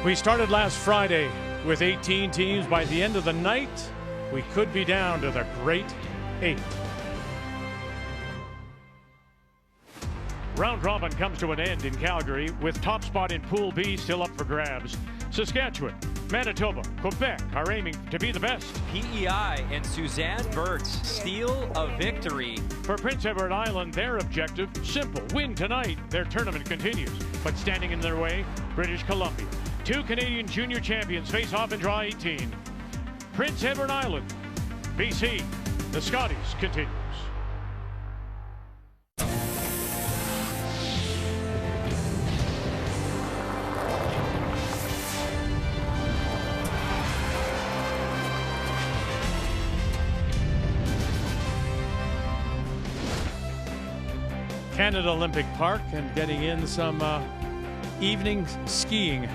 We started last Friday with 18 teams. By the end of the night, we could be down to the Great 8. Round robin comes to an end in Calgary with top spot in Pool B still up for grabs. Saskatchewan, Manitoba, Quebec are aiming to be the best. PEI and Suzanne Birt steal a victory. For Prince Edward Island, their objective, simple, win tonight. Their tournament continues, but standing in their way, British Columbia. 2 Canadian junior champions face off in draw 18. Prince Edward Island, BC, the Scotties continues. Canada Olympic Park and getting in some evening skiing.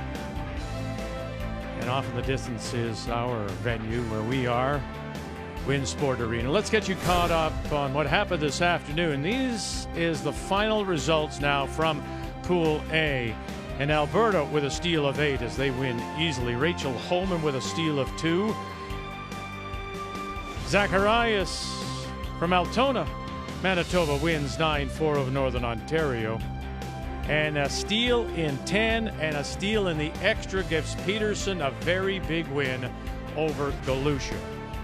And off in the distance is our venue where we are, Winsport Arena. Let's get you caught up on what happened this afternoon. These is the final results now from Pool A. And Alberta with a steal of 8 as they win easily. Rachel Holman with a steal of 2. Zacharias from Altona, Manitoba wins 9-4 of Northern Ontario. And a steal in 10 and a steal in the extra gives Peterson a very big win over Galusha,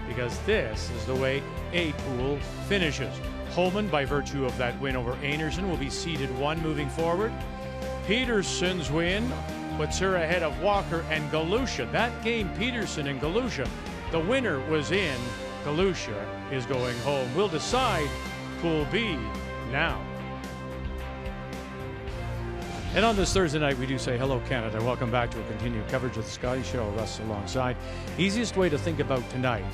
because this is the way A pool finishes. Holman, by virtue of that win over Einarson, will be seeded 1 moving forward. Peterson's win puts her ahead of Walker and Galusha. That game, Peterson and Galusha, the winner was in. Galusha is going home. We'll decide Pool B now. And on this Thursday night, we do say hello, Canada. Welcome back to a continued coverage of the Scotties Show. Russ alongside. Easiest way to think about tonight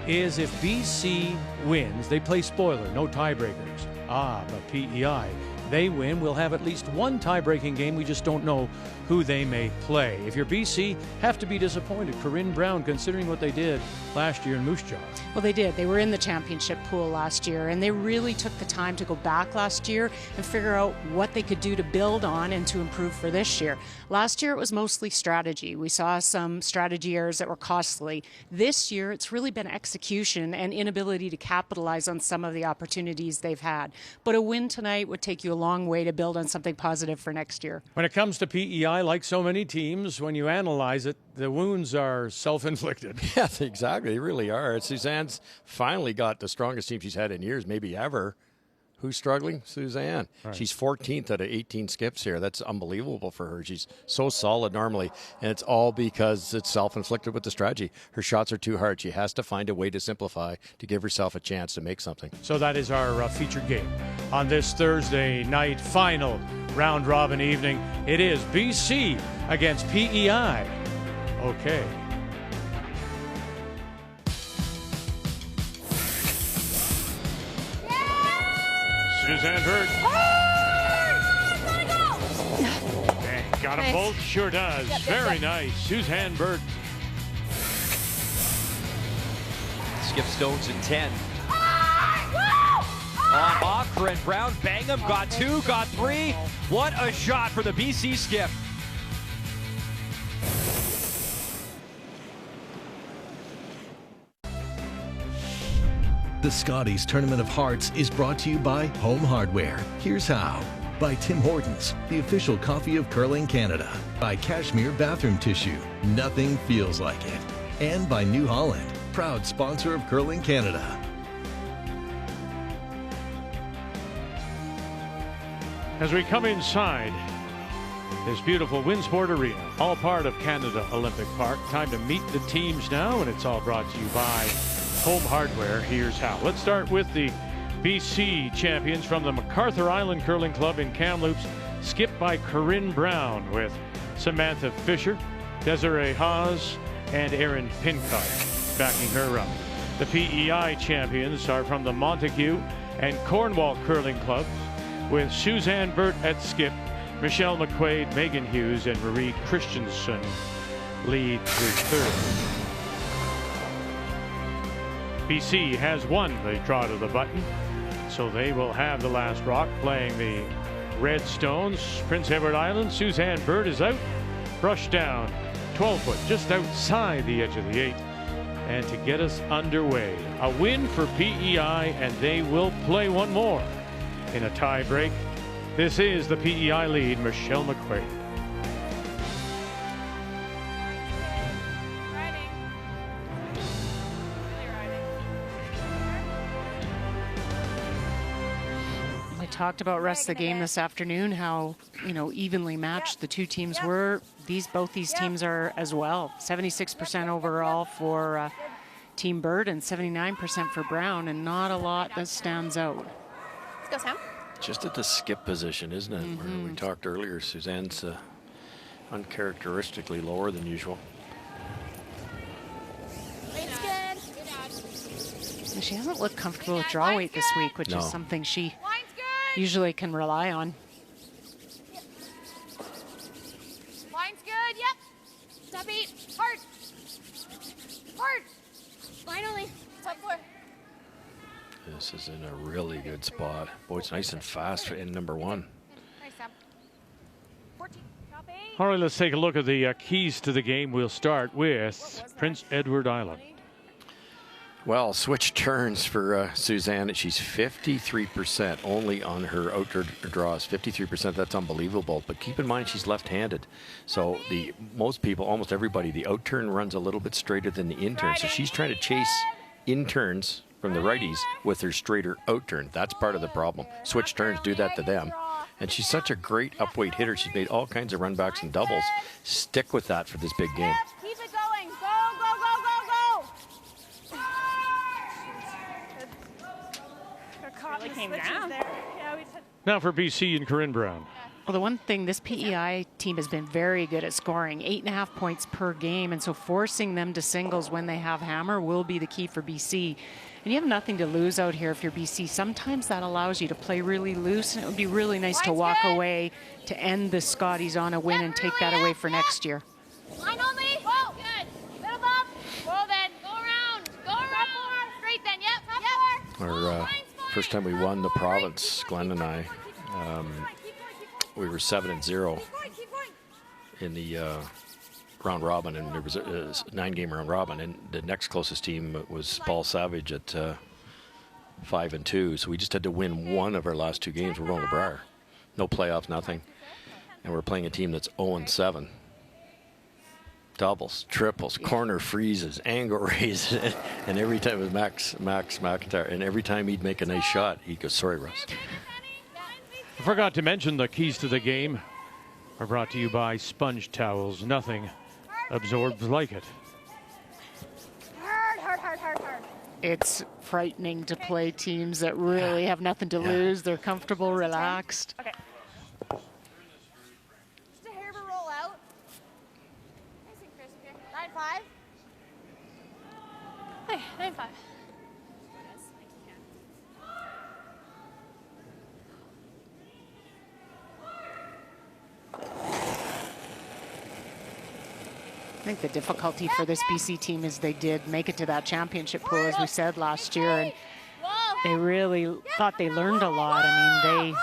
is if BC wins, they play spoiler, no tiebreakers. But PEI, they win, we'll have at least one tie-breaking game. We just don't know who they may play. If you're BC, have to be disappointed. Corinne Brown, considering what they did last year in Moose Jaw. Well, they did. They were in the championship pool last year, and they really took the time to go back last year and figure out what they could do to build on and to improve for this year. Last year, it was mostly strategy. We saw some strategy errors that were costly. This year, it's really been execution and inability to capitalize on some of the opportunities they've had. But a win tonight would take you a long way to build on something positive for next year. When it comes to PEI, like so many teams, when you analyze it, the wounds are self-inflicted. Yes, exactly. They really are. Suzanne's finally got the strongest team she's had in years, maybe ever. Who's struggling? Suzanne. Right. She's 14th out of 18 skips here. That's unbelievable for her. She's so solid normally, and it's all because it's self-inflicted with the strategy. Her shots are too hard. She has to find a way to simplify to give herself a chance to make something. So that is our featured game on this Thursday night final round-robin evening. It is BC against PEI. Okay. Suzanne Birt. Got them both, sure does. Very nice. Suzanne Birt. Skip Stones in 10. On Walker and Brown, Bangham got 2, got 3. What a shot for the BC skip. The Scotties Tournament of Hearts is brought to you by Home Hardware. Here's how. By Tim Hortons, the official coffee of curling Canada. By Cashmere Bathroom Tissue. Nothing feels like it. And by New Holland, proud sponsor of Curling Canada. As we come inside this beautiful Winsport Arena, all part of Canada Olympic Park, time to meet the teams now, and it's all brought to you by Home Hardware. Here's how. Let's start with the BC champions from the MacArthur Island Curling Club in Kamloops, skipped by Corinne Brown with Samantha Fisher, Desiree Haas, and Erin Pincock backing her up. The PEI champions are from the Montague and Cornwall Curling Clubs, with Suzanne Birt at skip, Michelle McQuaid, Megan Hughes, and Marie Christensen lead through third. BC has won the draw to the button, so they will have the last rock playing the Red Stones. Prince Edward Island, Suzanne Birt is out, brushed down 12 foot, just outside the edge of the 8. And to get us underway, a win for PEI, and they will play one more in a tie break. This is the PEI lead, Michelle McQuaid. We talked about rest of the game this afternoon, how evenly matched the two teams were. Both these teams are as well. 76% overall for Team Birt and 79% for Brown, and not a lot that stands out. Let's go, Sam. Just at the skip position, isn't it? Where we talked earlier, Suzanne's uncharacteristically lower than usual. She hasn't looked comfortable with draw weight this week, which is something she usually can rely on. Line's good, yep. Step 8, hard. Hard. Line only, top 4. This is in a really good spot. Boy, it's nice and fast in number 1. Nice, Sam. 14, top 8. All right, let's take a look at the keys to the game. We'll start with Prince Edward Island. Well, switch turns for Suzanne. She's 53% only on her outdoor draws. 53%, that's unbelievable. But keep in mind, she's left-handed. So most people, almost everybody, the out turn runs a little bit straighter than the in turn. So she's trying to chase in turns from the righties with her straighter out turn. That's part of the problem. Switch turns do that to them. And she's such a great upweight hitter. She's made all kinds of runbacks and doubles. Stick with that for this big game. Keep it going. Go, go, go, go, go. Really came down. Now for BC and Corinne Brown. Well, the one thing, this PEI team has been very good at scoring, 8.5 points per game, and so forcing them to singles when they have hammer will be the key for BC. And you have nothing to lose out here if you're BC. Sometimes that allows you to play really loose, and it would be really nice to walk away to end the Scotties on a win and take that away for next year. Line only. Whoa, good. Little bump. Whoa, then. Go around. Go around. Straight then. Yep. Our first time we won the province, Glenn and I, we were 7-0 in the round robin, and there was a 9-game round robin, and the next closest team was Paul Savage at 5-2. So we just had to win one of our last 2 games. We're going to Briar, no playoffs, nothing, and we're playing a team that's 0-7. Doubles, triples, corner freezes, angle raises, and every time it was Max McIntyre, and every time he'd make a nice shot, he'd go, "Sorry, Russ." I forgot to mention the keys to the game are brought to you by Sponge Towels. Nothing absorbs like it. Hard, hard, hard, hard, hard. It's frightening to play teams that really have nothing to lose. They're comfortable, relaxed. Okay. Just a hair of a roll out. Nice and crisp here. 9-5. Hey, 9-5. I think the difficulty for this BC team is they did make it to that championship pool, as we said last year, and they really thought they learned a lot. I mean,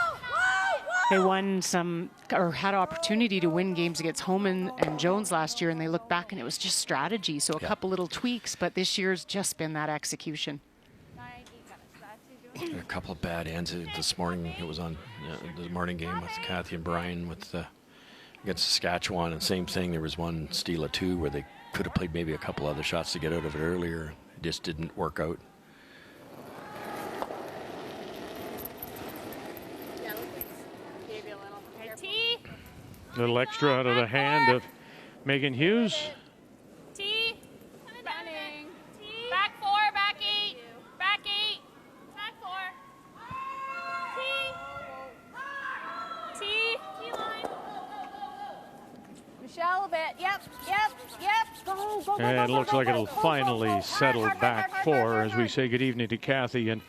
they won some, or had opportunity to win games against Homan and Jones last year, and they looked back and it was just strategy. So a couple little tweaks, but this year's just been that execution. A couple of bad ends this morning. It was on the morning game with Kathy and Brian with against Saskatchewan, and same thing. There was one steal of 2 where they could have played maybe a couple other shots to get out of it earlier. It just didn't work out. Little extra out of the hand of Megan Hughes. T. Running. Back 4, back 8. Back 8. Back 4. T. T. T line. Michelle a bit. Yep. Go, go, go. And it looks like it'll finally settle back 4 as we say good evening to Kathy. And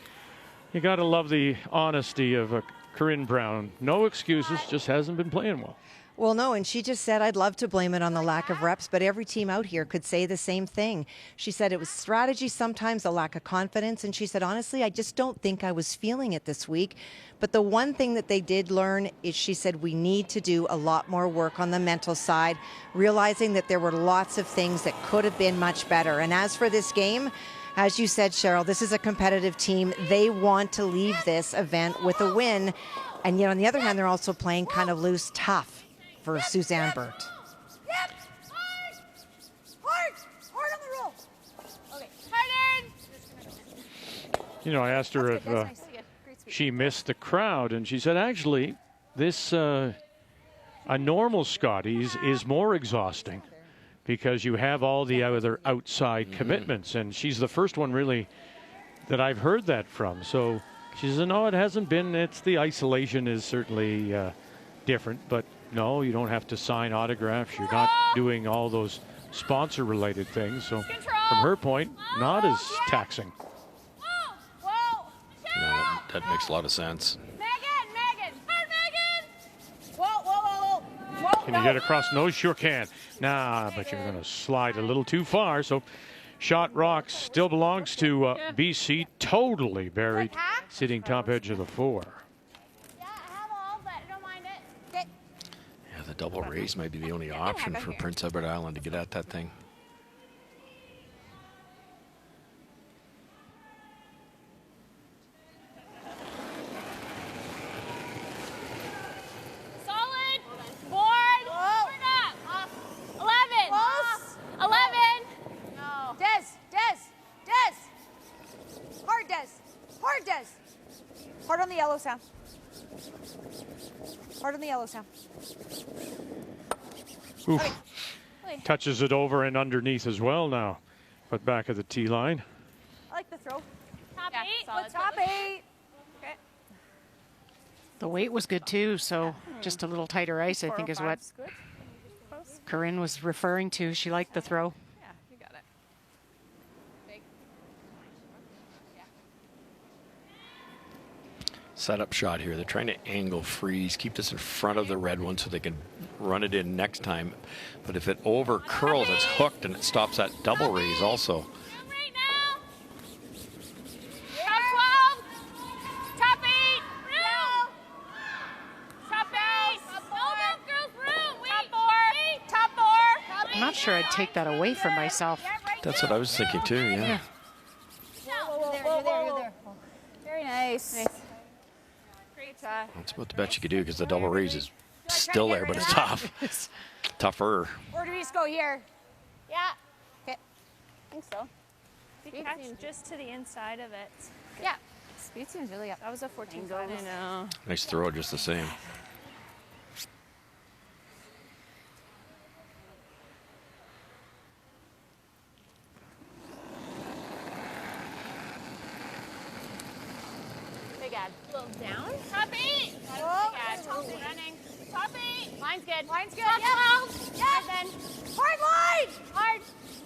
you got to love the honesty of Corinne Brown. No excuses, just hasn't been playing well. Well, no, and she just said, I'd love to blame it on the lack of reps, but every team out here could say the same thing. She said it was strategy, sometimes a lack of confidence, and she said, honestly, I just don't think I was feeling it this week. But the one thing that they did learn is, she said, we need to do a lot more work on the mental side, realizing that there were lots of things that could have been much better. And as for this game, as you said, Cheryl, this is a competitive team. They want to leave this event with a win. And yet, on the other hand, they're also playing kind of loose, tough for Suzanne Birt. Yep. Hard on the roll. Okay. Hard in. You know, I asked her if she missed the crowd, and she said, actually, this a normal Scotties is more exhausting because you have all the other outside commitments, and she's the first one really that I've heard that from. So she said, no, it hasn't been. It's the isolation is certainly different, but no, you don't have to sign autographs. You're not doing all those sponsor-related things. So from her point, not as taxing. No, that makes a lot of sense. Megan. Whoa. Can you get across? No, sure can. Nah, but you're going to slide a little too far. So shot rock still belongs to BC. Totally buried, sitting top edge of the 4. The double raise might be the only option for Prince Edward Island to get at that thing. Solid. Board. Board up. 11. 11. No. Des. Hard, Des. Hard on the yellow, Sam. Oof. Touches it over and underneath as well now. But back at the tee line. I like the throw. Top 8. Let's top 8. Okay. The weight was good too, so just a little tighter ice, I think, is what 405's good. Corinne was referring to. She liked the throw. Yeah, you got it. Setup shot here. They're trying to angle freeze, keep this in front of the red one so they can run it in next time. But if it over curls, it's hooked and it stops that double raise also. Right now. Top 12. Top 8. Room. Top 8. No, girls, room. Wait. Top 4. I'm not sure I'd take that away from myself. That's what I was thinking too, yeah. You're there. Very nice. Great try. That's about the best you could do because the double raise is still there, but it's tough. Tougher. Or do we just go here? Yeah. Okay. I think so. Speed seemed just to the inside of it. Yeah. Speed seems really up. That was a 14 I know. Nice throw, just the same. Big ad. A little down. Top 8. Top 8. Running. Top 8. Line's good. Line's good. Top Yeah. 12. Yeah. And then Hard line! hard.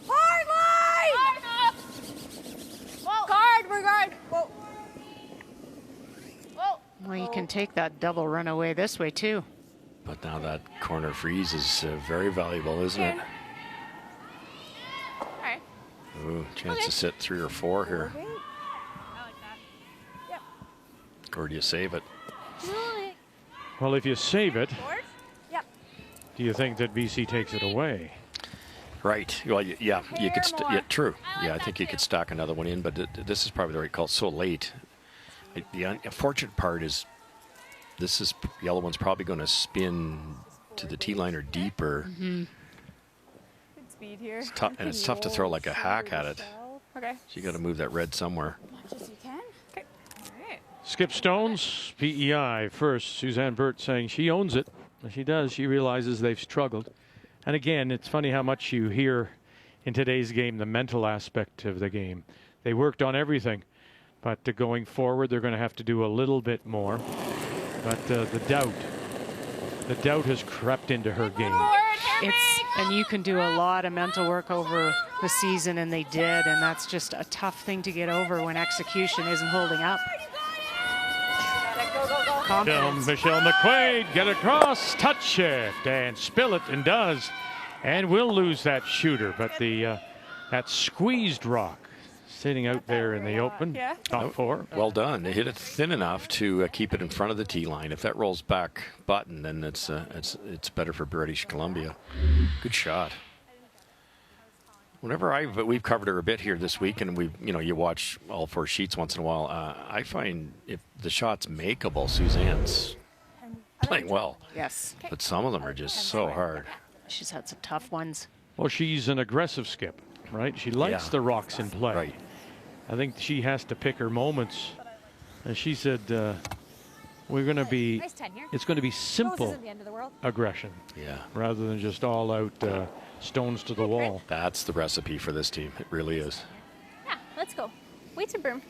Hard line! Hard up. Whoa. Guard, we're guard. Whoa. Whoa. Well, you can take that double run away this way too. But now that corner freeze is very valuable, isn't it? All right. Ooh, chance to sit 3 or 4 here. I like that. Or do you save it? Well, if you save it, Board? Yep. do you think that BC takes it away? Right. Well, yeah, you could. Pair more. Yeah, true. I like Yeah, I that think you too. could stock another one in, but this is probably the right call. It's so late. The unfortunate part is this is yellow one's probably going to spin to the tee line or deeper. Good speed here. It's tough, and it's tough to throw like a hack at it. Okay. So you got to move that red somewhere. As much as you can. Okay. All right. Skip Stones, PEI first. Suzanne Birt saying she owns it. She does. She realizes they've struggled. And again, it's funny how much you hear in today's game, the mental aspect of the game. They worked on everything, but going forward, they're going to have to do a little bit more. But the doubt has crept into her game. And you can do a lot of mental work over the season, and they did, and that's just a tough thing to get over when execution isn't holding up. Go, go, go. confidence. Michelle McQuaid, get across, touch shift, and spill it, and does. And will lose that shooter, but the that squeezed rock sitting out there in the open, top four. Well done. They hit it thin enough to keep it in front of the tee line. If that rolls back button, then it's better for British Columbia. Good shot. Whenever we've covered her a bit here this week, and you watch all 4 sheets once in a while. I find if the shot's makeable, Suzanne's playing well. Yes. But some of them are just so hard. She's had some tough ones. Well, she's an aggressive skip, right? She likes the rocks in play. Right. I think she has to pick her moments. And she said, we're going to be, it's going to be simple aggression. Yeah. Rather than just all out stones to the wall. That's the recipe for this team. It really is. Yeah, let's go. Wait to broom.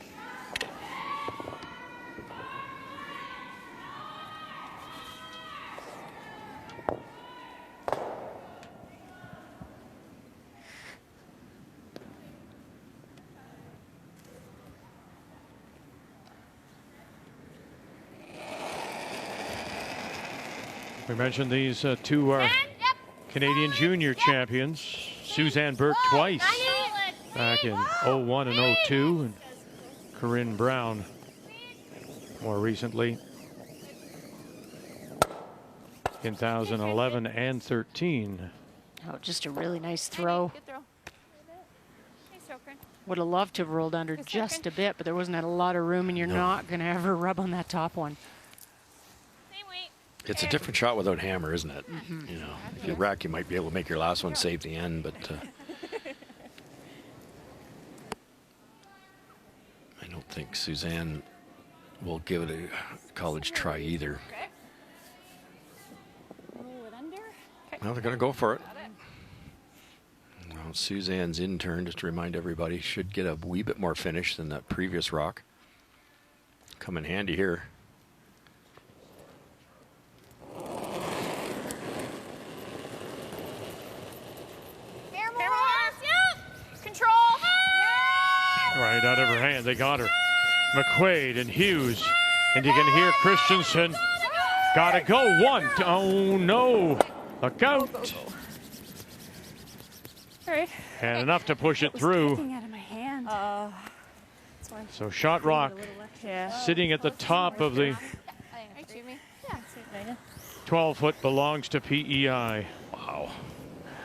We mentioned these two are Canadian junior champions. Suzanne Birt twice back in 01 and 02, and Corinne Brown more recently in 2011 and 13. Oh, just a really nice throw. Good throw. Nice throw, Corinne. Would have loved to have rolled under just a bit, but there wasn't a lot of room, and you're not going to ever rub on that top one. Same weight. It's a different shot without hammer, isn't it? You know, if you rack, you might be able to make your last one save the end, but I don't think Suzanne will give it a college try either. Okay. Roll it under. Well, they're going to go for it. Well, Suzanne's in turn, just to remind everybody, should get a wee bit more finish than that previous rock. Come in handy here. Right out of her hand, they got her. McQuaid and Hughes, and you can hear Christensen. Gotta go, one. Oh no, look out. Right. And enough to push it through. Out of my hand. So shot rock sitting at the top of the 12-foot belongs to PEI. Wow.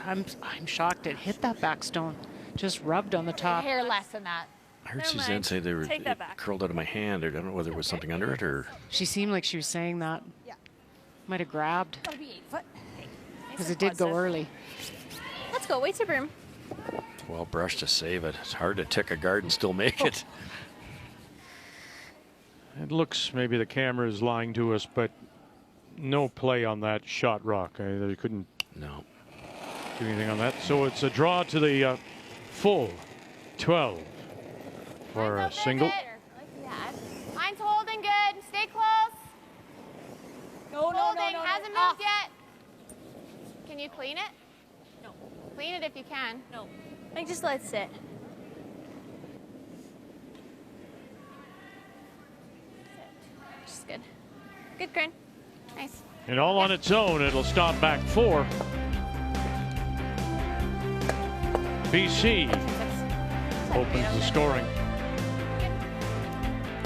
I'm shocked it hit that back stone. Just rubbed on the top. Hair less than that. I heard Suzanne say they were Take that back. curled out of my hand. I don't know whether there was something under it or. She seemed like she was saying that. Yeah. Might have grabbed, Gotta be 8 foot. because it did go early. Let's go. Wait to broom. Well brushed to save it. It's hard to tick a guard and still make it. It looks maybe the camera is lying to us, but no play on that shot rock. They couldn't No. do anything on that. So it's a draw to the full 12 for a single. Mine's holding good. Stay close. No, Holding. Hasn't moved yet. Can you clean it? No. Clean it if you can. No. Like, just let it sit. Just good. Good, Corinne. Nice. And all on its own, it'll stop back 4. BC opens the scoring.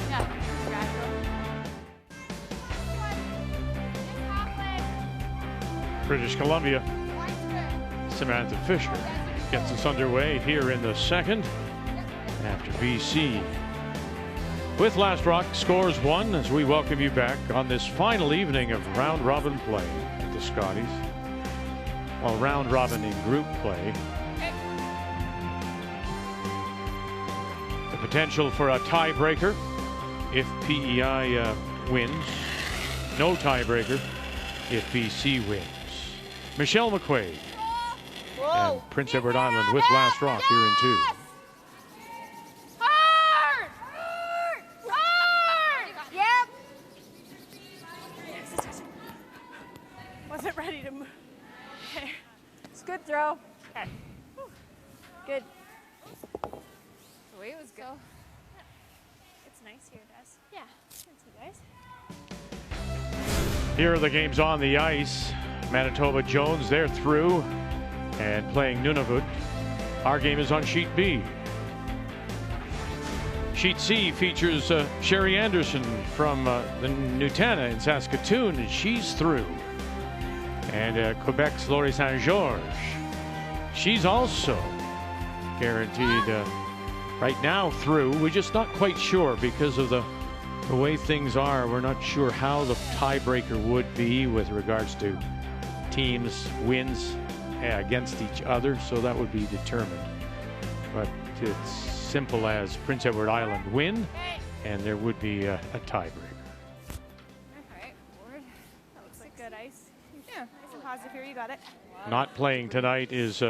Yeah. British Columbia, Samantha Fisher gets us underway here in the second after BC. With Last Rock scores 1 as we welcome you back on this final evening of round robin play at the Scotties. Well, round robin in group play. The potential for a tiebreaker if PEI wins. No tiebreaker if BC wins. Michelle McQuaid and Prince Edward Island with Last Rock here in 2. Hard! Hard! Yep. Wasn't ready to move. Okay. It's a good throw. Okay. Good. The way it was good. It's nice here, Des. Yeah. Thanks, you guys. Here are the games on the ice. Manitoba Jones, they're through and playing Nunavut. Our game is on Sheet B. Sheet C features Sherry Anderson from the Nutana in Saskatoon, and she's through. And Quebec's Laurie Saint-Georges, she's also guaranteed right now through. We're just not quite sure because of the way things are. We're not sure how the tiebreaker would be with regards to teams' wins against each other, so that would be determined. But it's simple as Prince Edward Island win, and there would be a tiebreaker. Okay, forward. That looks like good ice. Yeah, nice and positive here. You got it. Not playing tonight is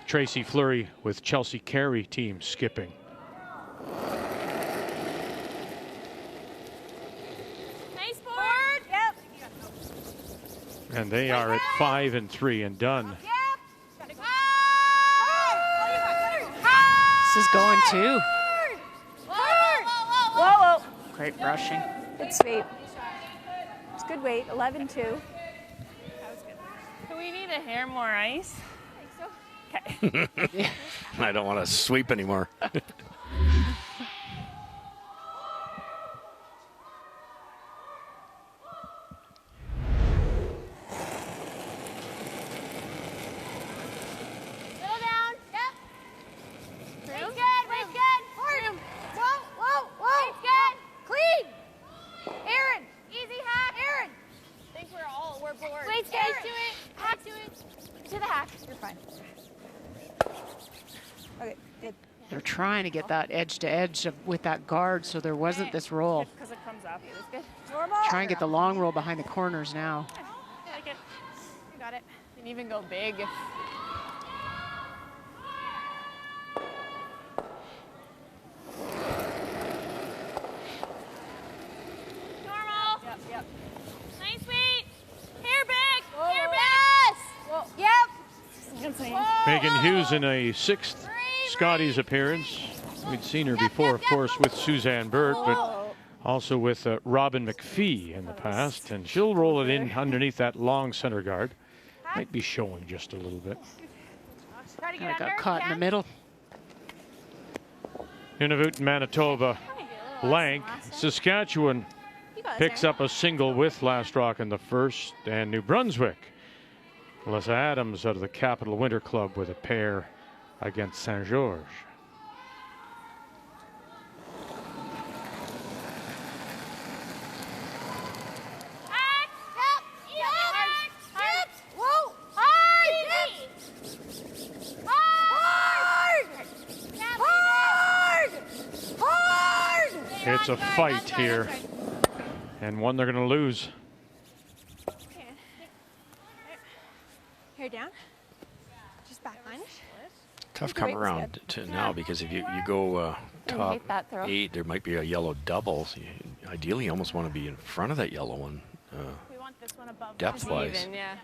Tracy Fleury with Chelsea Carey team skipping. Nice board. Yep. And they are at 5-3 and done. This is going too. Whoa. Great brushing. Good sweep. It's good weight. 11-2. That was good. Do we need a hair more ice? I think so. Okay. I don't want to sweep anymore. They're trying to get that edge to edge with that guard, so there wasn't this roll. Because it comes up. It was good. Try and get the long roll behind the corners now. I like it. You got it. You can even go big. Normal. Yep. Nice sweet. Hair big. Hair big. Yes. Whoa. Yep. Megan Hughes in a 6th Scotties appearance. We'd seen her before, of course, with Suzanne Birt, but also with Robin McPhee in the past. And she'll roll it in underneath that long center guard. Might be showing just a little bit. Kind of got caught in the middle. Nunavut, Manitoba, blank. Saskatchewan picks up a single with Last Rock in the first, and New Brunswick, Melissa Adams out of the Capital Winter Club with a pair against Saint-Georges. It's a fight here, and one they're going to lose. Hair down. Just backline. Tough come around to now, because if you go top 8, there might be a yellow double. So ideally, you almost want to be in front of that yellow one, We want this one above depth-wise. Yeah.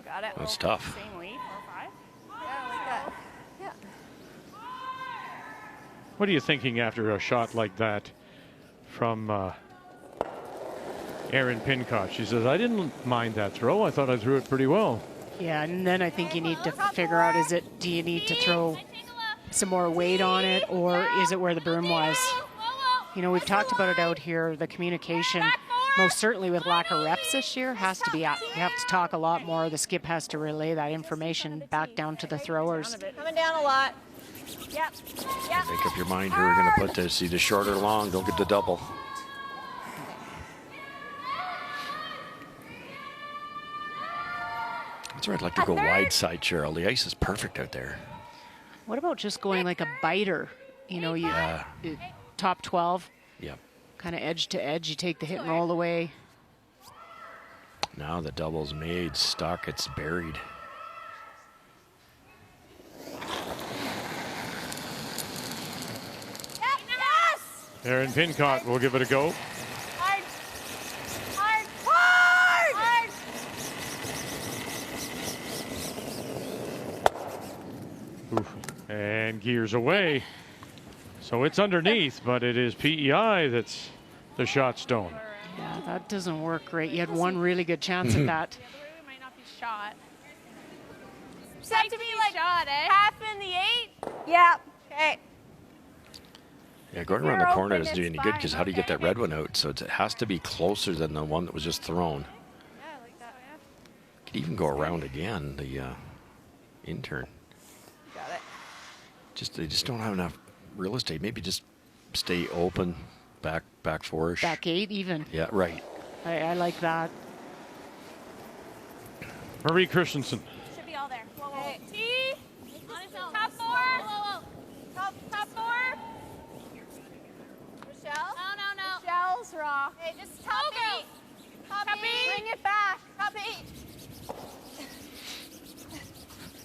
Got it. That's tough. Same weight, 4-5. Yeah, I like that. Yeah. What are you thinking after a shot like that from Erin Pincott? She says, I didn't mind that throw. I thought I threw it pretty well. Yeah, and then I think you need to figure out, do you need to throw some more weight on it, or is it where the broom was? You know, we've talked about it out here, the communication, most certainly with lack of reps this year, has to be up. You have to talk a lot more. The skip has to relay that information back down to the throwers. Coming down a lot. Yep. Make up your mind who we're going to put this. Either short or long. Don't get the double. That's where I'd like to go wide side, Cheryl. The ice is perfect out there. What about just going like a biter? You know, top 12. Yep. Kind of edge to edge. You take the hit and roll away. Now the double's made, stuck, it's buried. Erin Pincott will give it a go. Hard. Hard. Hard. Oof. And gears away. So it's underneath, but it is PEI that's the shot stone. Yeah, that doesn't work great. You had one really good chance at that. Yeah, the might not be shot. Just have to be like shot, half in the 8. Yeah. Okay. Yeah, going around the corner isn't doing any good because how do you get that red one out? So it has to be closer than the one that was just thrown. Yeah, like that. Yeah. Could even go around again, the intern. Got it. They just don't have enough real estate. Maybe just stay open, back 4-ish. Back 8 even. Yeah, right. I like that. Marie Christensen. Should be all there. Whoa, whoa. T. Top 4. Whoa, whoa. Top 4. Michelle? No. Michelle's raw. Hey, just top 8. Top 8. Bring it back. Top 8.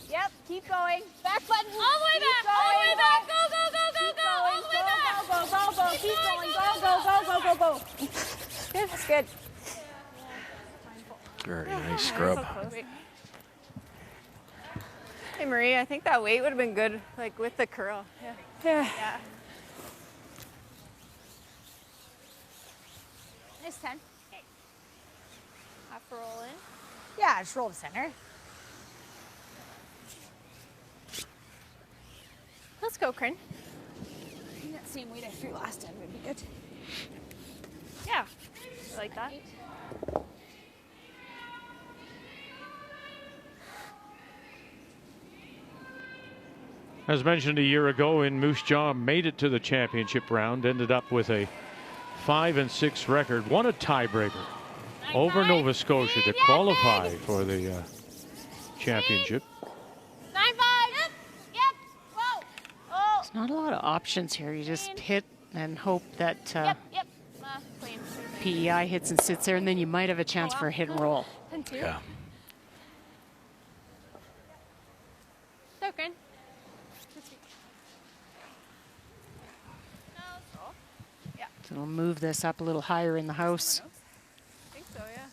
Yep, keep going. Back button. All the way back. All the way back. Go. All the way back. Go. Keep going. Go. Good. That's good. Very nice scrub. Hey, Marie, I think that weight would have been good, like with the curl. Yeah. Nice 10. Okay. Half roll in. Yeah, just roll to center. Let's go, Corinne. I think that same weight I threw last time would be good. Yeah. I like that. As mentioned a year ago in Moose Jaw, made it to the championship round, ended up with a 5-6 record, won a tiebreaker over Nova Scotia to qualify for the championship. 9-5. Yep. Whoa. Oh. There's not a lot of options here. You just hit and hope that Yep. Clean. PEI hits and sits there, and then you might have a chance for a hit and roll. 10-2. Yeah. So, Corinne. So we'll move this up a little higher in the house. I think so, yeah.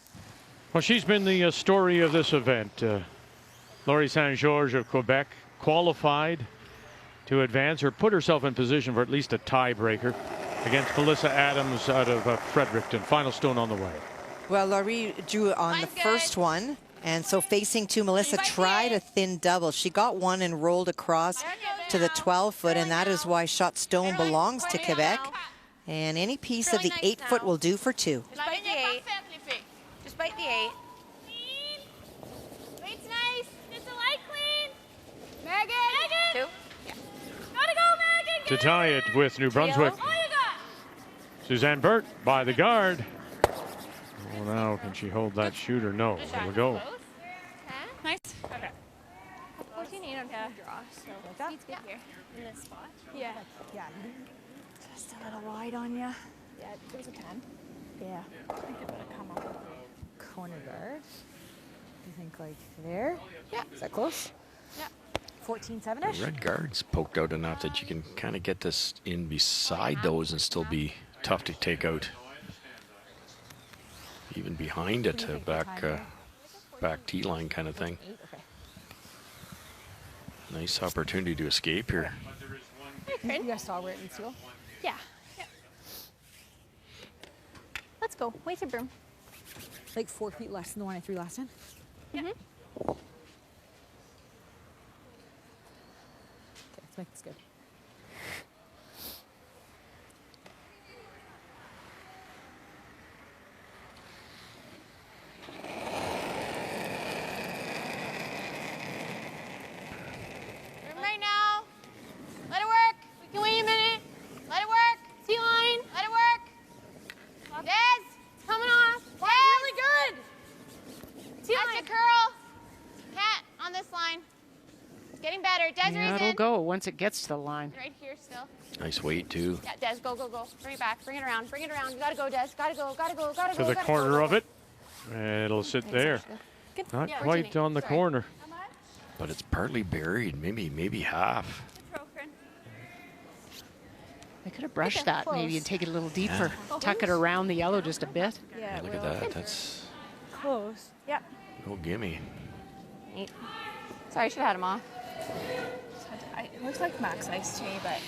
Well, she's been the story of this event. Laurie St. George of Quebec qualified to advance or put herself in position for at least a tiebreaker against Melissa Adams out of Fredericton. Final stone on the way. Well, Laurie drew on the first one, and so facing 2, Melissa tried a thin double. She got one and rolled across to the 12-foot, and that is why shot stone belongs to Quebec. And any piece of the 8-foot will do for 2. Just bite the 8. Just bite the 8. Weight's nice. It's a light clean. Megan. 2. Yeah. Gotta go, Megan. To tie it with New Brunswick, All you got. Suzanne Birt by the guard. Well, now can she hold that shooter? No. There we go. Nice. Okay. 14-8 on draw, so it's good here in this spot. Yeah. Just a little wide on you. Yeah, it was a 10. Yeah. I think it would have come up corner guard. You think like there? Yeah. Is that close? Yeah. 14-7-ish? The red guard's poked out enough that you can kind of get this in beside those and still be tough to take out. Even behind it, back tee line kind of thing. Okay. Nice opportunity to escape here. You guys saw where it needs to go? Yeah. Let's go. Wait your broom. Like 4 feet less than the one I threw last time? Mm-hmm. Okay, let's make this good. Room right now. Let it work. We can wait a minute. Let it work. T-line. Let it work. Des. It's coming off. Des. Really good. T-line. That's a curl. Cat on this line. It's getting better. Des, Yeah, it'll in. go once it gets to the line. Right here still. Nice weight too. Yeah, Des, go. Bring it back. Bring it around. You gotta go, Des. Gotta go. To the corner of it. And it'll sit there. Good. Not Yeah, quite Virginia. on the Sorry. corner. How much? But it's partly buried, maybe half. Throw, Corinne. I could have brushed Okay, that maybe close. and take it a little deeper. Tuck it around the yellow just a bit. Yeah, Look at that. That's Close. Yep. no gimme. 8. Sorry, I should have had him off. It looks like max ice to me, but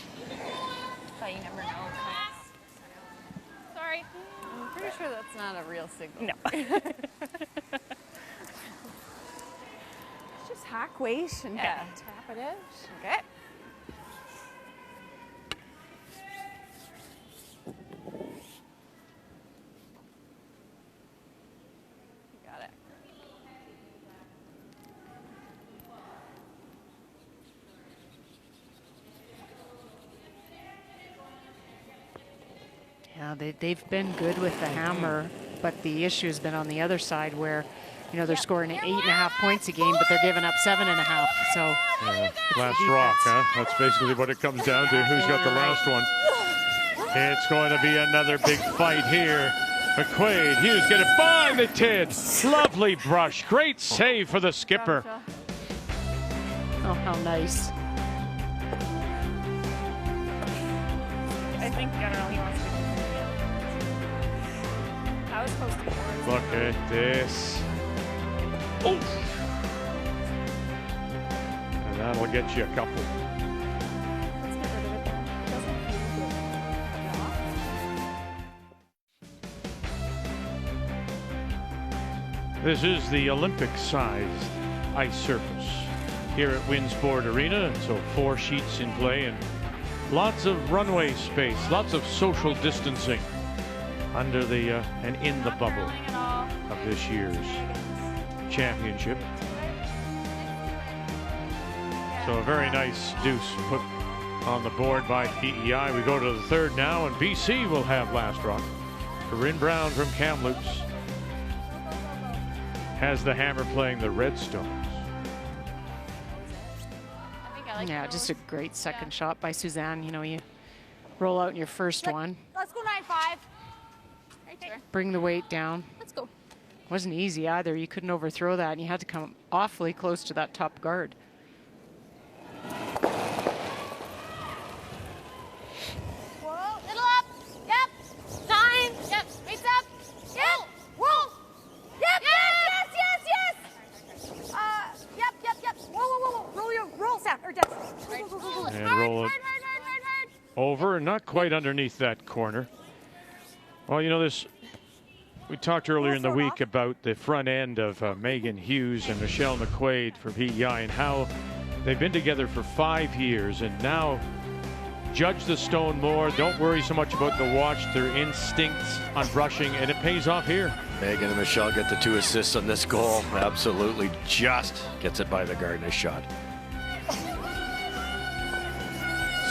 you never know. Sorry. pretty sure that's not a real signal. No. Just hack, wait, and tap it out. Okay. Got it. Yeah, they've been good with the hammer, but the issue has been on the other side where, you know, they're scoring 8.5 points a game, but they're giving up 7.5. So Last rock, huh? That's basically what it comes down to. Who's got the last one? It's going to be another big fight here. McQuaid, Hughes get it by the Tid. Lovely brush. Great save for the skipper. oh, how nice. I think, I don't know, he wants to continue. That was supposed to be yours. Look at this. Oh! And that'll get you a couple. Let's get rid of it then. It doesn't feel good. This is the Olympic-sized ice surface here at Winsport Arena. So 4 sheets in play and lots of runway space, lots of social distancing under the and in the bubble of this year's championship. So a very nice deuce put on the board by PEI. We go to the third now, and BC will have last rock. Corinne Brown from Kamloops has the hammer playing the Redstones. Yeah, just a great second shot by Suzanne. You know, you roll out in your first one, Let's go 9-5. Right there. bring the weight down. Let's go. Wasn't easy either. You couldn't overthrow that, and you had to come awfully close to that top guard. Whoa. Little up. Yep. 9. Yep. Weights up. Yep. Roll. Yep. Yes. Yep. Whoa. Roll, Sam, or Des. Roll. And roll it Hard. over, not quite underneath that corner. Well, you know, this. We talked earlier in the week about the front end of Megan Hughes and Michelle McQuaid for PEI and how they've been together for 5 years, and now judge the stone more. Don't worry so much about the watch, their instincts on brushing, and it pays off here. Megan and Michelle get the 2 assists on this goal. Absolutely just gets it by the guard. Nice shot.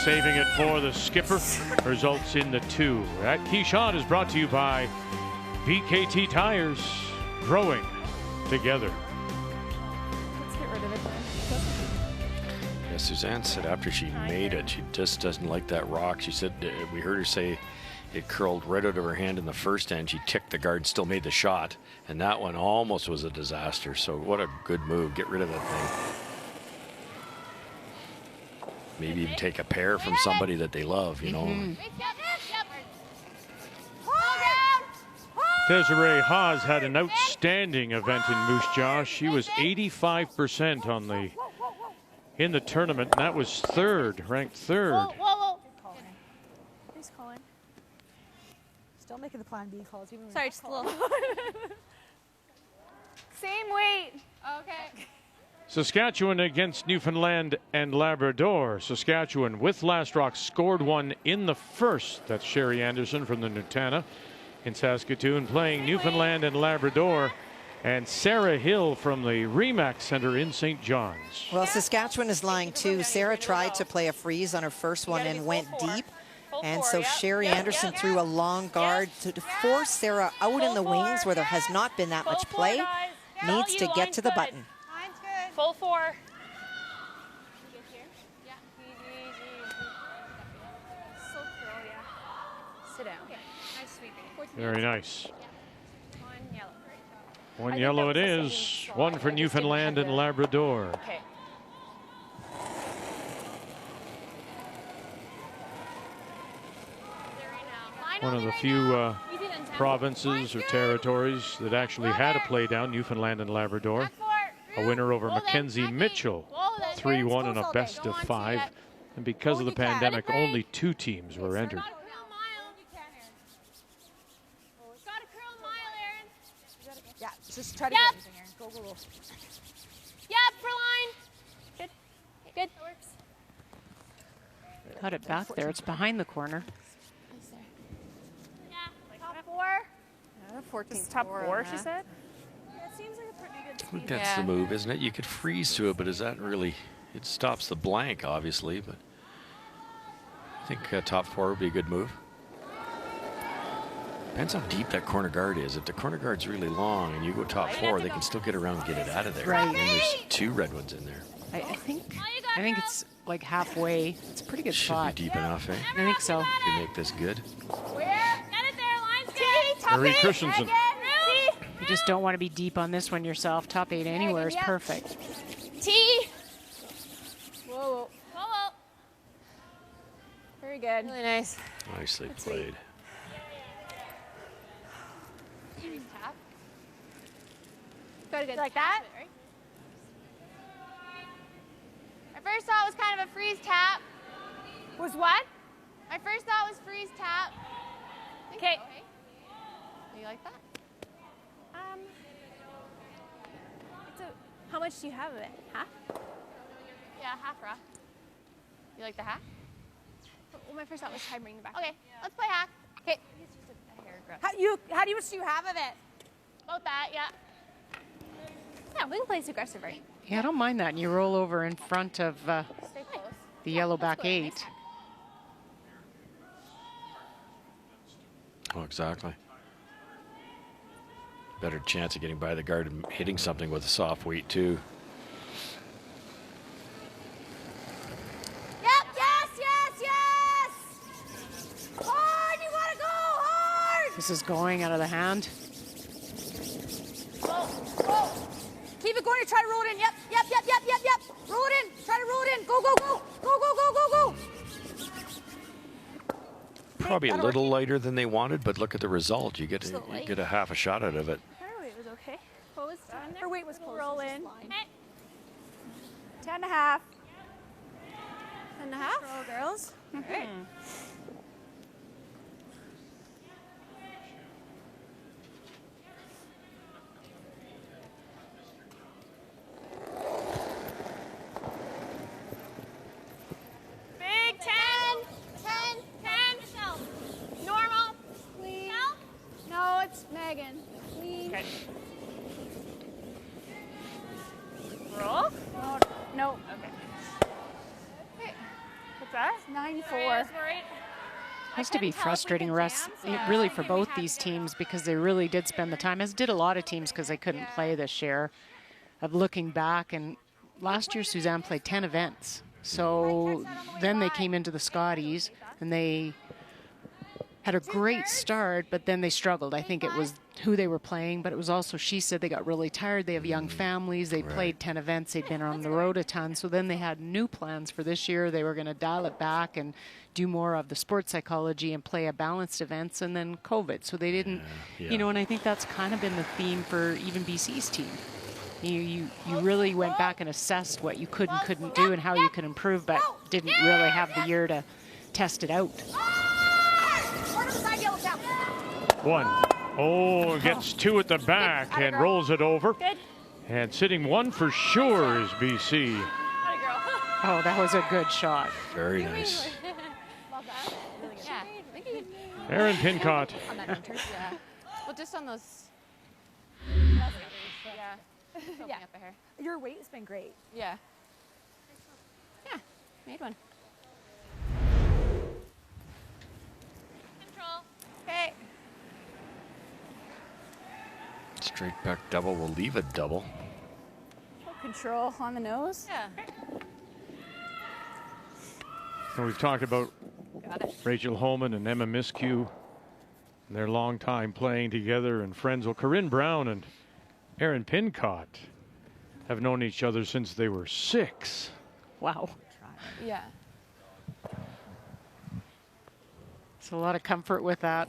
Saving it for the skipper results in the 2. That key shot is brought to you by BKT Tires, growing together. Let's get rid of it then. Yeah, Suzanne said after she made it, she just doesn't like that rock. She said, we heard her say it curled right out of her hand in the first end. She ticked the guard, still made the shot, and that one almost was a disaster. So what a good move. Get rid of that thing. Maybe even take a pair from somebody that they love, you know. Desiree Haas had an outstanding event in Moose Jaw. She was 85% in the tournament, and that was ranked third. Whoa. Who's calling? Still making the plan B calls. Even when Sorry, we're just a not little. Same weight. Okay. Saskatchewan against Newfoundland and Labrador. Saskatchewan with last rock scored one in the first. That's Sherry Anderson from the Nutana in Saskatoon playing Newfoundland and Labrador. And Sarah Hill from the Remax Center in St. John's. Well, Saskatchewan is lying too. Sarah tried to play a freeze on her first one and went deep. And so Sherry Anderson threw a long guard to force Sarah out in the wings where there has not been that much play. Needs to get to the button. Full 4. So cool, yeah. Sit down. Okay. Nice sweeping. Very nice. One yellow. One yellow it is. One for Newfoundland and Labrador. Okay. One of the few provinces or territories that actually had a play down, Newfoundland and Labrador. A winner over Mackenzie Mitchell, 3-1 in a best of 5. And because of the pandemic, only 2 teams were entered. Just try to Yep. get everything here. Go, go, go. Yep, for line. Good. Good. That works. Got it back there. It's behind the corner. Yeah. Top 4. 14th top 4, she said. That seems like a pretty good I speed. think that's the move, isn't it? You could freeze to it, but is that really? It stops the blank, obviously, but I think top 4 would be a good move. Depends how deep that corner guard is. If the corner guard's really long and you go top 4, they can still get around and get it out of there. Right. And there's 2 red ones in there. I think it's like halfway. It's a pretty good Should spot. be deep enough, eh? I think so. If you make this good. Where? Get it there, line's good. Top Marie 8. Christensen. Again. You just don't want to be deep on this one yourself. Top 8 anywhere is Yeah. perfect. T. Whoa, whoa. Whoa, Very good. Really nice. Nicely played. Tap. Got a good like that? Right? My first thought was kind of a freeze tap. Was what? My first thought was freeze tap. Okay. Do you like that? How much do you have of it? Half? Yeah, half raw. You like the hack? Well, my first thought was try bringing it back. Okay, let's play hack. Okay. How do you much do you have of it? About that, yeah. Yeah, we can play this aggressive, right? Yeah, I don't mind that. And you roll over in front of Stay close. the yellow back 8. Oh, exactly. Better chance of getting by the guard and hitting something with a soft weight, too. Yep, yes! Hard, you gotta go hard! This is going out of the hand. Go. Keep it going, try to roll it in. Yep. Roll it in, try to roll it in. Go. Probably a little lighter than they wanted, but look at the result. You get a half a shot out of it. Her weight was okay. What was on there? Her weight was close. Roll It was in. just fine. 10 and a half. 10 and a half. Roll, girls. Right. Big 10. Normal. Clean. No, it's Megan. Clean. Okay. Roll. No. Okay. What's that? 9-4. Has to be frustrating, Russ, really for both these teams because they really did spend the time, as did a lot of teams because they couldn't play this year, of looking back. And last year, Suzanne played 10 events. So then they came into the Scotties and they had a great start, but then they struggled. I think it was who they were playing, but it was also, she said they got really tired. They have young families. They played 10 events. They'd been on the road a ton. So then they had new plans for this year. They were going to dial it back and do more of the sports psychology and play a balanced events, and then COVID. So they didn't, you know, and I think that's kind of been the theme for even BC's team. You really went back and assessed what you could and couldn't do and how you could improve, but didn't really have the year to test it out. 1. Oh, gets 2 at the back and rolls it over. Good. And sitting 1 for sure is BC. Oh, that was a good shot. Very nice. Yeah. Thank you. Erin Pincott. On that interest, yeah. Well, just on those. Yeah. Yeah. Up here. Your weight's been great. Yeah. Yeah. Made one. Control. Okay. Straight back double will leave a double. Control on the nose. Yeah. And we've talked about Got it. Rachel Holman and Emma Miskew, their long time playing together and friends. Well, Corinne Brown and Erin Pincott have known each other since they were 6. Wow. Yeah. It's a lot of comfort with that.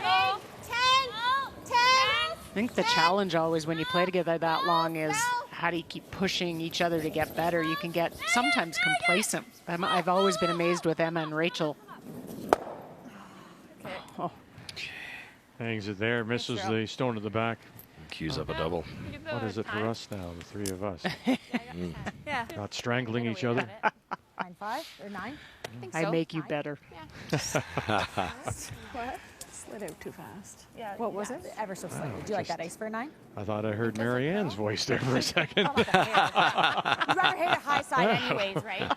Roll. 10. 10. I think the challenge always when you play together that long is how do you keep pushing each other to get better? You can get sometimes complacent. I've always been amazed with Emma and Rachel. Okay. Oh. Hangs it there, misses the stone to the back. Cues up a double. What is it for us now, the three of us? Yeah. Not strangling each other? 9-5 or 9? I think so. I make you better. What? Slid out too fast. Yeah. What was it? Ever so slightly. Do you like that ice for a 9? I thought I heard Mary Ann's voice there for a second. You'd rather hit a high side anyways, right?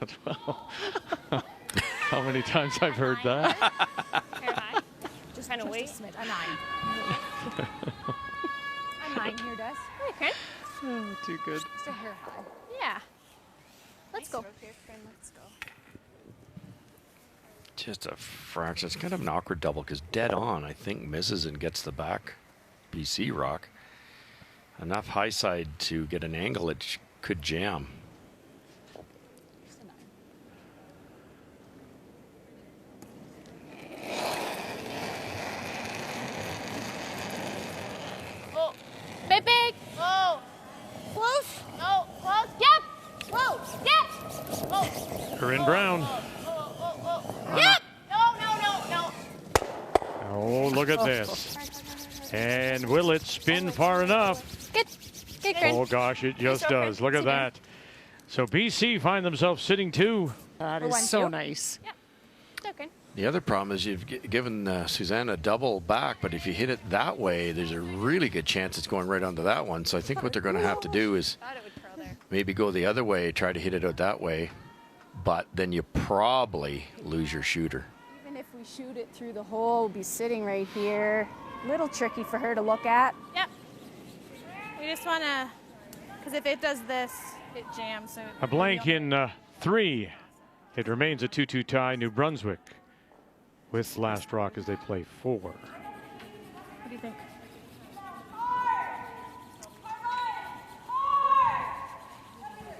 Okay. How many times I've heard that? Fair high. Just Kinda a wait. smidge. A 9. A 9 here, Des. Okay. Too good. Just a hair high. Yeah. Let's go. Let's go. Just a fraction. It's kind of an awkward double because dead on, I think, misses and gets the back BC rock. Enough high side to get an angle it could jam. Just a 9. Oh, big, big. Oh, close. Oh, close. Yep. Close. Yep. Oh. Corinne Brown. Yep. No. Oh, look at this. And will it spin far enough? Good. Good, Corinne. Oh, gosh, it just does. Look at that. So BC find themselves sitting 2. That For is 1-2. so nice. Yeah. It's okay. The other problem is you've given Suzanne a double back, but if you hit it that way, there's a really good chance it's going right onto that one. So I think what they're going to have to do is Thought it would curl there. maybe go the other way, try to hit it out that way, but then you probably lose your shooter. Even if we shoot it through the hole, we'll be sitting right here. Little tricky for her to look at. Yep. We just want to, because if it does this, it jams. So A blank in 3. It remains a 2-2 tie. New Brunswick with last rock as they play 4. What do you think?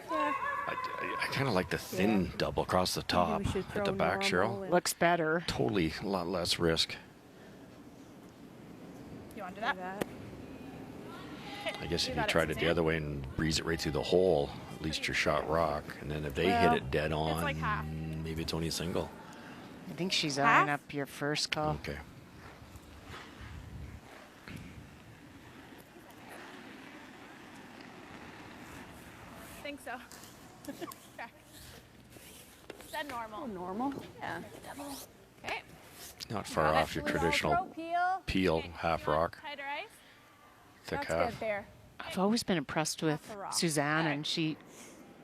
I kind of like the thin double across the top we should at the throw back, normal Cheryl. and- Looks better. Totally a lot less risk. You want to do that? I guess if got you it, tried it the Suzanne. other way and breeze it right through the hole, at least your shot rock. And then if they hit it dead on, like half. maybe it's only a single. I think she's Half? eyeing up your first call. Okay. I think so. Check. Is that normal? Normal. Yeah. Okay. Not far off your traditional peel half rock, Tighter ice. thick That's half. good there. I've always been impressed with the rock. Suzanne, and she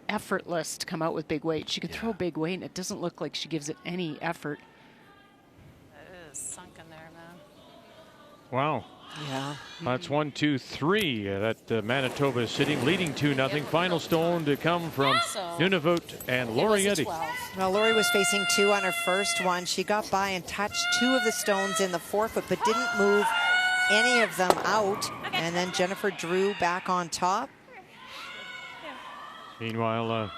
effortless to come out with big weight. She could throw big weight, and it doesn't look like she gives it any effort. It is sunken there, man. Wow. Yeah. That's 1, 2, 3 that Manitoba is sitting, leading 2-0. Final stone to come from Nunavut and Laurietti. Well, Lori was facing 2 on her first one. She got by and touched 2 of the stones in the forefoot, but didn't move any of them out. And then Jennifer Drew back on top. Meanwhile,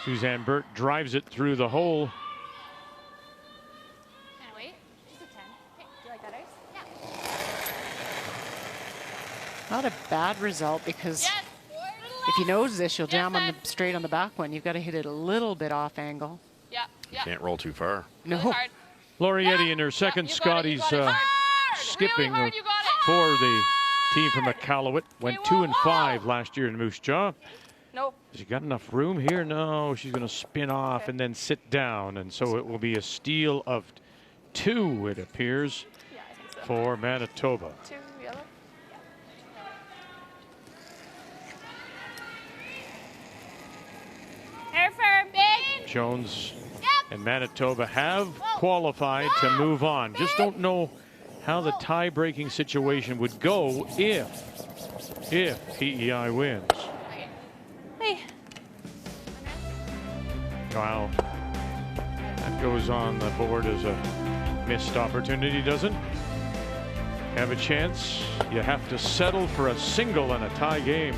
Suzanne Birt drives it through the hole. Can I wait? Just a 10. Okay. Do you like that ice? Yeah. Not a bad result because Yes. if you nose this, you'll jam on Ed. the straight on the back one. You've got to hit it a little bit off angle. Yeah. Yeah. Can't roll too far. No. Really hard. Laurietti in her second you got it, you Scotties got it. Hard! skipping Really hard, you got it. for the team from Iqaluit. Went Okay, 2 and whoa, 5 last year in Moose Jaw. Nope. Has she got enough room here? No, she's going to spin off and then sit down. And so it will be a steal of 2, it appears, Yeah, I think so. for Manitoba. 2 yellow. Yeah. Hair firm, big. Jones Yep. and Manitoba have qualified to move on. Just don't know how the tie-breaking situation would go if PEI wins. Hey. Wow. That goes on the board as a missed opportunity, doesn't have a chance. You have to settle for a single in a tie game.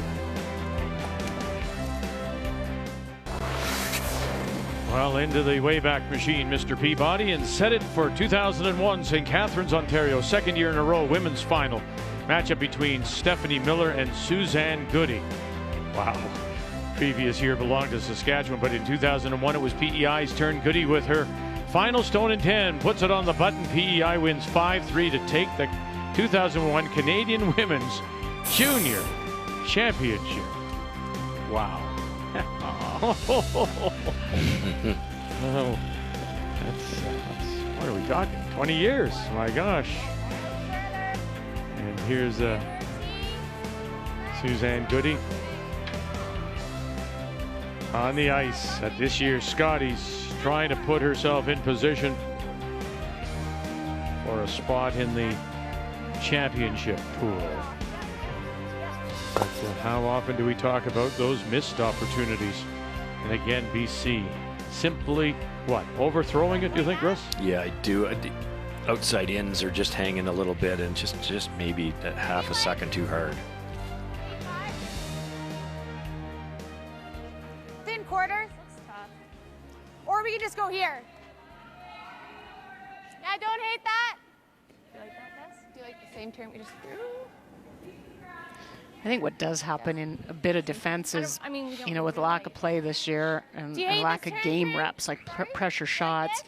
Well, into the Wayback Machine, Mr. Peabody, and set it for 2001 St. Catharines, Ontario, second year in a row, women's final. Matchup between Stephanie Miller and Suzanne Goody. Wow. Previous year belonged to Saskatchewan, but in 2001 it was PEI's turn. Goody with her Final stone in 10, puts it on the button. PEI wins 5-3 to take the 2001 Canadian Women's Junior Championship. Wow. Oh, that's what are we talking? 20 years, my gosh. And here's Suzanne Goody on the ice at this year's Scotties, trying to put herself in position for a spot in the championship pool. But how often do we talk about those missed opportunities? And again, BC simply, what, overthrowing it, do you think, Russ? Yeah, I do. Outside ins are just hanging a little bit and just maybe a half a second too hard. Thin quarters. Looks tough. Or we can just go here. Yeah, don't hate that. Do you like that, Des? Do you like the same term we just threw? I think what does happen in a bit of defense is, you know, with lack of play this year and lack of game reps, like pressure shots,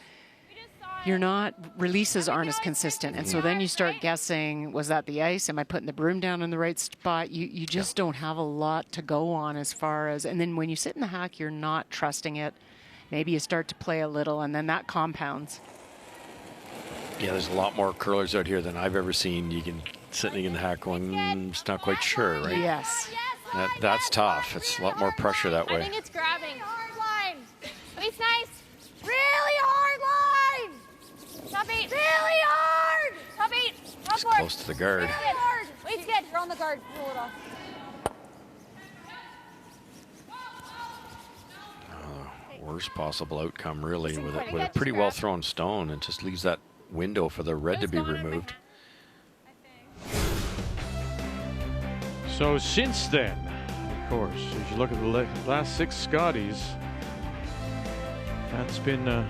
you're not, releases aren't as consistent. And so then you start guessing, was that the ice? Am I putting the broom down in the right spot? You just don't have a lot to go on as far as, and then when you sit in the hack, you're not trusting it. Maybe you start to play a little and then that compounds. Yeah, there's a lot more curlers out here than I've ever seen. You can sitting in the hack going, just not quite sure, right? Yes. That's tough. It's a lot more pressure that way. I think it's grabbing. Hard line. Wait's nice. Really hard line. Top 8. Really hard. Top 8. Top 4. Close to the guard. Really hard. Wait's good. You're on the guard. Roll it off. Worst possible outcome, really, with a pretty well thrown stone, and just leaves that window for the red to be removed. So since then, of course, as you look at the last 6 Scotties, that's been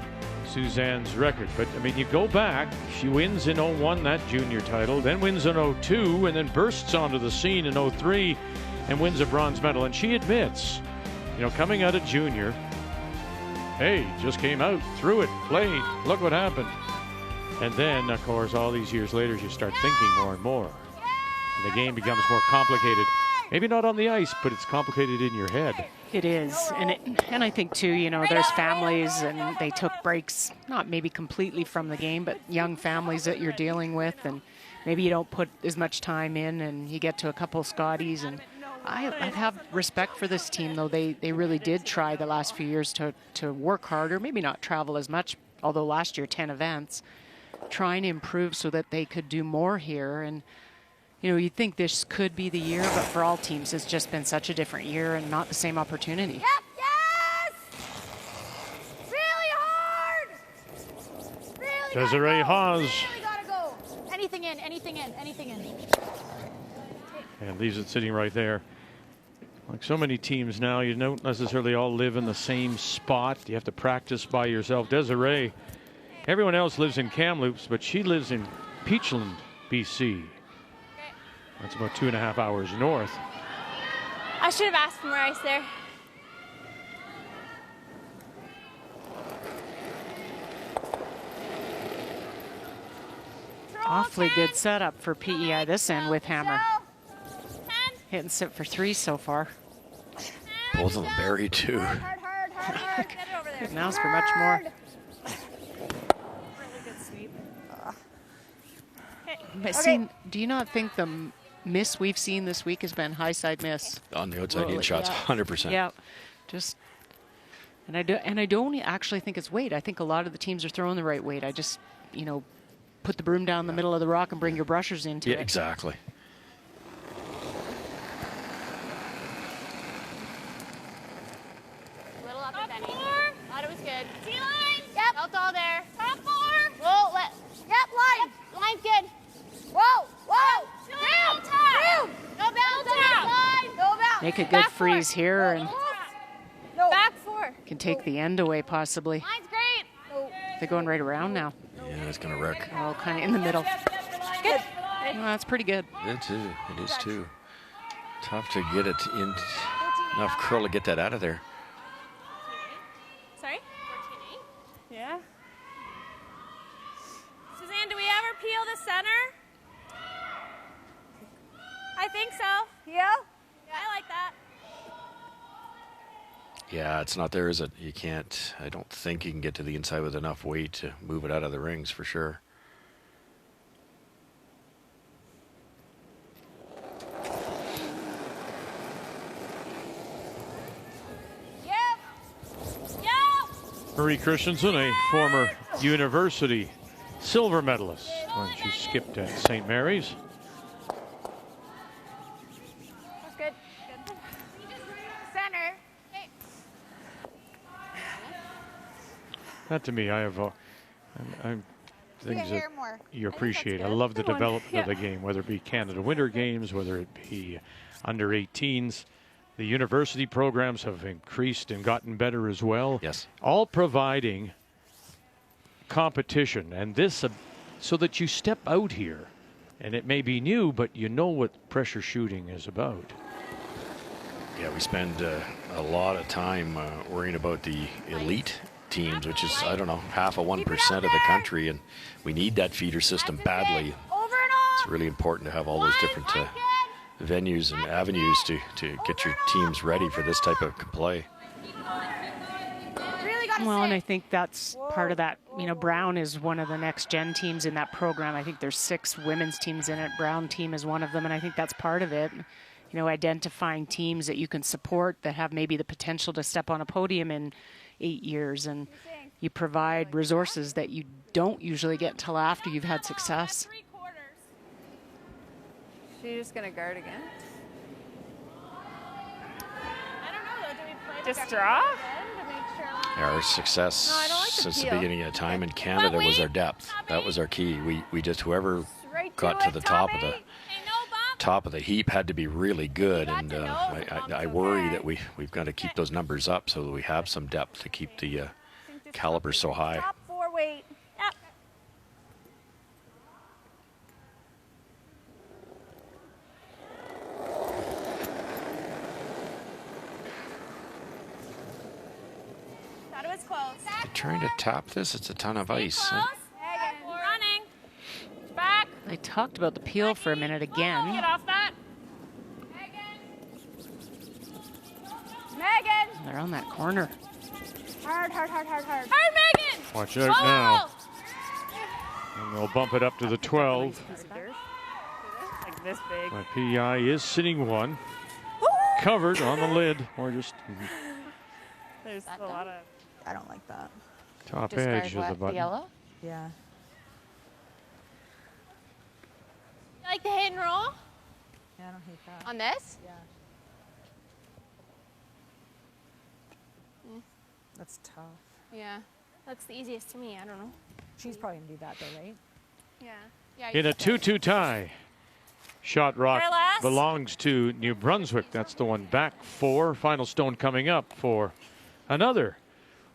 Suzanne's record. But I mean, you go back, she wins in 01, that junior title, then wins in 02, and then bursts onto the scene in 03 and wins a bronze medal. And she admits, you know, coming out of junior, hey, just came out, threw it, played, look what happened. And then, of course, all these years later, you start thinking more and more. And the game becomes more complicated. Maybe not on the ice, but it's complicated in your head. It is. And I think, too, you know, there's families and they took breaks, not maybe completely from the game, but young families that you're dealing with. And maybe you don't put as much time in and you get to a couple Scotties. And I have respect for this team, though. They really did try the last few years to work harder, maybe not travel as much, although last year 10 events, trying to improve so that they could do more here. And, you know, you'd think this could be the year, but for all teams, it's just been such a different year and not the same opportunity. Yep, yes! Really hard! Really Desiree Haas. Really gotta go. Anything in, anything in, anything in. And leaves it sitting right there. Like so many teams now, you don't necessarily all live in the same spot. You have to practice by yourself. Desiree, everyone else lives in Kamloops, but she lives in Peachland, BC. That's about 2.5 hours north. I should have asked for more ice there. Awfully good setup for PEI this end with Hammer. Hitting set for 3 so far. Both of them buried, too. Hard. Couldn't ask for much more. Really good sweep. But see, do you not think the miss we've seen this week has been high side miss? On the outside in shots, 100%. Yeah, just, and I don't actually think it's weight. I think a lot of the teams are throwing the right weight. I just, you know, put the broom down the middle of the rock and bring your brushers into it. Yeah, exactly. Little up and bending. Thought it was good. T-line. Yep. Felt all there. Top 4. Whoa, yep, line. Yep. Line's good. Whoa. Down. No bounce. Line. No bounce. Make a good freeze here and No. Back 4. can take the end away possibly. Line's great. No. They're going right around now. Yeah, it's going to wreck. Oh, kind of in the middle. Good. Well, that's pretty good. It is too. Tough to get it in. Enough curl to get that out of there. Sorry? 14-8. Yeah. center? I think so. Yeah? I like that. Yeah, it's not there, is it? You can't, I don't think you can get to the inside with enough weight to move it out of the rings for sure. Marie Christensen, a former university silver medalist when she skipped at St. Mary's. That's good. Good. Center. Hey. That to me, I have things that you appreciate. I love the development of the game, whether it be Canada Winter Games, whether it be under 18s. The university programs have increased and gotten better as well. Yes. All providing competition, and this so that you step out here, and it may be new, but you know what pressure shooting is about. Yeah, we spend a lot of time worrying about the elite teams, which is, I don't know, half of 1% of the country, and we need that feeder system badly. It's really important to have all those different venues and avenues to get your teams ready for this type of play. Well, and I think that's part of that. You know, Brown is one of the next gen teams in that program. I think there's 6 women's teams in it. Brown team is one of them, and I think that's part of it. You know, identifying teams that you can support that have maybe the potential to step on a podium in 8 years, and you provide resources that you don't usually get until after you've had success. She's just gonna guard again. I don't know though. Do we play Just draw? Our success since the beginning of time in Canada was our depth. That was our key. We just, whoever got to the top of the heap had to be really good, and I worry that we've got to keep those numbers up so that we have some depth to keep the caliber so high. Top 4 weight. Yep. Thought it was close. You're trying to tap this? It's a ton of ice. Megan, running. Back. I talked about the peel for a minute again. Get off that. Megan. They're on that corner. Hard, hard, hard, hard, hard. Hard, Megan. Watch out now. And they'll bump it up to the 12. Like this big. My PI is sitting one. Covered on the lid, or just There's a lot of. I don't like that. top edge of the button. Yellow? Yeah. You like the hit and roll Yeah, I don't hate that. On this? Yeah. That's tough. Yeah. Looks the easiest to me. I don't know. She's probably gonna do that though, right? Yeah. Yeah. In a 2-2 tie. Shot rock Fair last. belongs to New Brunswick. That's the one back 4. Final stone coming up for another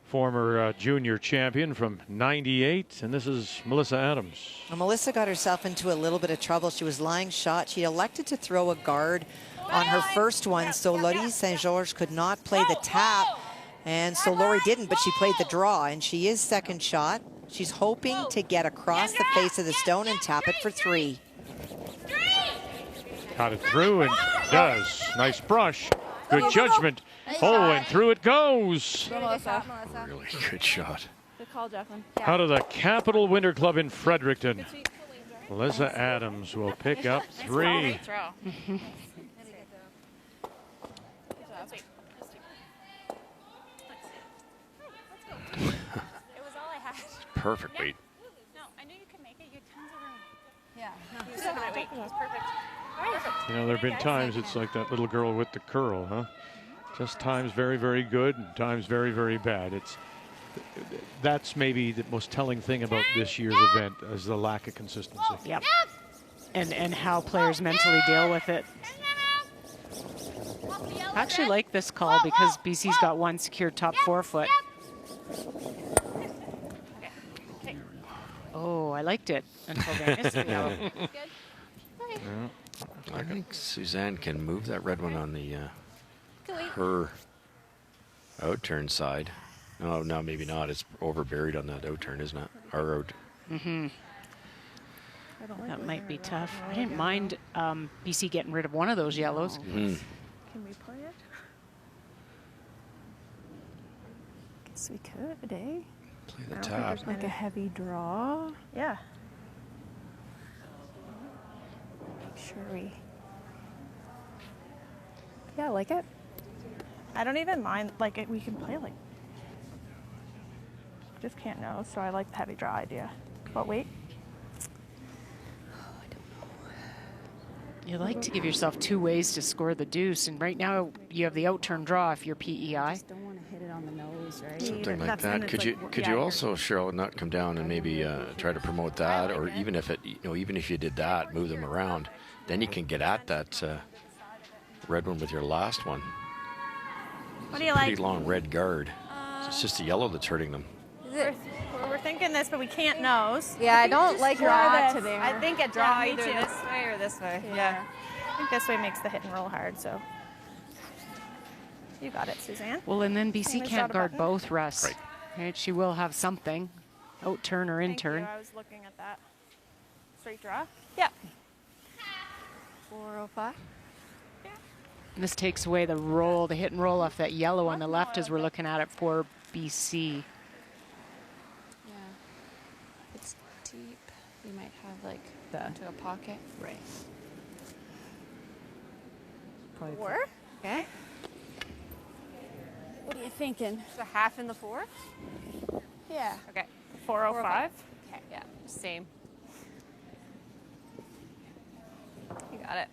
former junior champion from '98, and this is Melissa Adams. Well, Melissa got herself into a little bit of trouble. She was lying shot. She elected to throw a guard on her first one, so Laurie St. George could not play the tap. And so Laurie didn't, but she played the draw, and she is second shot. She's hoping to get across the face of the stone and tap it for 3. Got it through and does. Nice brush. Good judgment. Oh, and through it goes. Melissa. Really good shot. Good call, Jacqueline. Out of the Capital Winter Club in Fredericton, Melissa Adams will pick up 3. Great throw. It was all I had. Perfect weight. No, I knew you could make it. You had tons of room. Yeah. You said that weight. It was perfect. You know, there have been times it's like that little girl with the curl, huh? Just times very, very good and times very, very bad. That's maybe the most telling thing about this year's event is the lack of consistency. Yep. And how players mentally deal with it. I actually like this call because BC's got one secured top 4 foot. Oh, I liked it until then. I think Suzanne can move that red one on the her out-turn side. No, maybe not. It's over buried on that out-turn, isn't it? Our out. That might be tough. I didn't mind BC getting rid of one of those yellows. Can we play it? Guess we could, eh? Play the top. Like a heavy draw. Yeah. Make sure we. Yeah, I like it. I don't even mind. Like it, we can play like. Just can't know, so I like the heavy draw idea. But wait. You like to give yourself 2 ways to score the deuce, and right now you have the outturn draw if you're PEI. I just don't want to hit it on the nose, right? Something like that. Could you also, Cheryl, not come down and maybe try to promote that, or even if even if you did that, move them around, then you can get at that red one with your last one. What do you Pretty like? long red guard. It's just the yellow that's hurting them. We're thinking this, but we can't nose. Yeah, I don't like draw to there. I think a Draw me either too. this way or this way. Yeah. I think this way makes the hit and roll hard, so. You got it, Suzanne. Well, and then Same BC as can't dot a guard button. both, Russ. Right? She will have something, out-turn or Thank you. in-turn. I was looking at that. Straight draw? Yeah. 405. This takes away the roll, the hit and roll off that yellow on the left as we're looking at it for BC. Yeah. It's deep. You might have like into a pocket. Right. 4? Okay. What are you thinking? So half in the 4? Yeah. Okay. 405? Okay. Yeah. Same. You got it.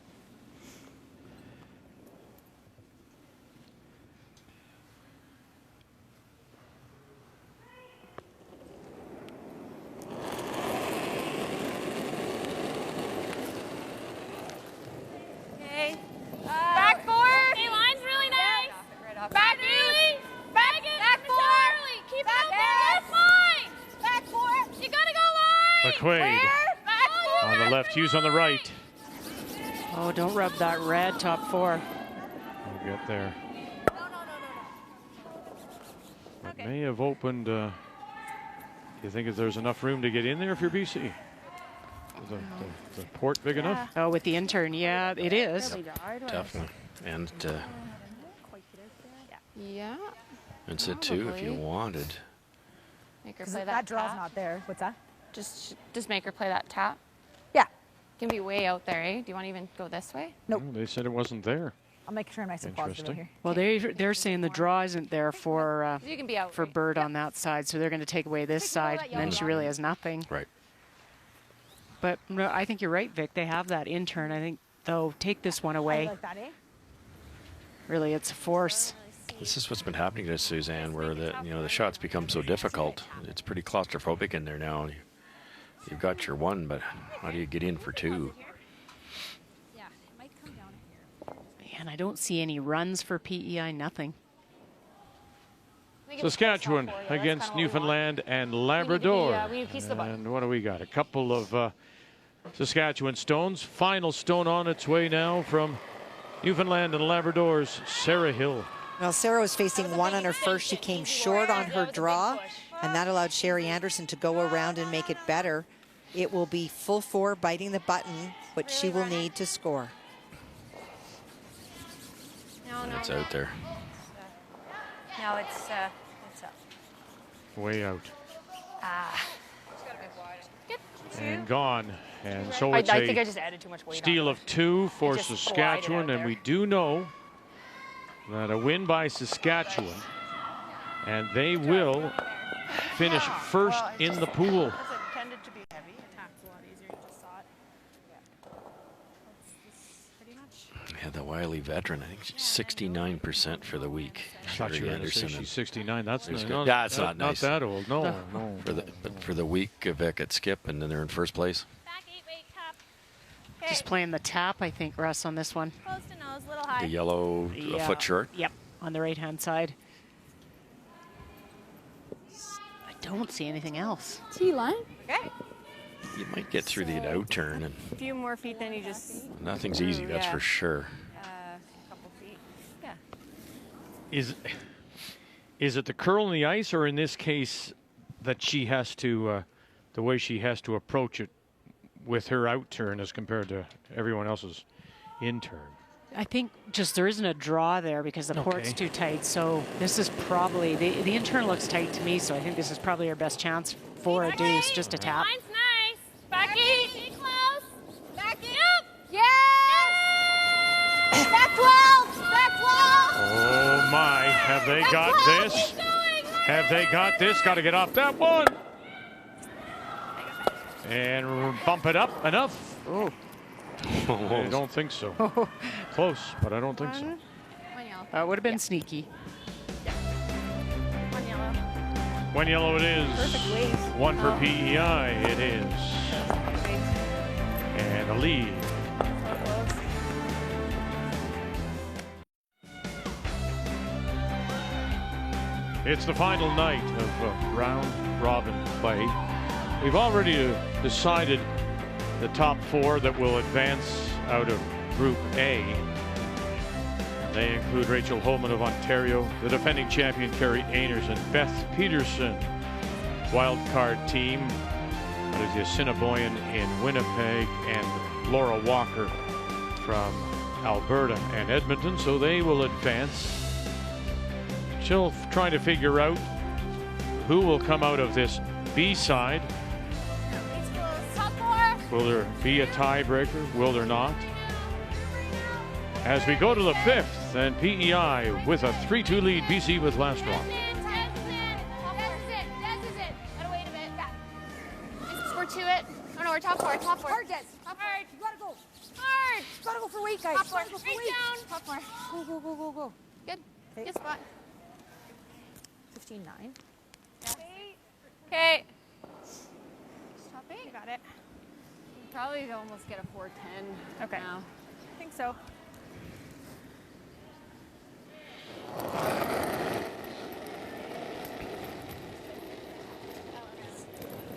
Okay. Back 4. Hey, line's really nice. Back really. Back 4. Keep Back it up. That's fine. Back 4. You gotta go line. McQuaid Back 4. on the left, Hughes on the right. Oh, don't rub that red top 4. We'll get there. No. It may have opened. Do you think there's enough room to get in there if you're BC? Is the port big enough? Oh, with the intern, yeah, it is. Definitely. And Yeah. sit too if you Probably. wanted. Make her play that. That draw's tap. not there. What's that? Just make her play that tap. Yeah. Can be way out there, eh? Do you want to even go this way? Nope. Oh, they said it wasn't there. I'll make sure I'm nice and positive Interesting. here. Well, they're saying the draw isn't there for You can be out. right? Birt on that side, so they're going to take away this side, and then she really has nothing. Right. But no, I think you're right, Vic. They have that intern. I think, though, take this one I away. like that, eh? Really, it's a force. This is what's been happening to Suzanne, where the shots become so difficult. It's pretty claustrophobic in there now. You've got your one, but how do you get in for 2? Yeah, it might come down here. Man, I don't see any runs for PEI, nothing. Saskatchewan against Newfoundland and Labrador. We need a piece of the button. And what do we got? A couple of Saskatchewan stones. Final stone on its way now from Newfoundland and Labrador's Sarah Hill. Well, Sarah was facing one on her first. She came short on her draw, and that allowed Sherry Anderson to go around and make it better. It will be full 4 biting the button, which she will need to score. It's out there. No, it's up. Way out. Ah. And gone. And so I it's think I a just added too much weight steal on of 2 for just glided Saskatchewan. out And there. we do know that a win by Saskatchewan, and they will finish first in the pool. It's intended to be heavy. Attack's a lot easier. You just saw it. Yeah. That's pretty much. Yeah, the wily veteran. I think she's 69% for the week. I thought you were going to say Anderson. she's 69. That's There's not, good- That's not nice. Not that old. No, no. For the week, Vic at skip, and then they're in first place. Back 8-weight cup. Just playing the tap, I think, Russ, on this one. Close to nose, little high. The yellow a Yeah. foot short. Yep, on the right-hand side. I don't see anything else. T-line. Okay. You might get through the out turn, and A few more feet than you just. nothing's easy. That's Yeah. for sure. A couple feet. Yeah. Is it the curl in the ice, or in this case, that she has to, the way she has to approach it with her out turn as compared to everyone else's in turn? I think just there isn't a draw there because the port's too tight. So this is probably, the in-turn looks tight to me, so I think this is probably our best chance for a deuce, just a tap. Line's nice. Becky, stay close. Becky. Yep. Yes. Back 12. Back 12. Oh my, have they got this? Have they got this? Got to get off that one. And bump it up enough. Oh. I don't think so. Close, but I don't think so. One yellow. That would have been sneaky. One yellow. One yellow it is. Perfect waves. One for PEI it is. And a lead. It's the final night of round robin play. We've already decided the top 4 that will advance out of Group A. They include Rachel Holman of Ontario, the defending champion Carrie Ainers, and Beth Peterson. Wild card team, that is the Assiniboine in Winnipeg, and Laura Walker from Alberta and Edmonton, so they will advance. Still trying to figure out who will come out of this B side. Will there be a tiebreaker? Will there not? As we go to the 5th, and PEI with a 3-2 lead, BC with last round. We're to it. Oh no, we're top 4. Top 4. Hard, Des. Top 4. You gotta go. Hard. You gotta go for weight, guys. Top 4. Go for weight. Down. Top 4. Go, go, go, go, go. Good. Good spot. 15-9. Okay. Top 8. You got it. Probably almost get a 410. Okay. Now. I think so.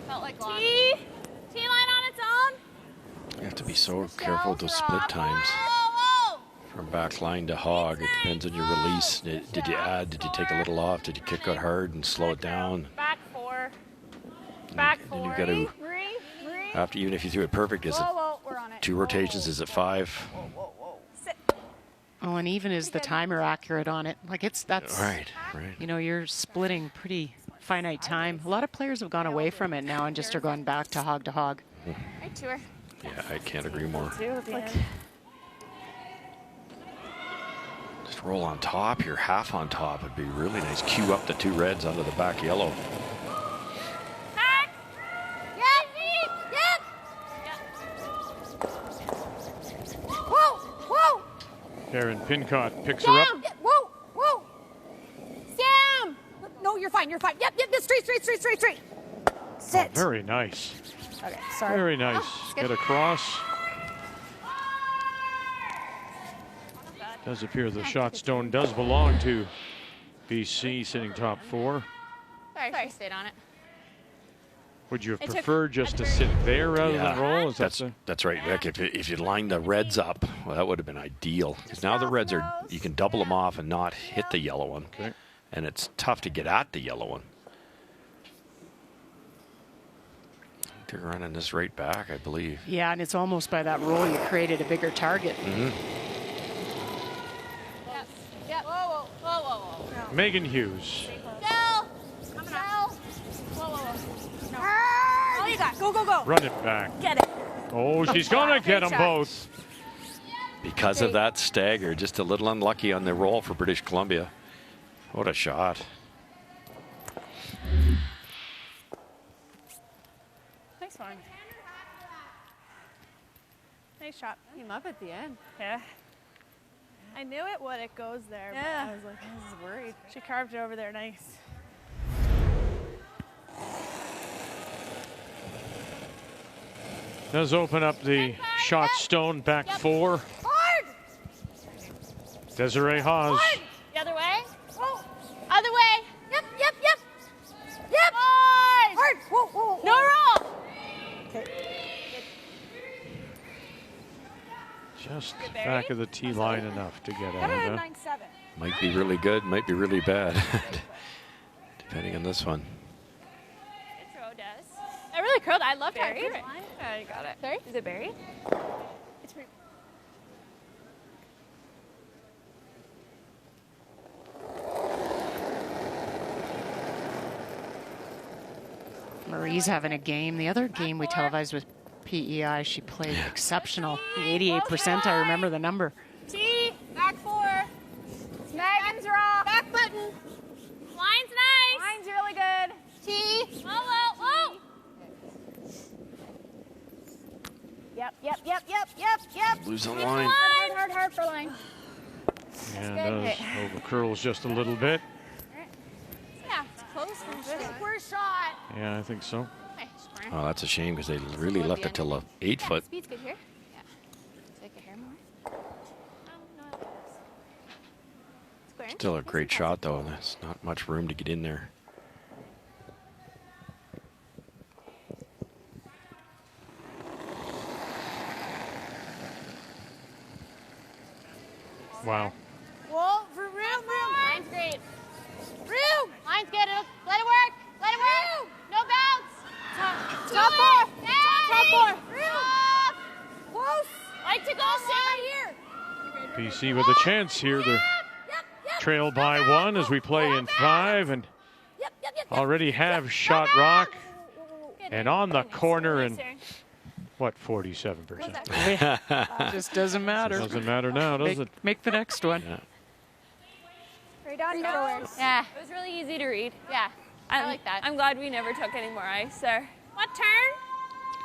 Felt like long. T-line on its own. You have to be so careful with those split times. From back line to hog, it depends on your release. Did you add? Did you take a little off? Did you kick out hard and slow it down? Back 4. Back 4. And you got to, after, even if you threw it perfect, is it We're on it. 2 rotations? Is it 5? Sit. Oh, and even is the timer accurate on it? Like that's Right. You know, you're splitting pretty finite time. A lot of players have gone away from it now and just are going back to hog to hog. Right to her. Yeah, I can't agree more. Just roll on top. You're half on top. It'd be really nice. Cue up the 2 reds under the back yellow. Karen Pincott picks her up. Whoa, whoa. Sam! No, you're fine, you're fine. Yep, straight. Sit. Oh, very nice. Okay, sorry. Very nice. Get across. Does appear the shot stone does belong to BC, sitting top 4. Sorry, she stayed on it. Would you have preferred just to sit there rather than roll? Is that's right, Rick. If you lined the reds up, well, that would have been ideal. Because now the reds are, you can double them off and not hit the yellow one. Okay. And it's tough to get at the yellow one. They're running this right back, I believe. Yeah, and it's almost by that roll you created a bigger target. Yep. Whoa. Megan Hughes. Go. Whoa. No. All you got. Go. Run it back. Get it. Oh, she's going to get them both. Because of that stagger, just a little unlucky on the roll for British Columbia. What a shot. Nice one. Nice shot. Came up at the end. Yeah. I knew it when it goes there, but I was like, I was worried. She carved it over there nice. Does open up the shot stone back 4. Hard. Desiree Haas. The other way. Whoa. Other way. Yep. Hard. Whoa. No roll. Just back of the tee line enough to get out of it. 9-7. Might be really good, might be really bad. Depending on this one. Good throw, Des. I really really curled. I love Buried? it. Yeah, you got it. Sorry? Is it buried? It's pretty. Marie's having a game. The other game we televised with PEI, she played exceptional. The 88%, I remember the number. T, back 4. Megan's raw. Back button. Line's nice. Line's really good. T. Whoa. Yep. Lose the line. Hard for line. And does over curls just a little bit. Yeah, it's close from square shot. Yeah, I think so. Okay, square. Oh, that's a shame because they really left it till the 8 foot. Speed's good here. Yeah. Take a hair more. No, square. Still a great shot though. There's not much room to get in there. Wow. Whoa, for room. Line's great. Room. Line's good. Let it work. No bounce. Top 4. Top 4. Room. Close. Like to go, stay right here. BC with a chance here. They're trailed by 1 as we play in 5 and already have shot rock and on the corner and what, 47%. Just doesn't matter. Doesn't matter now, does it? Make the next one. Yeah. Right on nose. Yeah. It was really easy to read. Yeah. I like that. I'm glad we never took any more ice there. What turn?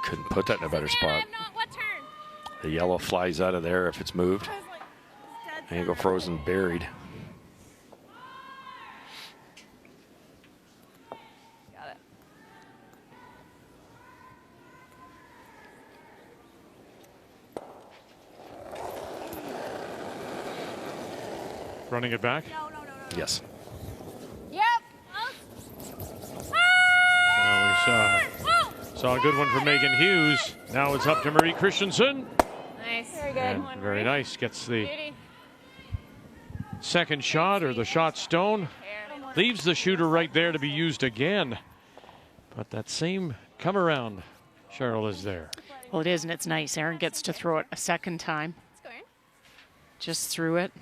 Couldn't put that in a better spot. What turn? The yellow flies out of there if it's moved. And you go frozen buried. Got it. Running it back. Yes. Yep. Well, we saw a good one from Megan Hughes. Now it's up to Marie Christensen. Nice. Very good. And very nice. Gets the second shot or the shot stone. Leaves the shooter right there to be used again. But that same come around, Cheryl, is there. Well, it is, and it's nice. Erin gets to throw it a second time. Just threw it.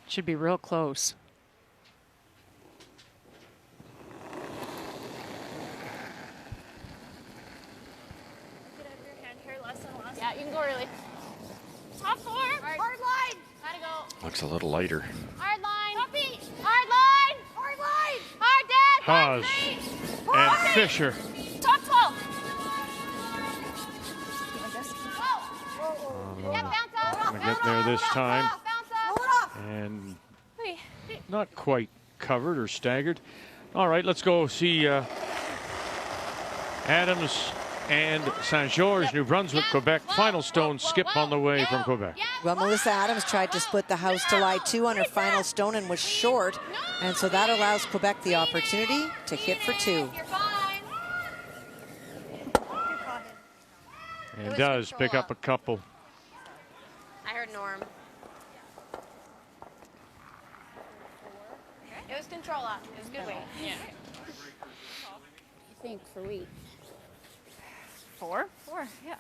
Should be real close. Yeah, you can go early. Top 4. Hard line. Gotta go. Looks a little lighter. Hard line. Puppy. Hard line. Hard line. Hard dead. Haas and Puppy. Fisher. Top 12. Yeah, bounce up. Gonna get there this time. Bounce up. And not quite covered or staggered. All right, let's go see Adams and Saint George, New Brunswick, Quebec. Final stone skip on the way from Quebec. Well, Melissa Adams tried to split the house to lie 2 on her final stone and was short. And so that allows Quebec the opportunity to hit for 2. You're fine. And does pick up a couple. I heard Norm. It was control up. It was good weight. Yeah. I think for weight. 4? 4, yeah.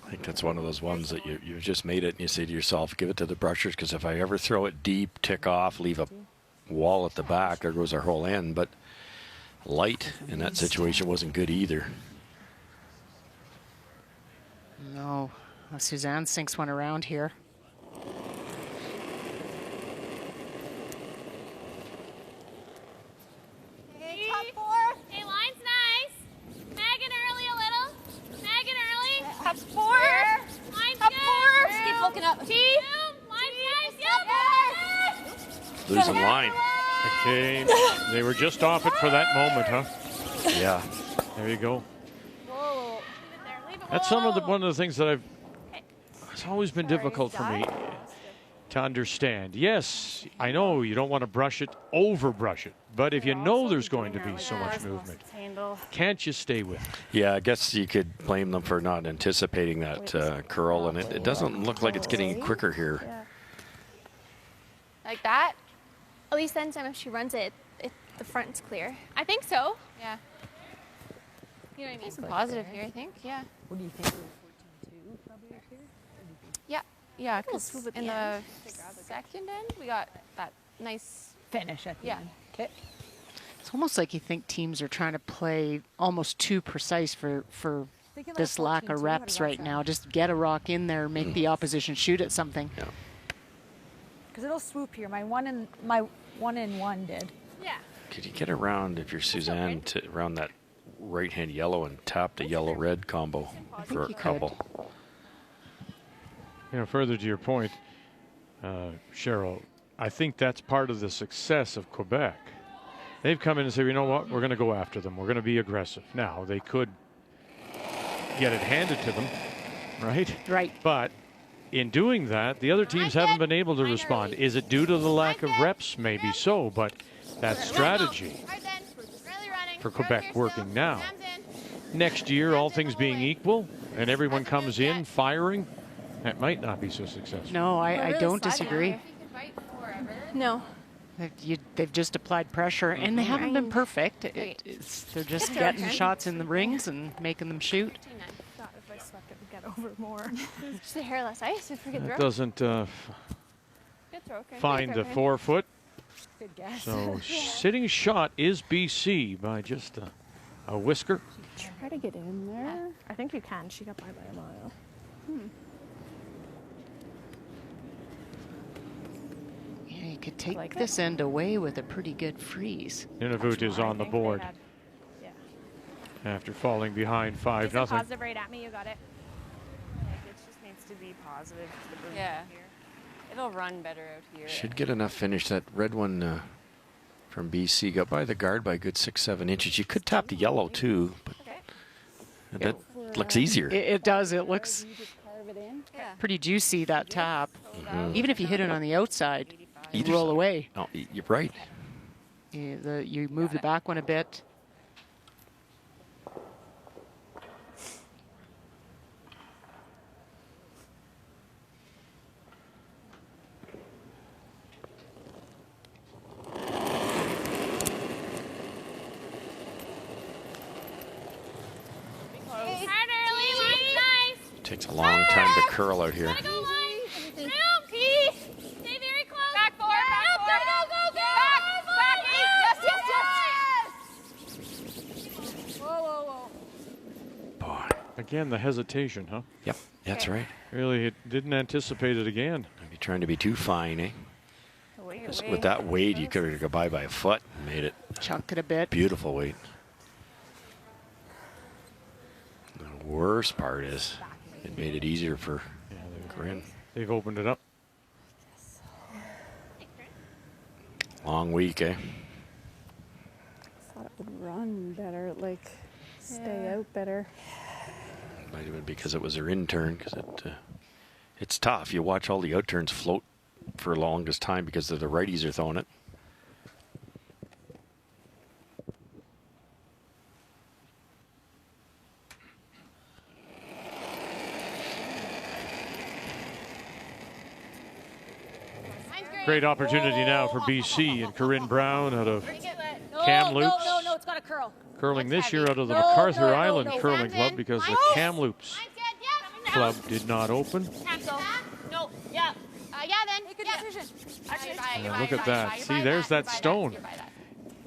I think that's one of those ones that you've just made it and you say to yourself, give it to the brushers, because if I ever throw it deep, tick off, leave a wall at the back, there goes our whole end. But light in that situation wasn't good either. No. Suzanne sinks one around here. Okay, top 4. Hey, line's nice. Megan early a little. Megan early. Top 4. Line's Top good. 4. Just keep looking up. T. Line's nice. Yep. Losing line. Okay, they were just off it for that moment, huh? Yeah. There you go. Whoa. That's one of the things that it's always been difficult for me to understand. Yes, I know you don't want to brush it, over brush it, but if you know there's going to be so much movement, can't you stay with it? Yeah, I guess you could blame them for not anticipating that curl, and it doesn't look like it's getting quicker here. Like that? At least then time if she runs it, the front's clear. I think so. Yeah. You know what I mean? Some positive here, I think. Yeah. What do you think? 14-2 probably up here? Yeah. Yeah. Little Because swoop at in the the end. second end, we got that nice. Finish at the Yeah. end. Okay. It's almost like you think teams are trying to play almost too precise for Thinking like this lack 14-2, of how reps does that right sound? now. Just get a rock in there, make the opposition shoot at something. Yeah. Because it'll swoop here. My one in one did. Yeah. Could you get around, if you're Suzanne, to around that right-hand yellow and tap the yellow-red combo for a you could. couple? You know, further to your point, Cheryl, I think that's part of the success of Quebec. They've come in and said, you know what, we're going to go after them. We're going to be aggressive. Now, they could get it handed to them, right? Right. But in doing that, the other teams haven't been able to respond. Is it due to the lack of reps? Maybe so, but that strategy for Quebec working now. Next year, all things being equal, and everyone comes in firing, that might not be so successful. No, I don't disagree. No. They've just applied pressure, and they haven't been perfect. They're just getting shots in the rings and making them shoot. Thought if I swept it, we'd get over more. Just a hair less ice if we could That throw. doesn't Good throw, okay. find Good the throw, 4 foot. Good guess. So sitting shot is BC by just a whisker. Try to get in there. I think you can. She got by a mile. Yeah, you could take this end away with a pretty good freeze. Nunavut is on the board after falling behind 5-0. Positive right at me. You got it. It just needs to be positive. Yeah. It'll run better out here. Should get enough finish. That red one from BC got by the guard by a good 6-7 inches. You could tap the yellow too, but that looks easier. It does. It looks pretty juicy, that tap. Even if you hit it on the outside, you Either roll side. away. Oh, you're right. You move the back one a bit. Takes a long time to curl out here. Stay very close. Back four. Yes. Whoa. Boy. Again, the hesitation, huh? Yep, that's right. Really, it didn't anticipate it again. Maybe trying to be too fine, eh? 'Cause with that weight, you could have got by a foot and made it Chunk it a bit. beautiful weight. The worst part is it made it easier for Corinne. They've opened it up. Long week, eh? Thought it would run better, like stay out better. Might have been because it was her in turn, because it's tough. You watch all the out turns float for the longest time because the righties are throwing it. Great opportunity now for BC and Corinne Brown out of Kamloops. No, it's got to curl. Curling this year out of the MacArthur Island Curling Club because the Kamloops club did not open. Cancel. No. Yeah. Yeah. Then. Make a decision. Look at that. See, there's that stone.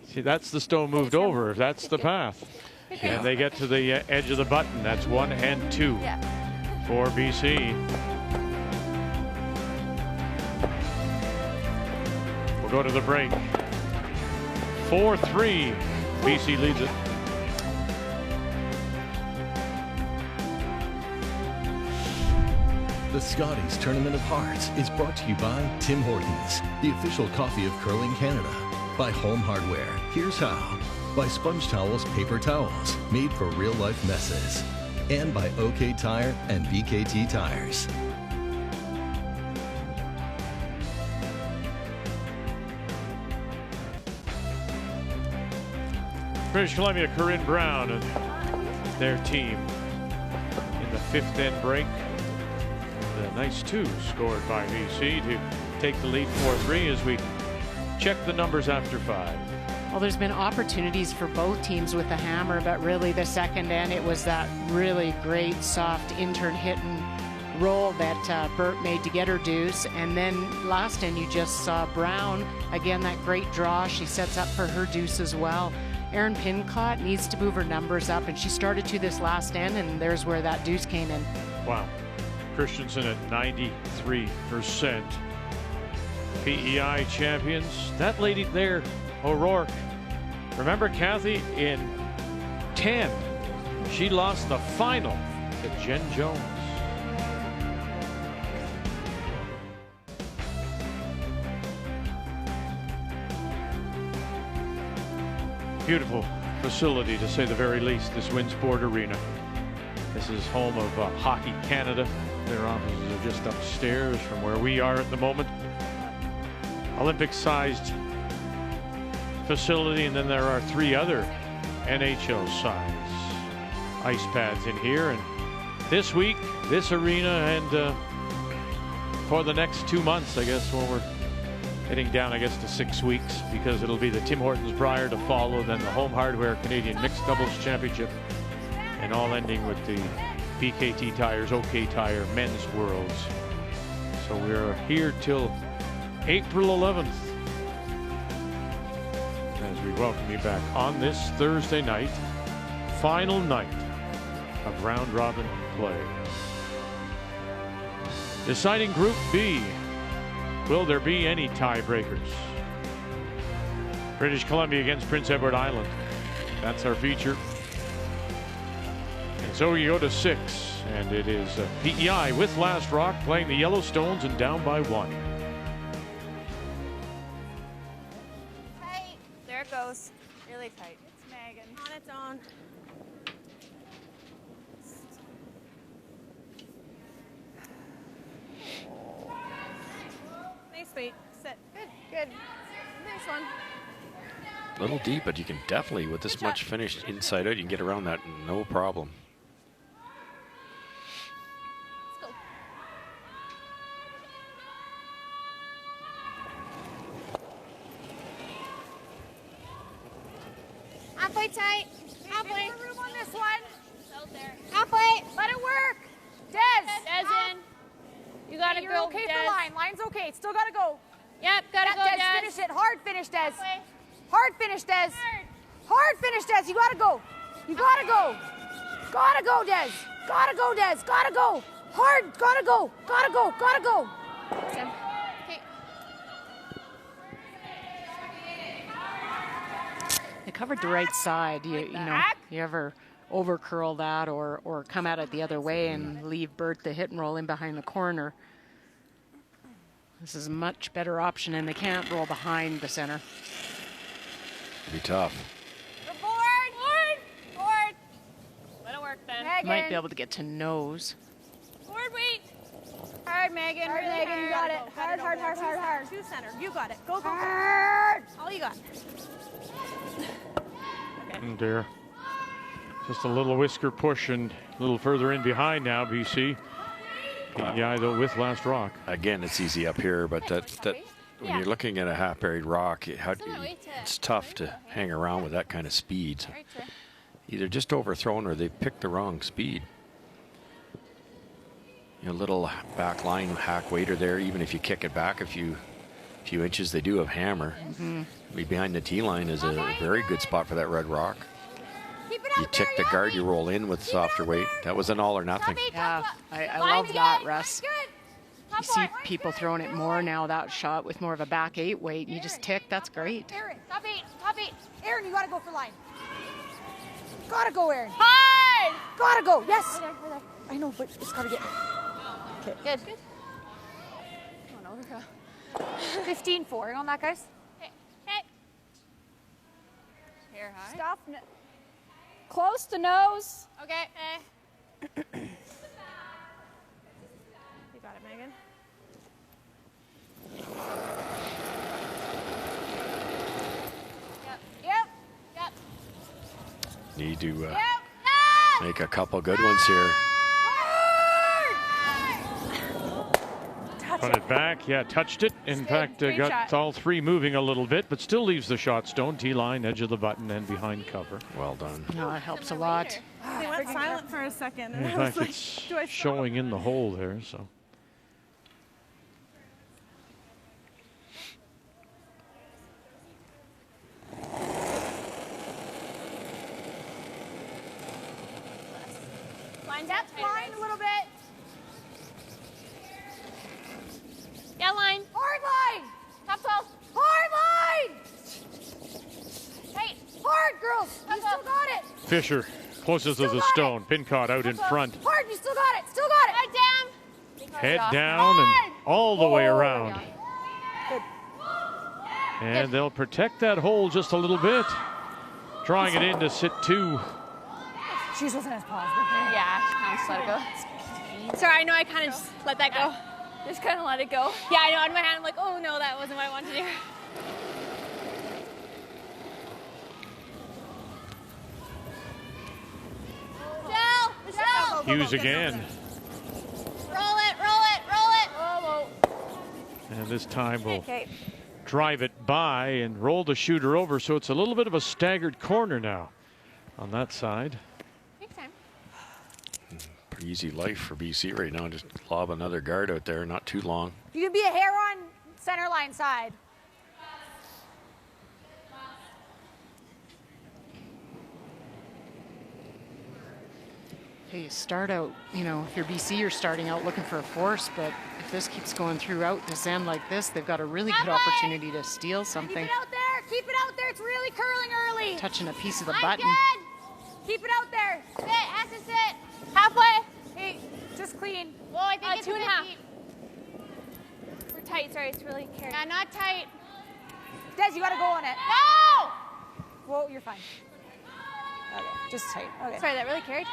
See, that's the stone moved over. That's the path. And they get to the edge of the button. That's 1 and 2 for BC. We'll go to the break. 4-3. BC leads it. The Scotties Tournament of Hearts is brought to you by Tim Hortons, the official coffee of Curling Canada. By Home Hardware, here's how. By Sponge Towels Paper Towels, made for real-life messes. And by OK Tire and BKT Tires. British Columbia, Corinne Brown and their team in the 5th end break. And a nice 2 scored by BC to take the lead 4-3 as we check the numbers after 5. Well, there's been opportunities for both teams with the hammer, but really the second end, it was that really great soft intern hit and roll that Birt made to get her deuce. And then last end, you just saw Brown, again, that great draw. She sets up for her deuce as well. Erin Pincott needs to move her numbers up, and she started to this last end, and there's where that deuce came in. Wow. Christensen at 93%. PEI champions. That lady there, O'Rourke. Remember, Kathy, in 10, she lost the final to Jen Jones. Beautiful facility, to say the very least, this Winsport Arena. This is home of Hockey Canada. Their offices are just upstairs from where we are at the moment. Olympic-sized facility, and then there are 3 other NHL-size ice pads in here. And this week, this arena, and for the next 2 months, I guess, when we're heading down, I guess, to 6 weeks, because it'll be the Tim Hortons Brier to follow, then the Home Hardware Canadian Mixed Doubles Championship, and all ending with the BKT Tires, OK Tire Men's Worlds. So we're here till April 11th as we welcome you back on this Thursday night, final night of round robin play. Deciding Group B. Will there be any tiebreakers? British Columbia against Prince Edward Island. That's our feature. And so you go to 6, and it is PEI with Last Rock playing the Yellowstones and down by 1. Tight. There it goes. Really tight. It's Megan. On its own. Nice weight. Sit. Good. Good. Nice one. A little deep, but you can definitely, with this much finished inside out, you can get around that no problem. Let's go. Halfway tight. Halfway. Room on this one. Out there. Halfway. Let it work. Des. Des in. You gotta You're go. okay Des. for line. Line's okay. Still gotta go. Yep. Gotta go. Des. Des. Finish it. Hard finish, Des. Halfway. Hard finish, Des. Hard. Hard finish, Des. You gotta go. You gotta go. Gotta go, Des. Gotta go, Des. Gotta go. Hard. Gotta go. Gotta go. Gotta go. Okay. They covered the right side. You know, you ever over curl that or come at it the other way and leave Birt the hit and roll in behind the corner. This is a much better option, and they can't roll behind the center. Be tough. Forward. Forward. Forward. Let it work then. Megan. Might be able to get to nose. Forward weight. Hard, Megan. Hard, really Megan. You got it. Hard, Hard, hard, hard, hard, hard. To center. You got it. Go, go, go. Hard. All you got. Oh dear. Just a little whisker push and a little further in behind now, BC. PEI, though, with Last Rock. Again, it's easy up here, but that when you're looking at a half-buried rock, it's tough to hang around with that kind of speed. So either just overthrown or they picked the wrong speed. You know, little back line hack waiter there, even if you kick it back a few inches, they do have hammer. Behind the tee line is a very good spot for that red rock. You tick the guard, you roll in with softer weight. That was an all or nothing. Yeah, I love that, Russ. You see people throwing it more now, that shot with more of a back 8 weight. You just tick, that's great. Aaron, top 8, top 8. Aaron, you gotta go for line. Gotta go, Aaron. Hard. Gotta go. Yes. I know, but it's gotta get. Okay. Good. Good. Oh, no. 15-4 on that, guys. Okay. Here, high. Stop. Close to nose. Okay. You got it, Megan. Yep. Need to No! make a couple good ones here. Touch Run it back. Yeah, touched it. In fact, got all three moving a little bit, but still leaves the shot stone. T-line, edge of the button, and behind cover. Well done. No, that helps a lot. They went silent for a second. And In fact, it's showing in the hole there, so. Line's up, line a little bit. Yeah, line. Hard line. Top 12. Hard line. Tight. Hard, girls. You still got it. Fisher closest to the stone. Pin caught out in front. Hard, you still got it. Still got it. Head down. Head down and all the way around. And they'll protect that hole just a little bit. Drawing it in to sit 2. She's listening as positive. Yeah, I'll just let it go. Sorry, I know I kind of just let that go. Just kind of let it go. Yeah, I know. On my hand, I'm like, oh no, that wasn't what I wanted to do. Michelle. Hughes again. Roll it, roll it, roll it. Whoa, whoa. And this time we'll drive it by and roll the shooter over. So it's a little bit of a staggered corner now on that side. Next time. Pretty easy life for BC right now. Just lob another guard out there, not too long. You can be a hair on center line side. Hey, you start out, you know, if you're BC, you're starting out looking for a force, but if this keeps going throughout this end like this, they've got a really good opportunity to steal something. Keep it out there. Keep it out there. It's really curling early. Touching a piece of the I'm button. good. Keep it out there. Sit. Has to sit. Halfway. Hey, just clean. Well, I think it's 2.5. deep. We're tight. Sorry, it's really carrying. Yeah, not tight. Des, you got to go on it. No! Whoa, you're fine. Okay, just tight. Okay. Sorry, that really carried.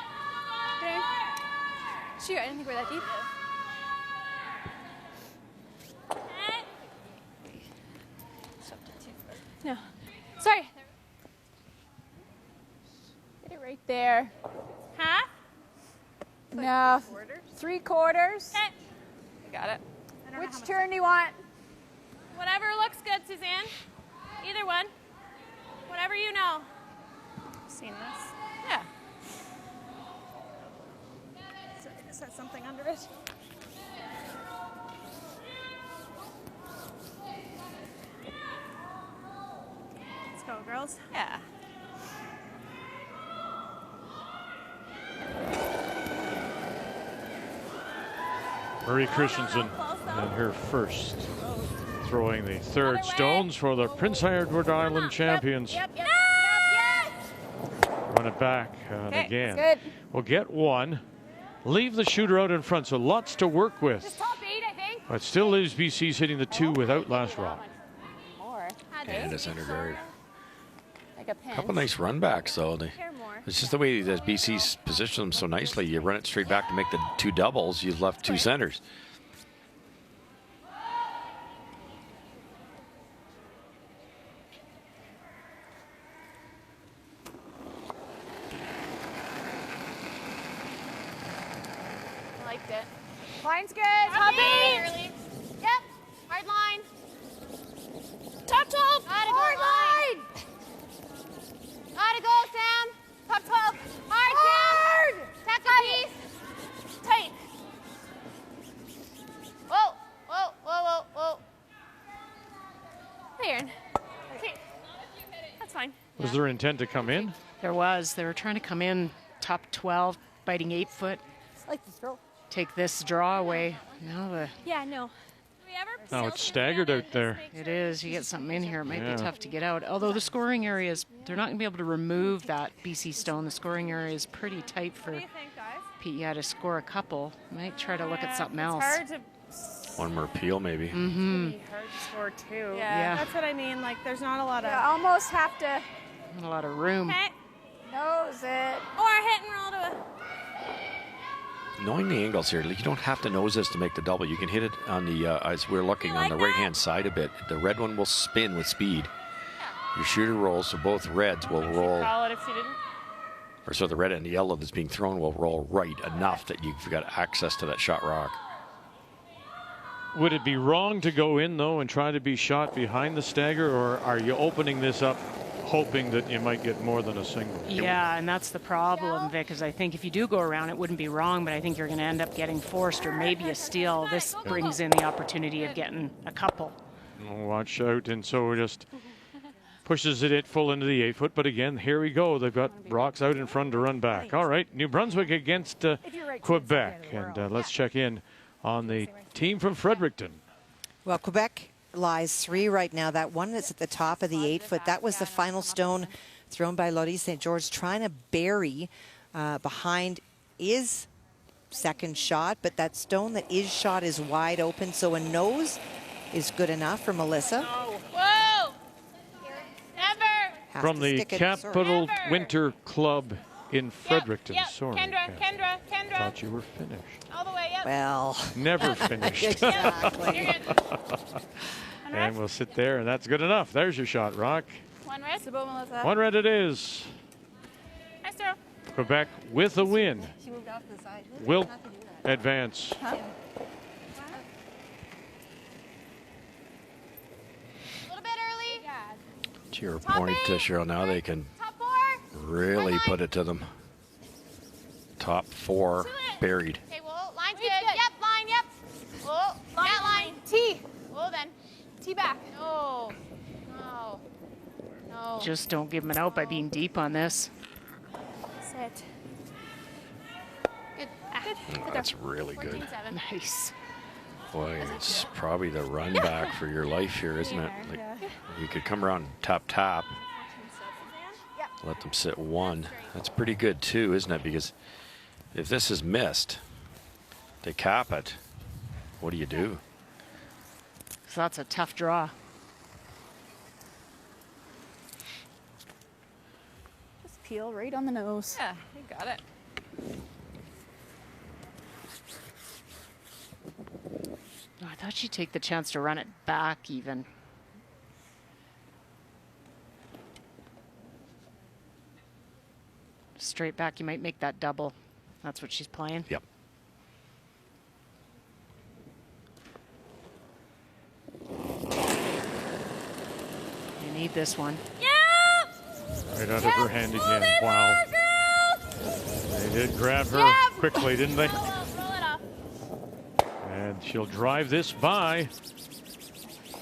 Okay. Shoot, I didn't think we were that deep. No. Sorry. Get it right there. Half? No. 3/4. Okay. I got it. Which turn do you want? Whatever looks good, Suzanne. Either one. Whatever you know. Seen this. Yeah. Set something under it. Let's go, girls. Yeah. Marie Christensen in her first, throwing the third stones for the Prince Edward Island champions. Yep. Run it back again. Good. We'll get one. Leave the shooter out in front, so lots to work with. Just top 8, I think. But still leaves BC's hitting the 2 without last rock. More. And a center guard. Like a pin. Couple nice run backs though. It's just the way that BC's positioned them so nicely. You run it straight back to make the 2 doubles. You've left 2 centers. Liked it. Line's good. Top 8. Yep. Hard line. Top 12. Hard line. Gotta go, Sam. Top 12. Hard, Sam. Second piece. Tight. Whoa, whoa, whoa, whoa, whoa. Hey, Aaron. Okay. That's fine. Was there intent to come in? There was. They were trying to come in top 12, biting 8 foot. I like to throw. Take this draw away. No, Yeah, no. Now it's staggered out there. it is. You get something in here, it might be tough to get out. Although the scoring areas, they're not going to be able to remove that BC stone. The scoring area is pretty tight for Pete. Yeah, to score a couple. Might try to look at something else. Hard to One more peel maybe. be hard to score 2. Yeah. That's what I mean. Like, there's not a lot of. Almost have to Not a lot of room. Okay. nose it. Or hit and roll to a. Knowing the angles here, you don't have to nose this to make the double. You can hit it on the, as we're looking, on the right-hand side a bit. The red one will spin with speed. Your shooter rolls, so both reds will roll. Call it if she didn't. Or so the red and the yellow that's being thrown will roll right enough that you've got access to that shot rock. Would it be wrong to go in, though, and try to be shot behind the stagger, or are you opening this up hoping that you might get more than a single? Yeah, and that's the problem, Vic, is I think if you do go around, it wouldn't be wrong, but I think you're going to end up getting forced or maybe a steal. This brings in the opportunity of getting a couple. Oh, watch out, and so just pushes it full into the 8-foot, but again, here we go. They've got Brock's out in front to run back. All right, New Brunswick against Quebec, and let's check in on the team from Fredericton. Well, Quebec lies 3 right now. That one that's at the top of the 8-foot, that was the final stone thrown by Laurie St. George, trying to bury behind is second shot, but that stone that is shot is wide open, so a nose is good enough for Melissa. Whoa! Never! From the Capital Winter Club in Fredericton. Yep. Sorry, Kendra. thought you were finished. All the way up. Well, never finished. Exactly. And we'll sit there, and that's good enough. There's your shot, Rock. One red. One red it is. Nice throw. Quebec with a win. She moved off to the side. Will advance. A little bit early. To your point, Cheryl, now they can Top 4. really put it to them. Top 4 buried. Okay, well, line's good. Yep, line, yep. Oh, line. T. Well then. T back. No. Just don't give them an out by being deep on this. Sit. Good. Oh, that's really good. 14-7. Nice. Boy, it's probably the run back for your life here, isn't it? Like, you could come around and tap. Let them sit 1. That's pretty good too, isn't it? Because if this is missed, they cap it. What do you do? So that's a tough draw. Just peel right on the nose. Yeah, you got it. I thought she'd take the chance to run it back even. Straight back, you might make that double. That's what she's playing. Yep. You need this one. Right out of her hand again. Wow. They did grab her quickly, didn't they? Roll it off. And she'll drive this by.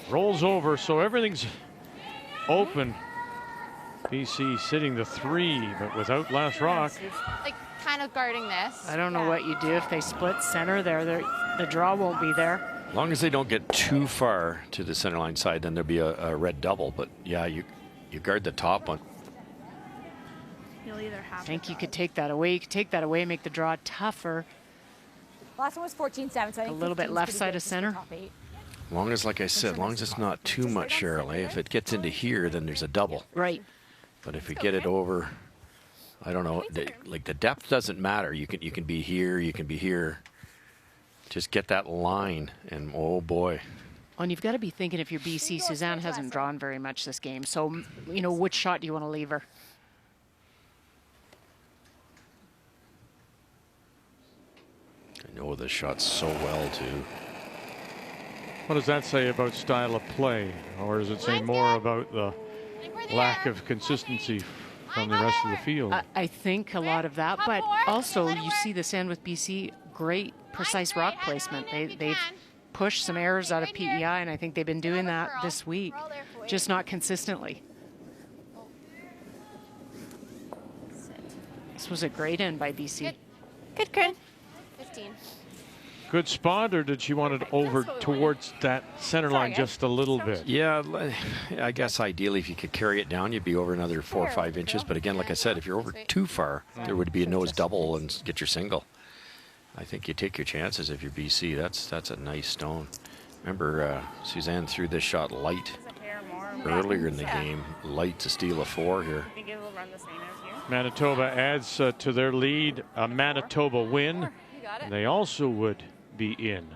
Rolls over, so everything's open. BC sitting the 3, but without last rock. Like, kind of guarding this. I don't know what you do if they split center there. The draw won't be there. As long as they don't get too far to the center line side, then there'll be a red double. But yeah, you guard the top one. You'll either have I think you could take that away. You could take that away, make the draw tougher. Last one was 14-7, so I think A little bit 15's left pretty side good of for center. top 8. As long as, like I said, as long as it's not too much, Cheryl. If it gets into here, then there's a double. Right. But if we get it over, I don't know. Like the depth doesn't matter. You can be here. You can be here. Just get that line, and oh boy. And you've got to be thinking if you're BC, Suzanne hasn't drawn very much this game. So, you know, which shot do you want to leave her? I know this shot so well too. What does that say about style of play? Or does it say more about the lack of consistency from the rest of the field? I think a lot of that, but also you see this end with BC, great precise rock placement. They've pushed some errors out of PEI, and I think they've been doing that this week, just not consistently. This was a great end by BC. Good, Kern. 15. Good spot, or did she want it over towards that center line just a little bit? Yeah, I guess ideally if you could carry it down, you'd be over another 4 or 5 inches. But again, like I said, if you're over too far, there would be a nose double and get your single. I think you take your chances if you're BC. That's a nice stone. Remember, Suzanne threw this shot light earlier in the game. Light to steal a 4 here. I think it will run the same as you. Manitoba adds to their lead a Manitoba win. And they also would be in.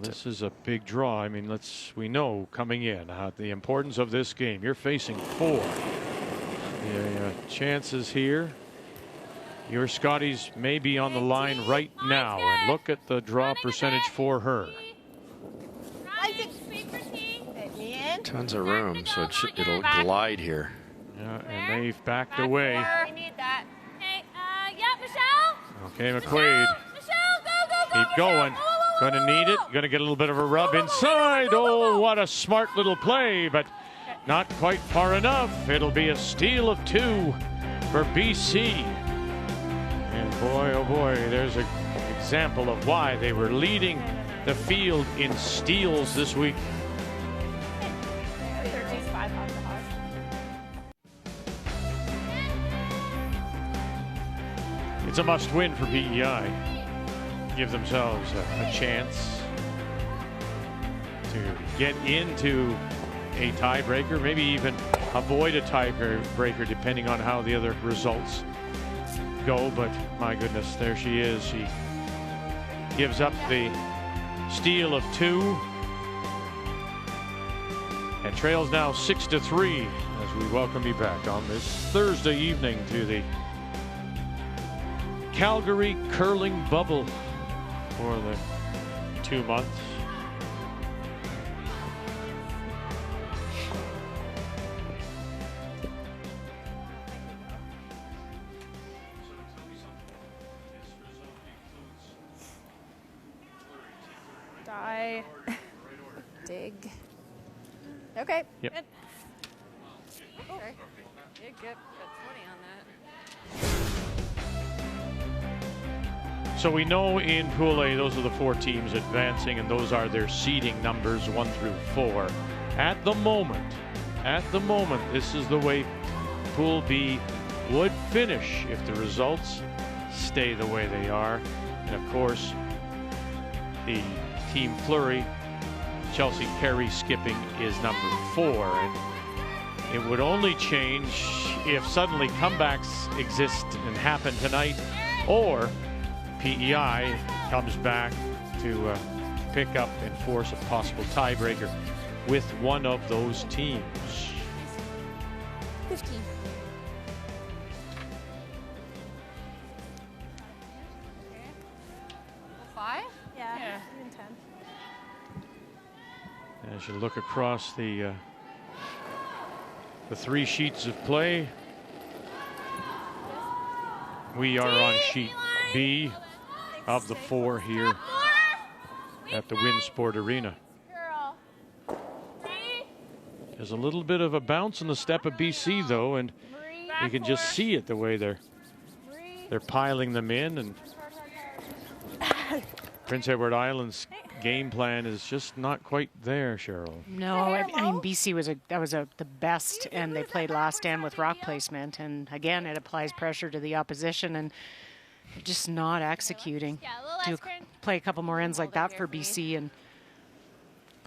This is a big draw. I mean, we know coming in the importance of this game. You're facing 4. The chances here Your Scotties may be on the line right now, and look at the draw percentage for her. Tons of room, so it'll glide here. Yeah, and they've backed away. We need that. Hey, yeah, Michelle. Okay, McQuaid. Michelle, go. Keep going. Going to need it. Going to get a little bit of a rub inside. Oh, what a smart little play, but not quite far enough. It'll be a steal of 2 for BC. And boy, oh boy, there's an example of why they were leading the field in steals this week. 13-5 off the hog. It's a must-win for PEI. Give themselves a chance to get into a tiebreaker, maybe even avoid a tiebreaker depending on how the other results go. But my goodness, there she is. She gives up the steal of 2 and trails now 6-3 as we welcome you back on this Thursday evening to the Calgary curling bubble for the 2 months. Die. Dig. Okay. Yep. Good. Okay. You get a 20 on that. So we know in Pool A, those are the 4 teams advancing, and those are their seeding numbers 1 through 4. At the moment, this is the way Pool B would finish if the results stay the way they are. And of course, the Team Fleury, Chelsea Carey skipping is number 4. And it would only change if suddenly comebacks exist and happen tonight, or PEI comes back to pick up and force a possible tiebreaker with one of those teams. 15. Okay. 5? Yeah. Even 10. As you look across the 3 sheets of play, we are on sheet B of the 4 here at the Winsport Arena. There's a little bit of a bounce in the step of BC though, and you can just see it the way they're piling them in, and Prince Edward Island's game plan is just not quite there, Cheryl. No, I mean BC was the best, and they played last stand with rock placement, and again it applies pressure to the opposition, and they're just not executing. Play a couple more ends like that for BC, and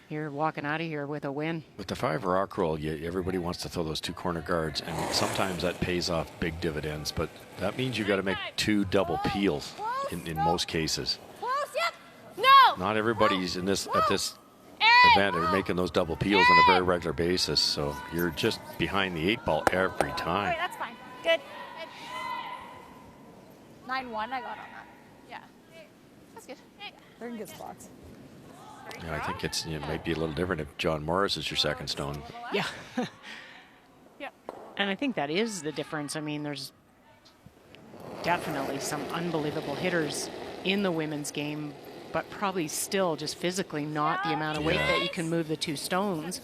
you're walking out of here with a win. With the 5 rock roll, everybody wants to throw those 2 corner guards, and sometimes that pays off big dividends, but that means you got to make 2 double peels in most cases. No! Not everybody's at this event are making those double peels on a very regular basis, so you're just behind the 8 ball every time. All right, that's fine. Good. 9-1, I got on that. Yeah. That's good. They're in good spots. Yeah, I think it might be a little different if John Morris is your second stone. Yeah. Yep. And I think that is the difference. I mean, there's definitely some unbelievable hitters in the women's game, but probably still just physically not the amount of weight that you can move the 2 stones.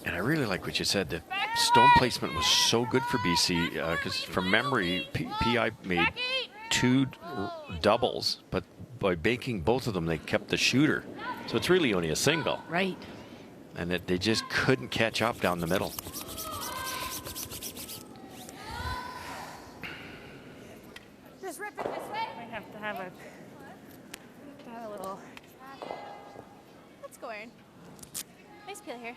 And I really like what you said. The stone placement was so good for BC because from memory, PI made 2 doubles, but by baking both of them, they kept the shooter. So it's really only a single. Right. And they just couldn't catch up down the middle. Just rip it this way. I have to have a little. Let's go, Aaron. Nice peel here.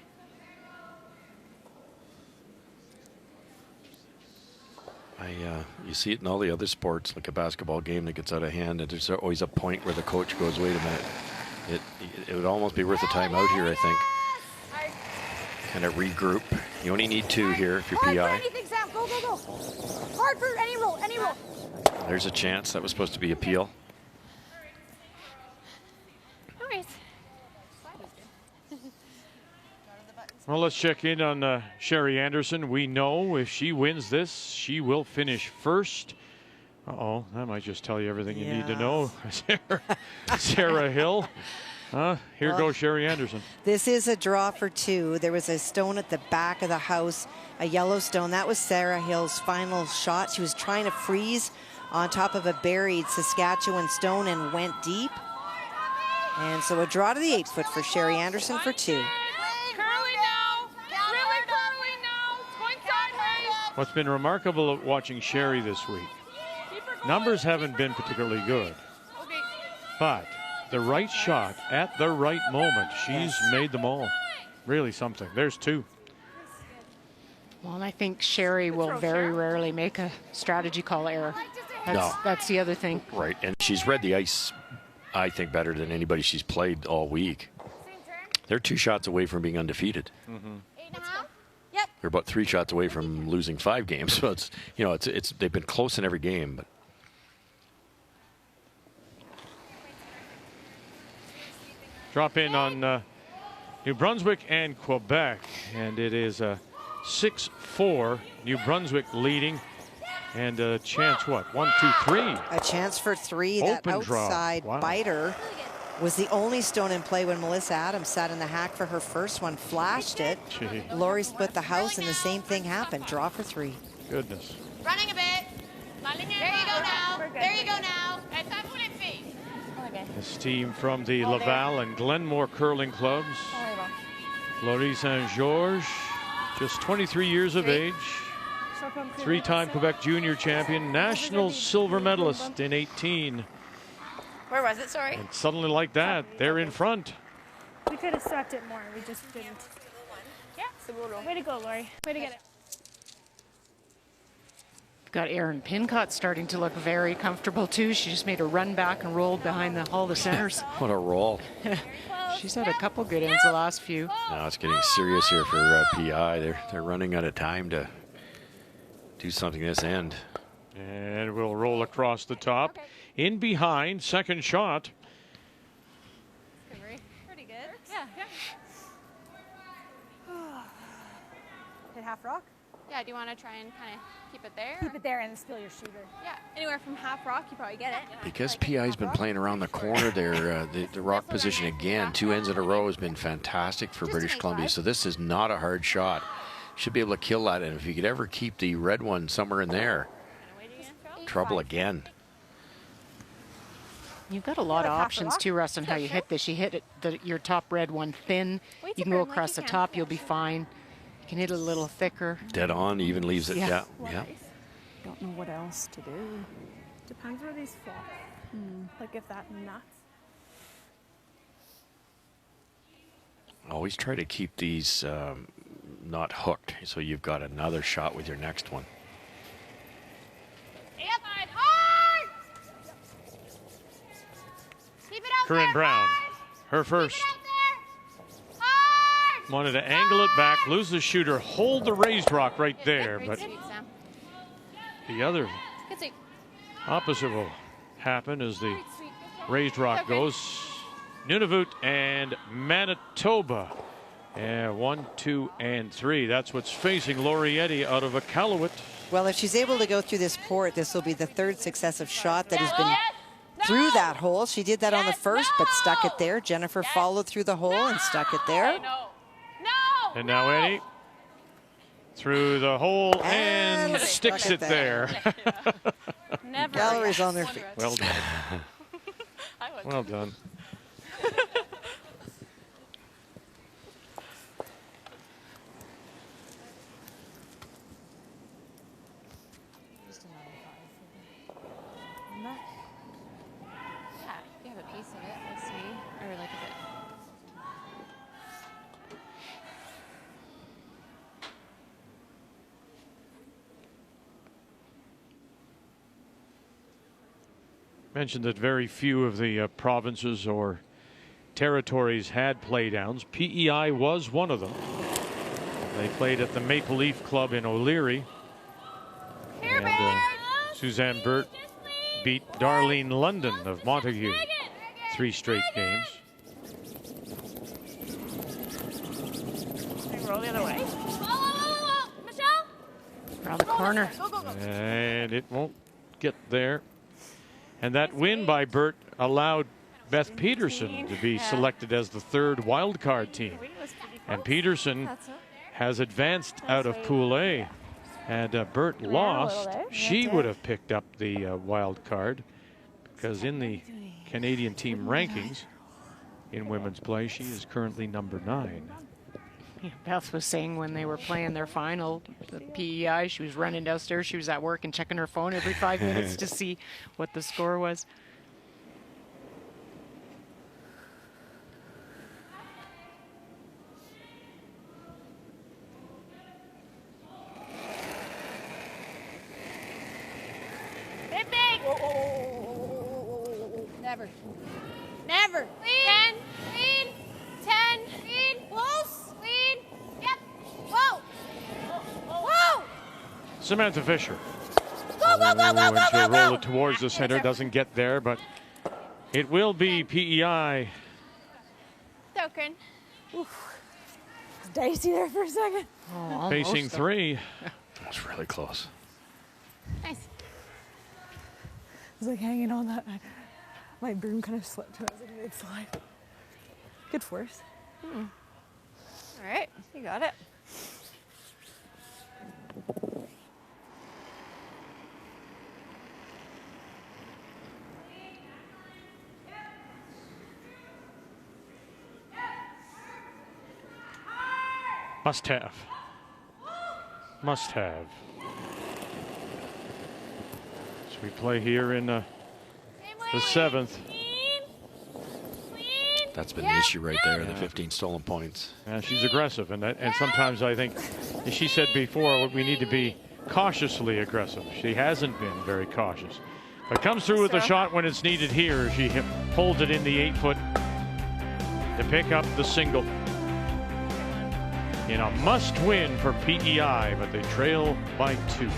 You see it in all the other sports, like a basketball game that gets out of hand, and there's always a point where the coach goes, wait a minute. It would almost be worth a timeout here, I think. Kind of regroup. You only need 2 here if you're PI. Hard for anything, Sam. Go. Hard for any roll, any roll. There's a chance. That was supposed to be appeal. Well, let's check in on Sherry Anderson. We know if she wins this, she will finish first. Uh-oh, that might just tell you everything you need to know. Sarah Hill. Here goes Sherry Anderson. This is a draw for 2. There was a stone at the back of the house, a yellow stone. That was Sarah Hill's final shot. She was trying to freeze on top of a buried Saskatchewan stone and went deep. And so a draw to the 8-foot for Sherry Anderson for 2. What's been remarkable at watching Sherry this week, numbers haven't been particularly good, but the right shot at the right moment, she's made them all. Really something. There's 2. Well, and I think Sherry will very rarely make a strategy call error. That's the other thing. Right, and she's read the ice, I think, better than anybody she's played all week. They're 2 shots away from being undefeated. They're about 3 shots away from losing 5 games. So it's, you know, they've been close in every game. But drop in on New Brunswick and Quebec, and it is a 6-4. New Brunswick leading, and a chance. What? 1, 2, 3. A chance for 3. That Open draw. outside Wow. biter was the only stone in play when Melissa Adams sat in the hack for her first one, flashed it. Gee. Lori split the house, and the same thing happened. Draw for 3. Goodness. Running a bit. There you go now. There you go now. This team from the Laval and Glenmore curling clubs. Laurie Saint Georges, just 23 years of age. 3-time Quebec junior champion, national silver medalist in 18. Where was it? Sorry. And suddenly like that, they're in front. We could have swept it more. We just didn't. Yeah. Way to go, Lori. Way to get it. Got Erin Pincott starting to look very comfortable too. She just made a run back and rolled behind all the centers. what a roll. She's had a couple good ends the last few. Now it's getting serious here for PI. They're running out of time to do something this end. And we'll roll across the top. In behind, second shot. Pretty good. Yeah. Hit half rock? Yeah, do you want to try and kind of keep it there? Keep it there and spill your shooter. Yeah, anywhere from half rock, you probably get it. Because PI's been playing around the corner there, the rock position again, 2 ends in a row has been fantastic for British Columbia. So this is not a hard shot. Should be able to kill that. And if you could ever keep the red one somewhere in there, trouble again. You've got a lot of options too, Russ, on how you hit this. You hit your top red one thin. You can go across the top. You'll be fine. You can hit it a little thicker. Dead on, even leaves it. Yeah. Don't know what else to do. Depends where these fall. Like if that nuts. Always try to keep these not hooked, so you've got another shot with your next one. Corinne Brown, her first. Wanted to angle it back, lose the shooter, hold the raised rock right there, but the other opposite will happen as the raised rock goes. Nunavut and Manitoba. 1, 2, and 3. That's what's facing Lori Eddy out of Iqaluit. Well, if she's able to go through this port, this will be the 3rd successive shot that has been through that hole. She did that on the first, but stuck it there. Jennifer followed through the hole and stuck it there. And now Eddy through the hole and sticks it there. Gallery's on their feet. Well done. Well done. Mentioned that very few of the provinces or territories had playdowns. PEI was one of them. They played at the Maple Leaf Club in O'Leary. And Suzanne Birt beat Darlene London of Montague 3 straight games. Roll the other way. Michelle? Around the corner. Go, go, go. And it won't get there. And that win by Birt allowed Beth Peterson to be selected as the 3rd wild card team. And Peterson has advanced out of Pool A. And Birt lost. She would have picked up the wild card because in the Canadian team rankings in women's play, she is currently number 9. Yeah, Beth was saying when they were playing their final, the PEI, she was running downstairs. She was at work and checking her phone every 5 minutes to see what the score was. Hit big. Never. Never. Lean. 10. 10. Lean. Close. Lean. Yep. Whoa. Whoa. Samantha Fisher. Go, go, go, go, And go, she'll go, roll go. it towards the center. Doesn't get there, but it will be PEI. Token. It's dicey there for a second. Oh, Facing 3. That's really close. Nice. I was like hanging on that. My broom kind of slipped and I was like mid-slide. Good force. All right, you got it. Must have. Must have. So we play here in the 7th. That's been the issue right there, the 15 stolen points. She's aggressive, and sometimes I think, as she said before, we need to be cautiously aggressive. She hasn't been very cautious. But comes through with a shot when it's needed here. She holds it in the 8-foot to pick up the single. In a must-win for PEI, but they trail by 2.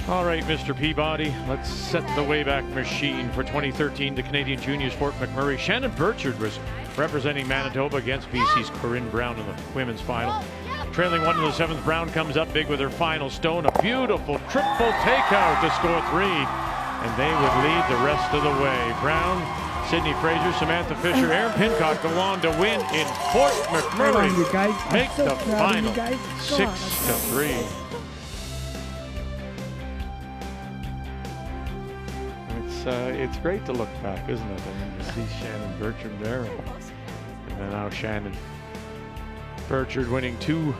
All right, Mr. Peabody, let's set the Wayback Machine for 2013 to Canadian Juniors Fort McMurray. Shannon Burchard was representing Manitoba against BC's Corinne Brown in the women's final. Trailing 1 in the 7th, Brown comes up big with her final stone. A beautiful triple takeout to score 3, and they would lead the rest of the way. Brown, Sydney Fraser, Samantha Fisher, Erin Pincock go on to win in Fort McMurray. Make the final 6-3. It's great to look back, isn't it? I mean, to see Shannon Burchard there, and then now Shannon Burchard winning 2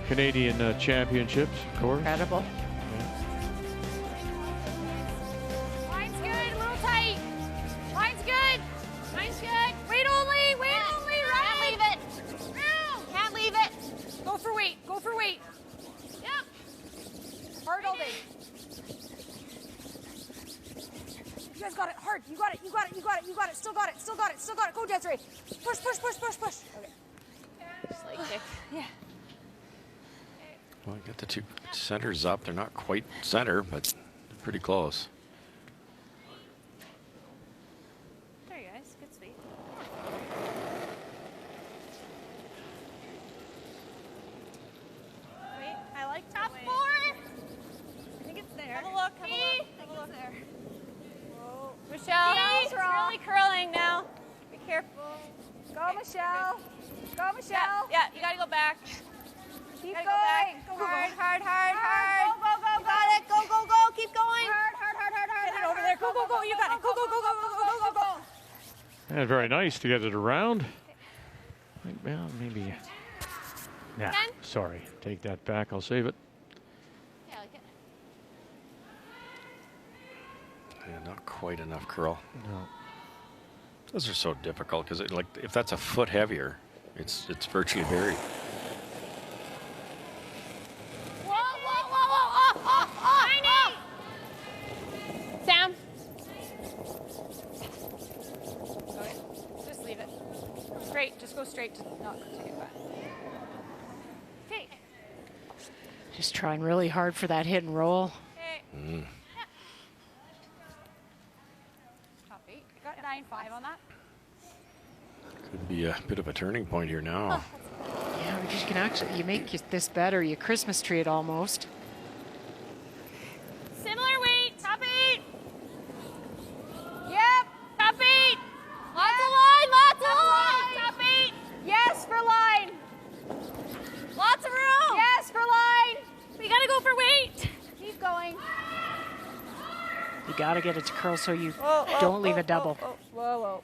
Canadian championships, of course. Incredible. Line's good, a little tight. Line's good. Line's good. Wait only, Ryan. Can't leave it. Can't leave it. Go for weight, go for weight. Yep. Hard all day. You guys got it, hard. You got it, you got it, you got it, you got it. Still got it, still got it, still got it. Go, Desiree. Push, push, push, push, push. Okay. Just like kick. Yeah. Well, I got the 2 centers up. They're not quite center, but they're pretty close. There you guys. Good sweep. Wait, I like Top that way. 4. I think it's there. Have a look, have a look. Have a look there. Michelle, It's really curling now. Be careful. go, Michelle. Go, Michelle. Yeah, you gotta go back. Keep Gotta going. go back. Hard. Go, go, go, You go. got it. Go. Keep going. Get it over there. Go, go, go. You got it. Go, go, go, go, go, go, go, go. And very nice to get it around. Well, maybe. Nah, Ken? sorry. Take that back. I'll save it. Yeah, like it. Yeah, not quite enough curl. No. Those are so difficult because, like, if that's a foot heavier, it's virtually buried. Sam. Okay. Just leave it. Straight. Just go straight to not take it back. Okay. Just Trying really hard for that hit and roll. Okay. Top 8. Got 9-5 on that. Could be a bit of a turning point here now. Yeah, you can actually, you make this better. You Christmas tree it almost. Similar weight. Top 8. Yep. Top 8. Lots of line. Lots of line. Top 8. Yes for line. Lots of room. Yes for line. We gotta go for weight. Keep going. You got to get it to curl so you don't leave a double. Whoa.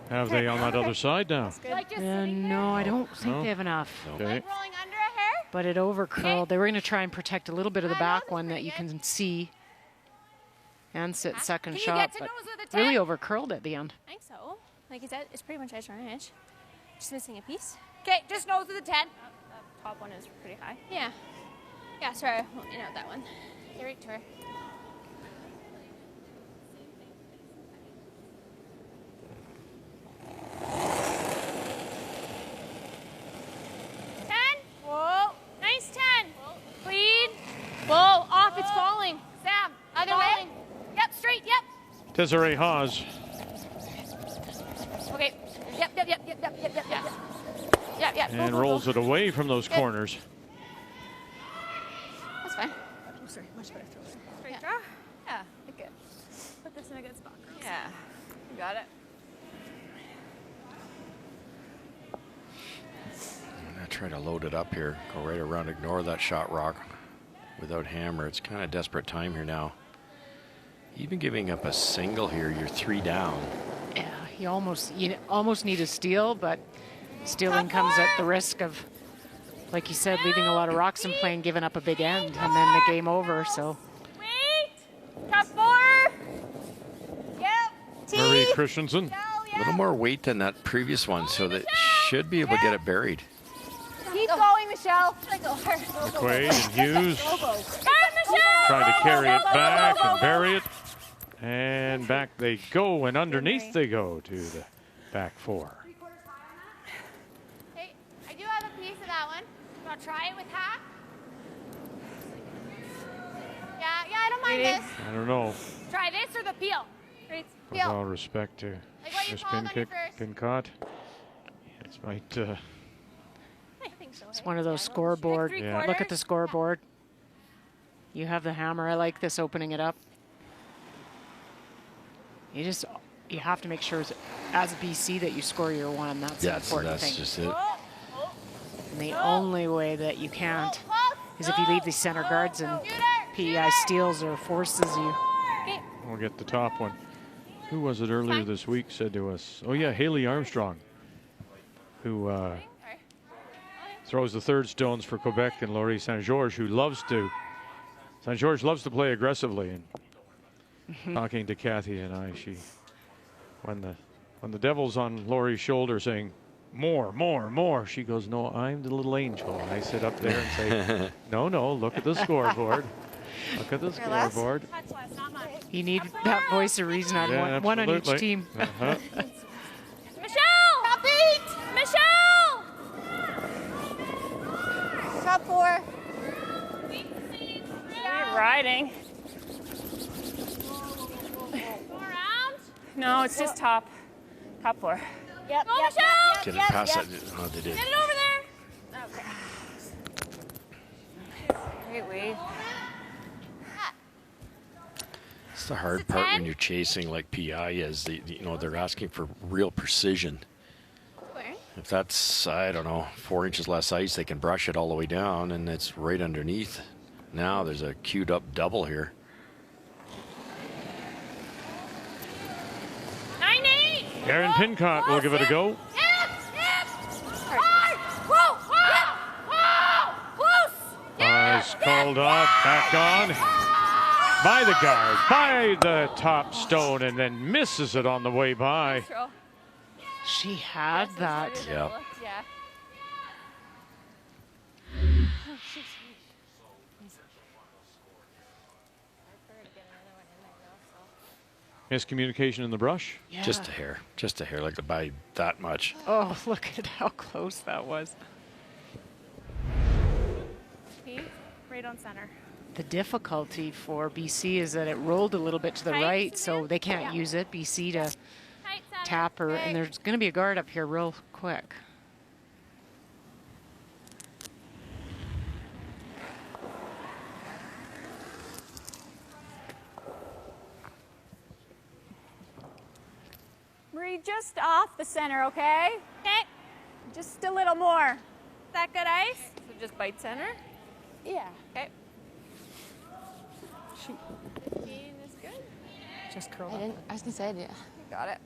Have they on that other side now? Like just No, I don't think they have enough. Okay. rolling under a hair. But it over curled. They were going to try and protect a little bit of the back one that you can see and sit second Can you shot, get to but nose with a 10? really over curled at the end. I think so. Like you said, it's pretty much edge on edge. Just missing a piece. Okay, just nose with a 10. That top one is pretty high. Yeah. Yeah, sorry, I won't out that one. Get right to her. Whoa, nice 10. Clean. Whoa, off, it's falling. Sam, other way. Yep, straight, yep. Desiree Hawes. Okay, yep. Yep. And rolls it away from those corners. That's fine. Oh, sorry, much better throw. Straight draw? Yeah, good. Put this in a good spot, girls. Yeah, you got it. I'm going to try to load it up here. Go right around, ignore that shot rock without hammer. It's kind of desperate time here now. Even giving up a single here, you're 3 down. Yeah, you almost need a steal, but stealing comes at the risk of, like you said, leaving a lot of rocks in play and giving up a big end, and then the game over. So. Wait! Top 4! Yep. Marie Christensen. A little more weight than that previous one, so they should be able to get it buried. Keep going, Michelle. McQuaid and Hughes Michelle! trying to carry it back and bury it. And back they go, and underneath they go to the back 4. Hey, I do have a piece of that one. Want to try it with half? Yeah, I don't mind this. I don't know. Try this or the peel? Great. With all respect to Like what you Miss called on your first. Pincott. This might I think so. It's one of those scoreboard. Yeah. Look at the scoreboard. You have the hammer. I like this, opening it up. You have to make sure as a BC that you score your one. That's the important thing. Just it. And the only way that you can't is if you leave the center guards and PEI steals or forces you. we'll get the top one. Who was it earlier this week said to us? Oh yeah, Haley Armstrong, who throws the third stones for Quebec, and Laurie St. George, who St. George loves to play aggressively. And talking to Kathy and I, when the devil's on Laurie's shoulder saying, more, she goes, no, I'm the little angel. And I sit up there and say, no, look at the scoreboard. Look at the scoreboard. You need that voice of reason on one on each team. Michelle! Top 8! Michelle! Top 4. You're riding. No, it's just top 4. Yep. Go, Michelle! Get it past that. Oh, they did. Get it over there. Okay. Great wave. It's the hard part when you're chasing like PI is. They're asking for real precision. If that's, I don't know, 4 inches less ice, they can brush it all the way down, and it's right underneath. Now there's a queued up double here. 9-8. Karen Pincott will give it a go. Eyes called off, back on. By the guard, by the top stone, and then misses it on the way by. She had that. Yeah. Yeah. Miscommunication in the brush. Yeah. Just a hair, like by that much. Oh, look at how close that was. right on center. The difficulty for BC is that it rolled a little bit to the right, so they can't use it, BC, to Tight center. tap her. And there's going to be a guard up here real quick. Marie, just off the center, okay? Okay. Just a little more. Is that good ice? So just bite center? Yeah. Okay. 15 is good. Just curl I up. didn't. I was gonna say, yeah. You got it.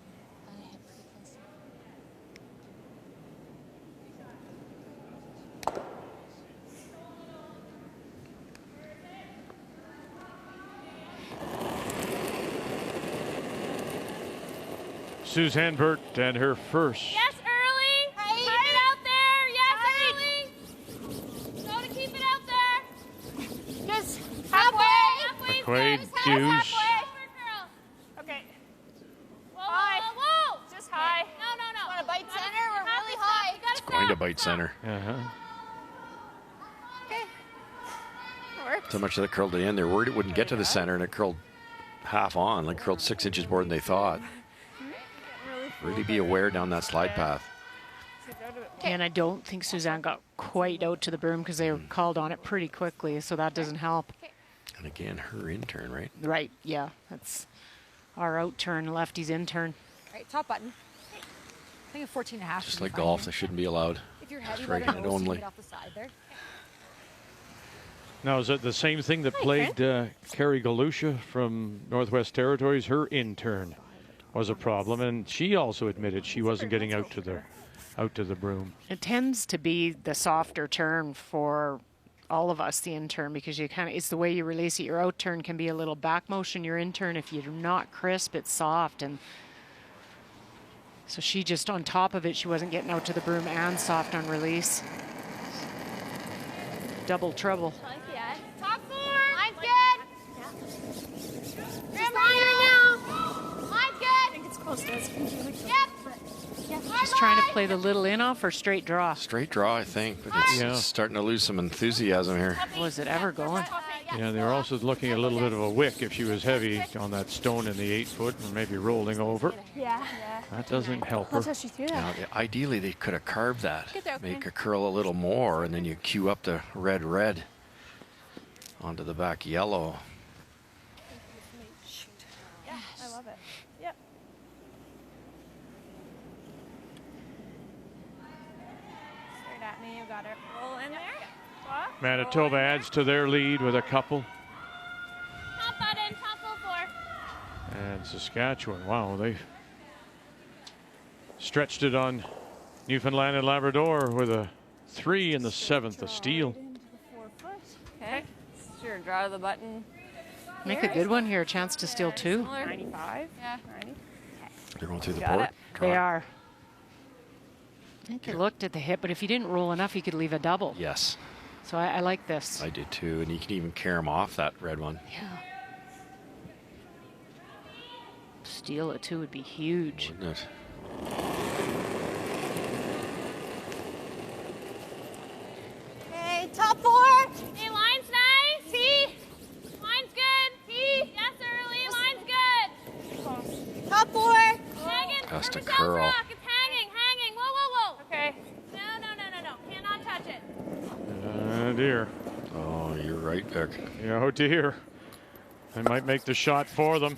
Suzanne Birt and her first. Yes, early. Keep it out there. Yes, early. Go to keep it out there. Just halfway. Halfway. McQuaid, Just Hughes. halfway. Okay. Whoa, whoa, whoa. Just high. No. Want to bite center? We're Have really to high. stop. You gotta Going to stop. bite center. So much of that curled to the end. They're worried it wouldn't get to the center, and it curled half on, like curled 6 inches more than they thought. Really be aware down that slide path. And I don't think Suzanne got quite out to the broom because they were called on it pretty quickly, so that doesn't help. And again, her in turn, right? Right, yeah. That's our out turn, lefty's in turn. All right, top button. I think a 14 and a half. Just should be like fine golf, here. they shouldn't be allowed. If you're heavy, Striking let it her know, so you only. get off the side there. Now, is it the same thing that played Carrie Galusha from Northwest Territories? Her intern was a problem, and she also admitted she wasn't getting out to the broom. It tends to be the softer turn for all of us, the in turn, because you kind of, it's the way you release it. Your out turn can be a little back motion. Your in turn, if you're not crisp, it's soft. And so she just, on top of it, she wasn't getting out to the broom and soft on release. Double trouble. Top four. Line's good. Rim right now. Line's good. I think it's close to us. Yep. Just trying to play the little in off or straight draw. Straight draw, I think, but Yeah. it's starting to lose some enthusiasm here. Was it ever going? Yeah, they were also looking at a little bit of a wick if she was heavy on that stone in the 8 foot and maybe rolling over. Yeah. That doesn't help her. That's how she threw that. Now, ideally, they could have carved that, Get there, make okay. her curl a little more, and then you cue up the red onto the back yellow. Yeah, I love it. Yep. Straight at me. You got it. Roll in there. What? Manitoba adds to their lead with a couple. Top button. Top full four. And Saskatchewan, wow, they stretched it on Newfoundland and Labrador with a 3 in the 7th, a steal. Okay. Sure, draw the button. Make a good one here, a chance to steal 2. 95. Yeah. They're going through the Got port. it. They are. I think they looked at the hip, but if you didn't roll enough, you could leave a double. Yes, So I like this. I did too, and you can even carry them off that red one. Yeah. Steal it too would be huge. Wouldn't it? Okay, top four. Hey, line's nice. See? Line's good. See? Yes, early. Line's good. Top four. Hanging. Has to Purpose out curl. rock. It's hanging. Hanging. Whoa, whoa, whoa. Okay. No. Cannot touch it. Dear. Oh, you're right, Vic. Yeah, oh dear. They might make the shot for them.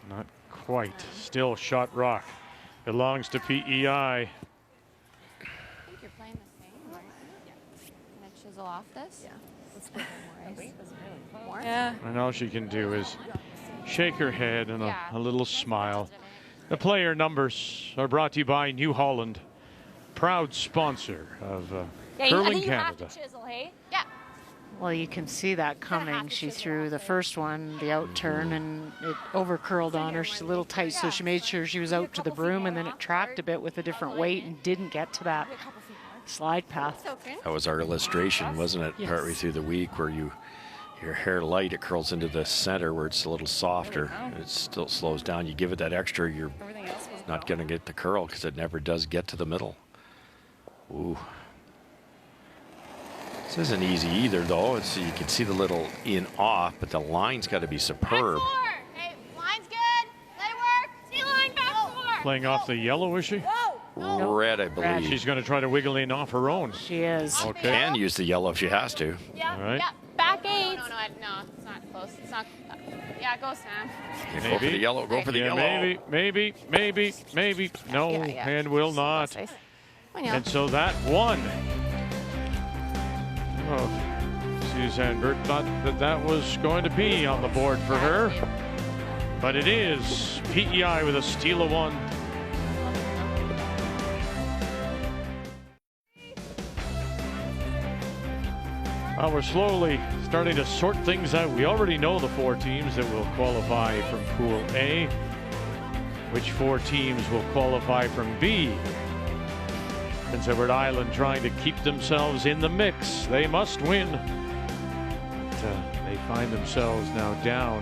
Not quite. Still shot rock. Belongs to PEI. I think you're playing the same, right? Yeah. And then chisel off this? Yeah. Let's put more ice. More? Yeah. And all she can do is shake her head and Yeah. a little smile. The player numbers are brought to you by New Holland, proud sponsor of Yeah, I Curling think you have Canada. to chisel, hey? Yeah. Well, you can see that coming. She threw the first one, the out turn, and it over curled on her. She's a little tight, so she made sure she was out to the broom, and then it tracked a bit with a different weight and didn't get to that slide path. Okay. That was our illustration, wasn't it? Yes. Partway through the week, where your hair light, it curls into the center where it's a little softer. It still slows down. You give it that extra, you're Everything else was not going to get the curl because it never does get to the middle. Ooh. This isn't easy either, though. It's, you can see the little in off, but the line's got to be superb. Hey, line's good. Let it work. See line back 4. Playing off the yellow, is she? Red, I believe. She's going to try to wiggle in off her own. She is. Okay. Can use the yellow if she has to. Yeah. All right. Yeah. Back 8. No, it's not close. It's not. Yeah, go Sam. Okay, go for the yellow. Go for the yellow. Maybe. No, and will not. And so that one. Oh, Suzanne Birt thought that was going to be on the board for her. But it is PEI with a steal of 1. Well, we're slowly starting to sort things out. We already know the 4 teams that will qualify from Pool A. Which 4 teams will qualify from B? Prince Edward Island trying to keep themselves in the mix. They must win. But, they find themselves now down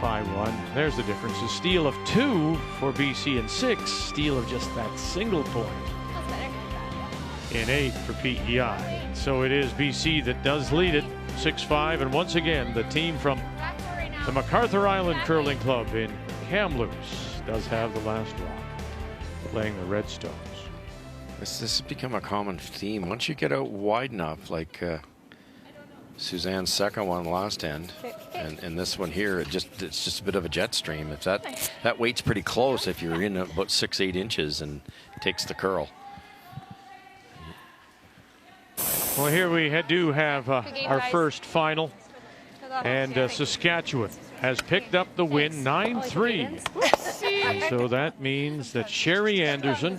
by 1. There's the difference. A steal of 2 for BC and 6. Steal of just that single point in 8 for PEI. So it is BC that does lead it 6-5. And once again, the team from the MacArthur Island Curling Club in Kamloops does have the last rock, playing the Redstones. This has become a common theme. Once you get out wide enough, like Suzanne's second one last end, and this one here, it's just a bit of a jet stream. If that weight's pretty close, if you're in about 6-8 inches, and takes the curl. Well, here we do have our first final, and Saskatchewan has picked up the win 9-3. And so that means that Sherry Anderson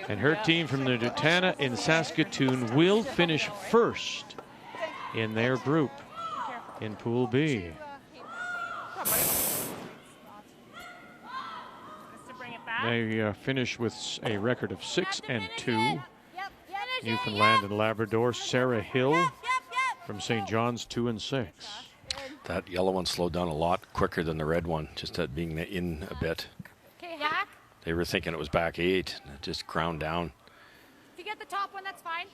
and her team from the Nutana in Saskatoon will finish first in their group in Pool B. They finish with a record of 6-2. Newfoundland and Labrador, Sarah Hill from St. John's 2-6. That yellow one slowed down a lot quicker than the red one, just at being in a bit. Okay, hack. They were thinking it was back 8, and it just ground down. If you get the top one, that's fine.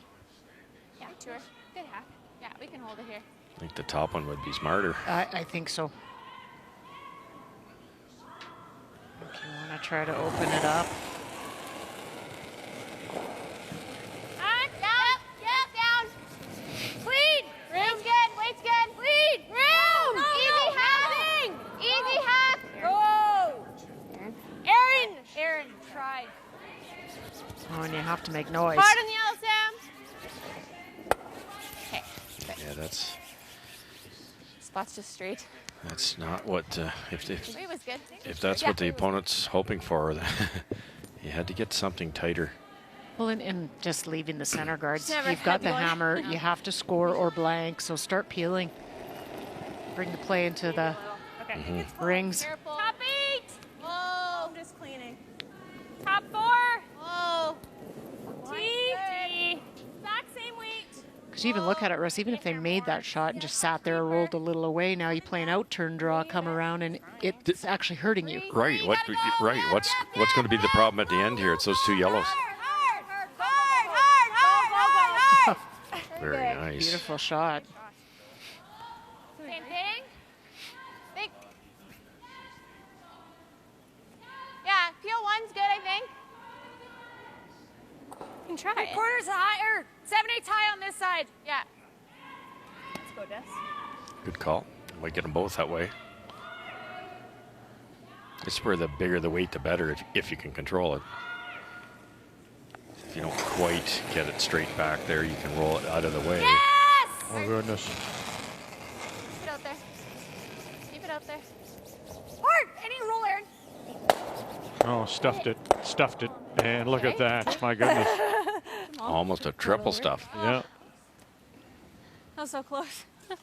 Yeah, sure. Good hack. Yeah, we can hold it here. I think the top one would be smarter. I think so. If you want to try to open it up. Oh, and you have to make noise. Hard on the yellow, Sam. Okay. Yeah, that's. Spot's just straight. That's not what. If was good. If that's what the opponent's hoping for, you had to get something tighter. Well, and just leaving the center guards. You've got the hammer. You have to score or blank. So start peeling. Bring the play into the rings. Careful. Top 8. Whoa. I'm just cleaning. Top 4. Whoa. T. Back same weight. Because you even look at it, Russ, even if they made that shot and just sat there, rolled a little away, now you play an out turn draw, come around, and it's actually hurting you. Right. What's going to be the problem at the end here? It's those 2 yellows. Very nice. Beautiful shot. Same thing. Think. Yeah, peel 1's good, I think. You can try it. Quarters high, or 7/8 high on this side. Yeah. Let's go, Des. Good call. Might get them both that way. It's where the bigger the weight, the better, if you can control it. If you don't quite get it straight back there, you can roll it out of the way. Yes! Oh, goodness. Keep it out there. Keep it out there. Hard! I need to roll, Aaron. Oh, stuffed it. And look at that. My goodness. Almost a triple stuff. Yeah. That was so close. It's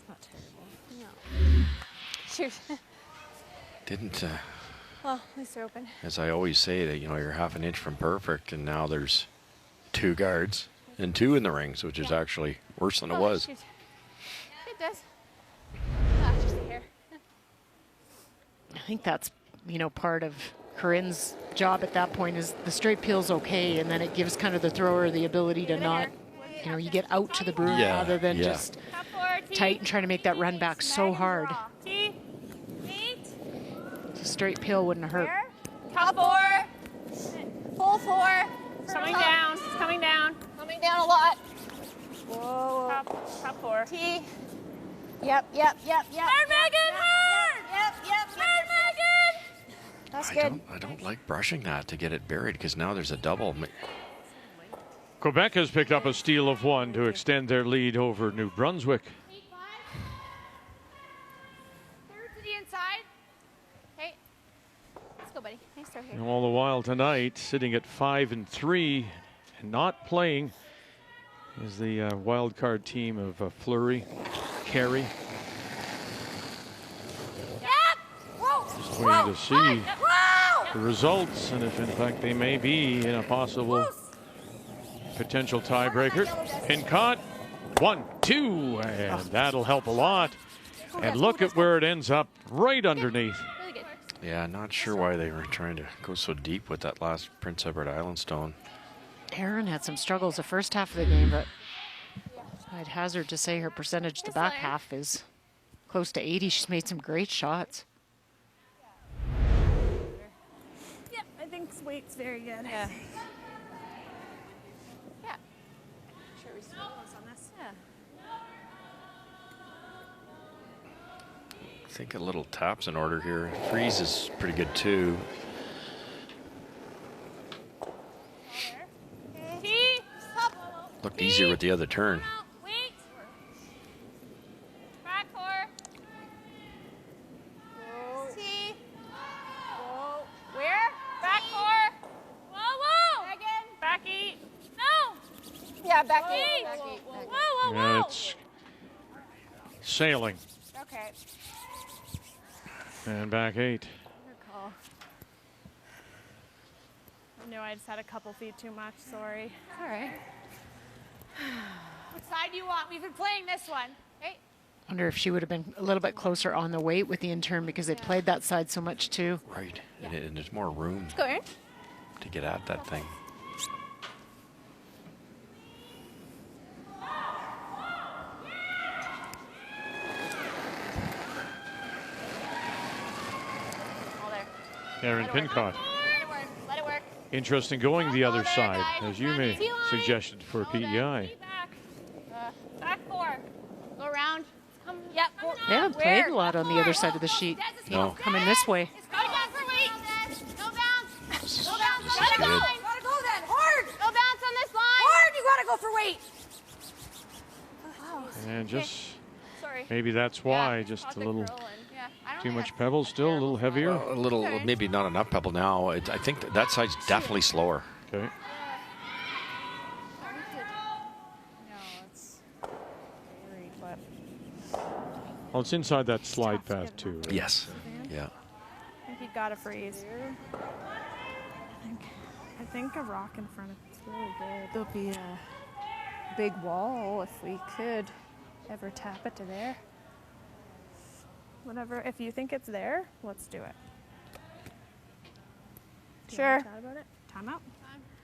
not terrible. No. Shoot. Didn't, Well, at least they're open. as I always say, that you're half an inch from perfect, and now there's 2 guards and 2 in the rings, which is actually worse than it was. Shoot. It does. Ah, just a hair. I think that's, part of Corinne's job at that point is the straight peel's okay, and then it gives kind of the thrower the ability to not you know, you get out to the broom rather than just tight and trying to make that run back so hard. It's a straight pill wouldn't hurt. Top 4. Full 4. Coming down. It's coming down. Coming down a lot. Whoa. Top 4. T. Yep. Hard, Megan, hard! Yep. Hard, Megan! That's good. I don't like brushing that to get it buried because now there's a double. Quebec has picked up a steal of 1 to extend their lead over New Brunswick. Third to the inside. Okay. Let's go, buddy. Nice throw here. And all the while tonight, sitting at 5-3 and not playing is the wild card team of Fleury, Carey. Just waiting to see the results and if in fact they may be in a possible potential tiebreaker. And caught 1-2, and that'll help a lot. And look at where it ends up, right underneath. Yeah, not sure why they were trying to go so deep with that last Prince Edward Island stone. Erin had some struggles the first half of the game, but I'd hazard to say her percentage the back half is close to 80. She's made some great shots. Yep, I think weight's very good. Yeah. Sure, we still close on this. Yeah. I think a little tap's in order here. Freeze is pretty good too. Looked easier with the other turn. Wait. Back 4. T. Whoa. Where? Back 4. Whoa. Megan. Back 8. No. Yeah, back 8. Whoa. Yeah, it's sailing. Okay. And back 8. Good call. I knew I just had a couple feet too much. Sorry. All right. What side do you want? We've been playing this one. Okay. Wonder if she would have been a little bit closer on the weight with the intern because they played that side so much too. Right, and there's more room Go, Erin. to get at that thing. All there. Erin Pincott. Let it work. Interesting going the other side, as you may T-line. suggested for PEI. Back 4. Go around. Come. Yep. They haven't played a lot on the other side of the sheet. No. Coming this way. Go down for weight. No bounce. This is No bounce. good. Gotta go then. Hard. No bounce on this line. Hard. You gotta go for weight. And just Sorry. maybe that's why, just a little too much pebble still, a little heavier. A little, maybe not enough pebble now. I think that side's definitely slower. Okay. No, it's very, but Well, it's inside that slide path too. Right? Yes. Yeah. I think you gotta freeze. I think a rock in front of it's really good. There'll be a big wall if we could ever tap it to there. Whatever. If you think it's there, let's do it. Do you Sure. wanna chat about it? Timeout.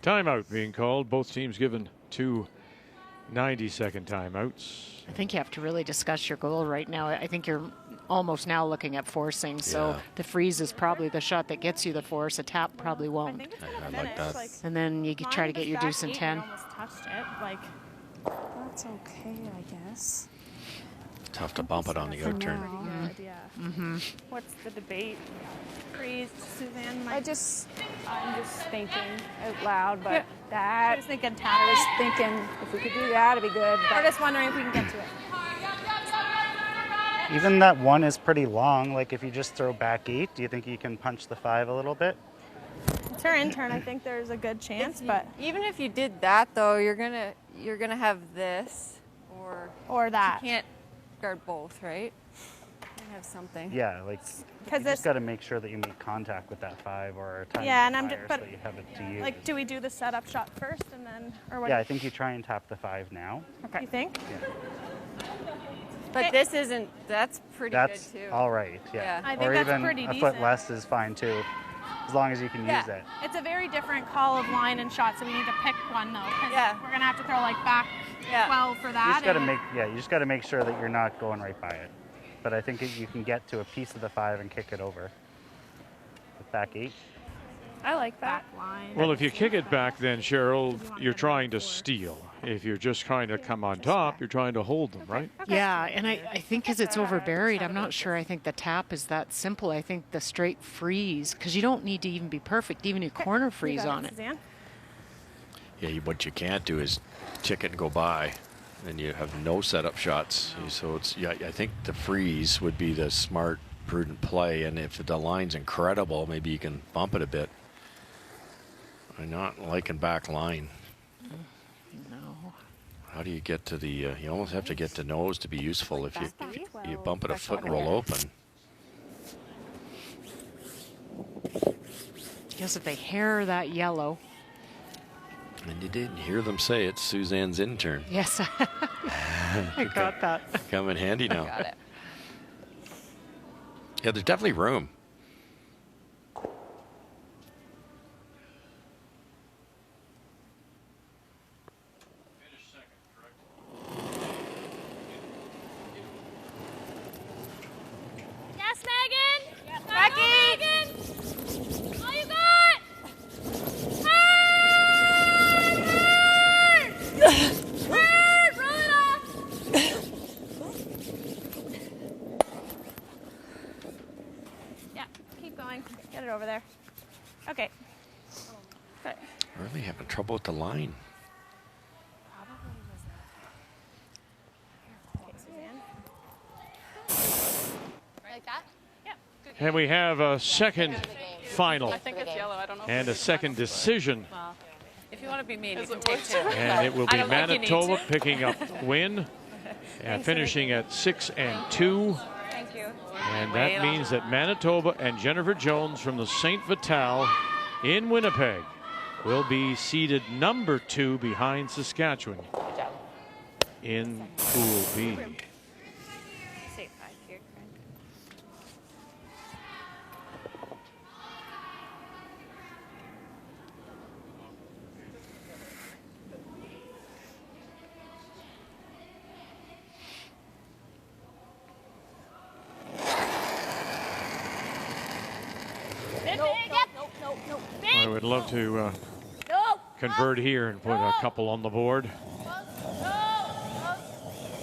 Timeout being called. Both teams given 2 90-second timeouts. I think you have to really discuss your goal right now. I think you're almost now looking at forcing. So Yeah. the freeze is probably the shot that gets you the force. A tap probably I won't. think it's I gonna like finish. that. Like, And then you try to get your deuce and 10. Almost touched it. Like That's okay, I guess. Tough to bump it on the For out turn. now. good, yeah. What's the debate? Freeze, Suzanne. I'm just thinking out loud, but I that was thinking I tap. was thinking if we could do that, it'd be good. We're But just wondering if we can get to it. Even that 1 is pretty long. Like if you just throw back 8, do you think you can punch the 5 a little bit? It's her intern. I think there's a good chance, but even if you did that, though, you're gonna have this, or that. you can't guard both, right? You have something. Yeah, like Because you this, just got to make sure that you make contact with that 5 or time Yeah, and I'm higher ju- but- so that you have it to use. like, do we do the setup shot first and then, or what? Yeah, I think you try and tap the 5 now. You think? But this isn't. That's pretty That's good too. all right. Yeah. Yeah. I think or that's even pretty a decent. foot less is fine too, as long as you can Yeah. use it. It's a very different call of line and shot, so we need to pick one though. 'Cause Yeah. we're gonna have to throw like back Yeah. 12 for that. You just got to make sure that you're not going right by it. But I think you can get to a piece of the 5 and kick it over. With back 8. I like that. Well, if you kick it back, then Cheryl, you're trying to steal. If you're just trying to come on top, you're trying to hold them, right? Yeah, and I think because it's over buried, I'm not sure I think the tap is that simple. I think the straight freeze, because you don't need to even be perfect, even your corner freeze on it. Suzanne. Yeah, what you can't do is tick it and go by, and you have no setup shots. So it's I think the freeze would be the smart, prudent play, and if the line's incredible, maybe you can bump it a bit. I'm not liking back line. No. How do you get to the? You almost have to get to nose to be useful. If you bump it a foot and roll open. Because if they hair that yellow. And you didn't hear them say it's Suzanne's intern. Yes, I got that. Come in handy now. Got it. Yeah, there's definitely room. Yes, Megan. Becky. All you got. Bird, roll it off. Yeah, keep going. Get it over there. Okay. Good. Really having trouble with the line. Okay, Suzanne. Like that? Yep. And we have a second final I think it's yellow. I don't know. and a second decision. Well, if you want to be mean, you can take 2. And it will be I don't think you need Manitoba to. picking up win and finishing at 6-2. Thank you. And that means that Manitoba and Jennifer Jones from the St. Vital in Winnipeg will be seeded number 2 behind Saskatchewan in Pool B. Say 5 here, Craig. I would love to convert here and put a couple on the board.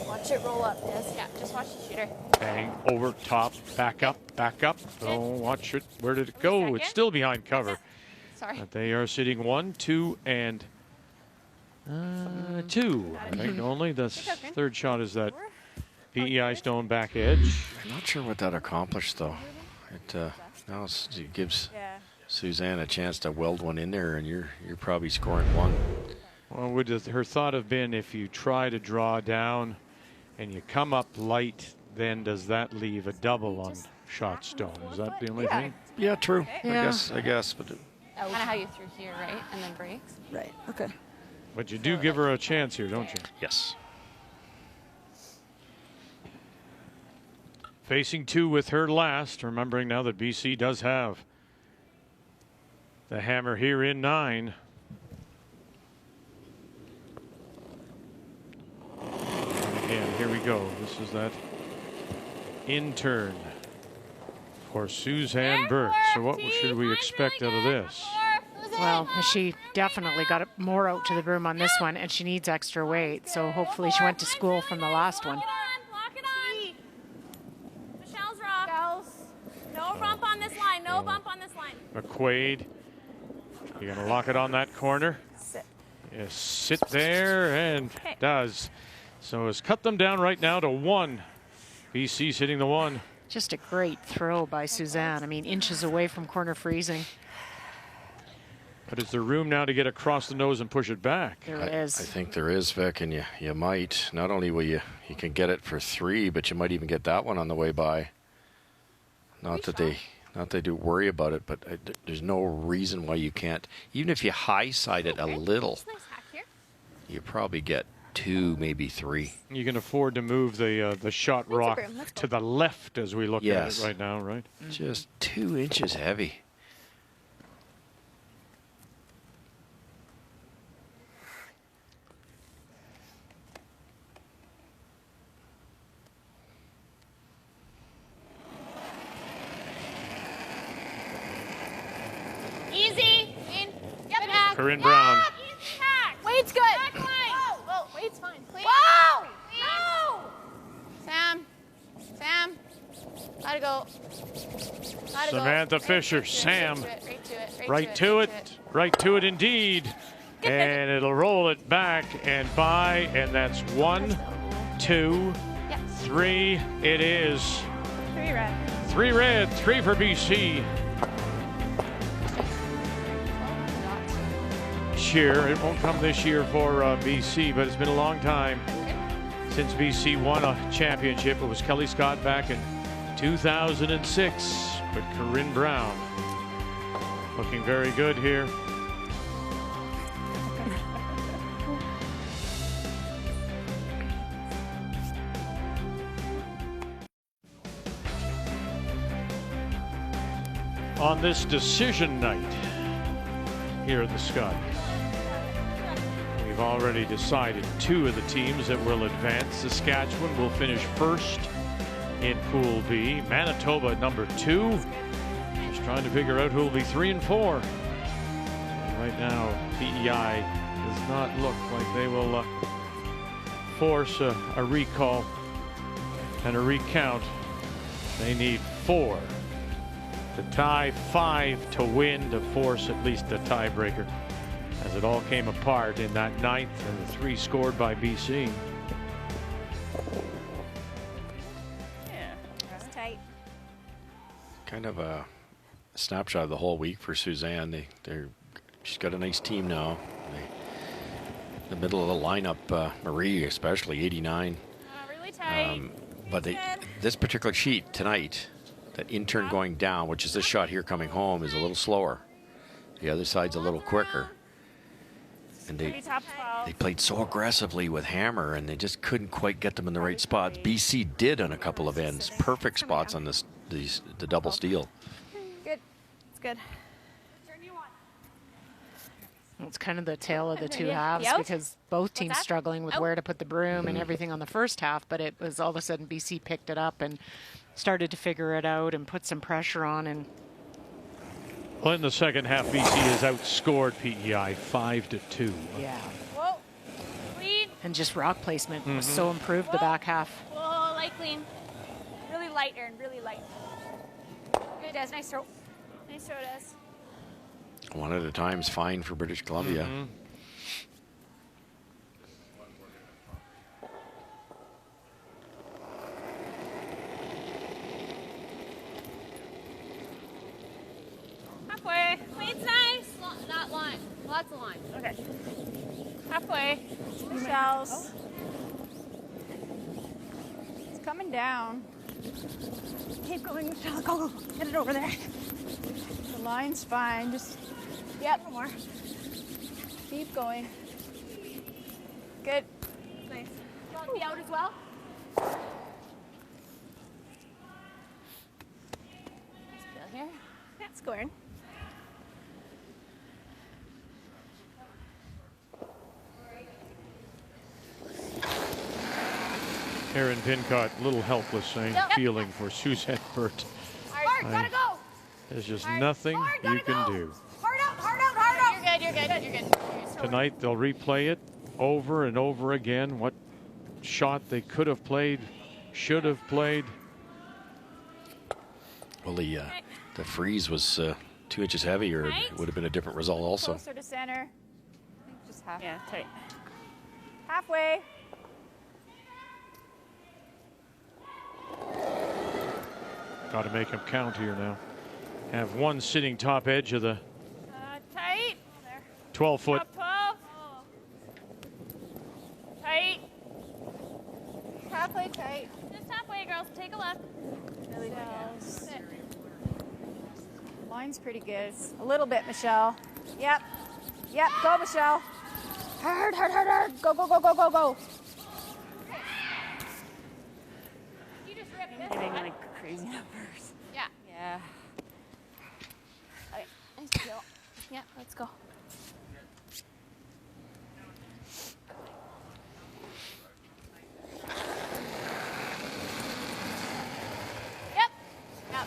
Watch it roll up, yes. Yeah, just watch the shooter. Bang, over, top, back up, back up. Oh, watch it. Where did it go? It's still behind cover. Sorry. But they are sitting 1, 2, and 2. I think only. The third shot is that PEI stone back edge. I'm not sure what that accomplished, though. It now it gives Suzanne a chance to weld one in there, and you're probably scoring 1. Well, would her thought have been if you try to draw down and you come up light, then does that leave a double on shot stone? Is that the only thing? Yeah, true. Yeah. I guess, but Kind of how you threw here, right? And then breaks. Right. Okay. But you do give her a chance here, don't you? yes. Facing 2 with her last, remembering now that BC does have the hammer here in 9. And again, here we go. This is that intern for Suzanne Birt. So what should we expect out of this? Well, she definitely got more out to the broom on this one, and she needs extra weight. So hopefully she went to school from the last one. Lock it on. Michelle's rock. No bump on this line. No bump on this line. McQuaid, you're going to lock it on that corner. Sit. Yes, sit there and does. So it's cut them down right now to 1. BC's hitting the 1. Just a great throw by Suzanne. I mean, inches away from corner freezing. But is there room now to get across the nose and push it back? There I is. think there is, Vic, and you might. Not only will you can get it for 3, but you might even get that one on the way by. Not that they do worry about it, but there's no reason why you can't. Even if you high side it a little, you probably get 2, maybe 3. You can afford to move the shot rock to the left as we look at it right now, right? Just 2 inches heavy. Corinne Brown. Wade's good. Whoa, Wade's fine. Whoa! No! Sam. Gotta go. Samantha Fisher. Sam. Right to it indeed. And it'll roll it back and by, and that's 1, 2, 3. It is 3 red. 3 red, 3 for BC. Year. It won't come this year for BC, but it's been a long time since BC won a championship. It was Kelly Scott back in 2006, but Corinne Brown looking very good here. On this decision night here at the Scotties, we've already decided 2 of the teams that will advance. Saskatchewan will finish first in Pool B. Manitoba number 2. Just trying to figure out who will be 3 and 4. And right now, PEI does not look like they will force a recall and a recount. They need 4 to tie, 5 to win to force at least a tiebreaker, as it all came apart in that 9th and the 3 scored by BC. Yeah, that's tight. Kind of a snapshot of the whole week for Suzanne. She's got a nice team now. The middle of the lineup, Marie especially, 89. Really tight. But this particular sheet tonight, that intern going down, which is this shot here coming home, is a little slower. The other side's a little quicker. And they played so aggressively with Hammer, and they just couldn't quite get them in the right spots. BC did on a couple of ends. Perfect spots on the double steal. Good. It's good. It's kind of the tale of the 2 halves, because both teams struggling with where to put the broom and everything on the first half, but it was all of a sudden BC picked it up and started to figure it out and put some pressure on. And well, in the second half, BC has outscored PEI 5-2. Yeah. Whoa. Lead. And just rock placement was so improved the back half. Whoa, light clean. Really light, Erin, really light. Good, Des. Nice throw. Nice throw, Des. 1 at a time's fine for British Columbia. Halfway. Wade's nice. Not line. Lots of line. Okay. Halfway. Shells. It's coming down. Keep going, Michelle. Go, go. Get it over there. The line's fine. Just, yep, more. Keep going. Good. Nice. You want to be out as well? Nice feel here. That's scoring. Erin Pincott, a little helpless, same feeling for Suzanne Birt. Hard, gotta go. There's just nothing you can do. Hard out, hard out, hard out. You're good, you're good. Tonight they'll replay it over and over again. What shot they could have played, should have played. Well, the freeze was 2 inches heavier. It would have been a different result also. Closer to center. Just half. Yeah, tight. Halfway. Got to make them count here now. Have 1 sitting top edge of the Tight. 12-foot. Up 12. Tight. Halfway tight. Just halfway, girls. Take a look. Really nice. Line's pretty good. A little bit, Michelle. Yep. Yep. Go, Michelle. Hard, hard, hard, hard. Go, go, go, go, go, go. You just ripped this Hitting one. like crazy numbers. Yeah. Yeah. Okay. Nice kill. Yeah, let's go. Yep. Yep.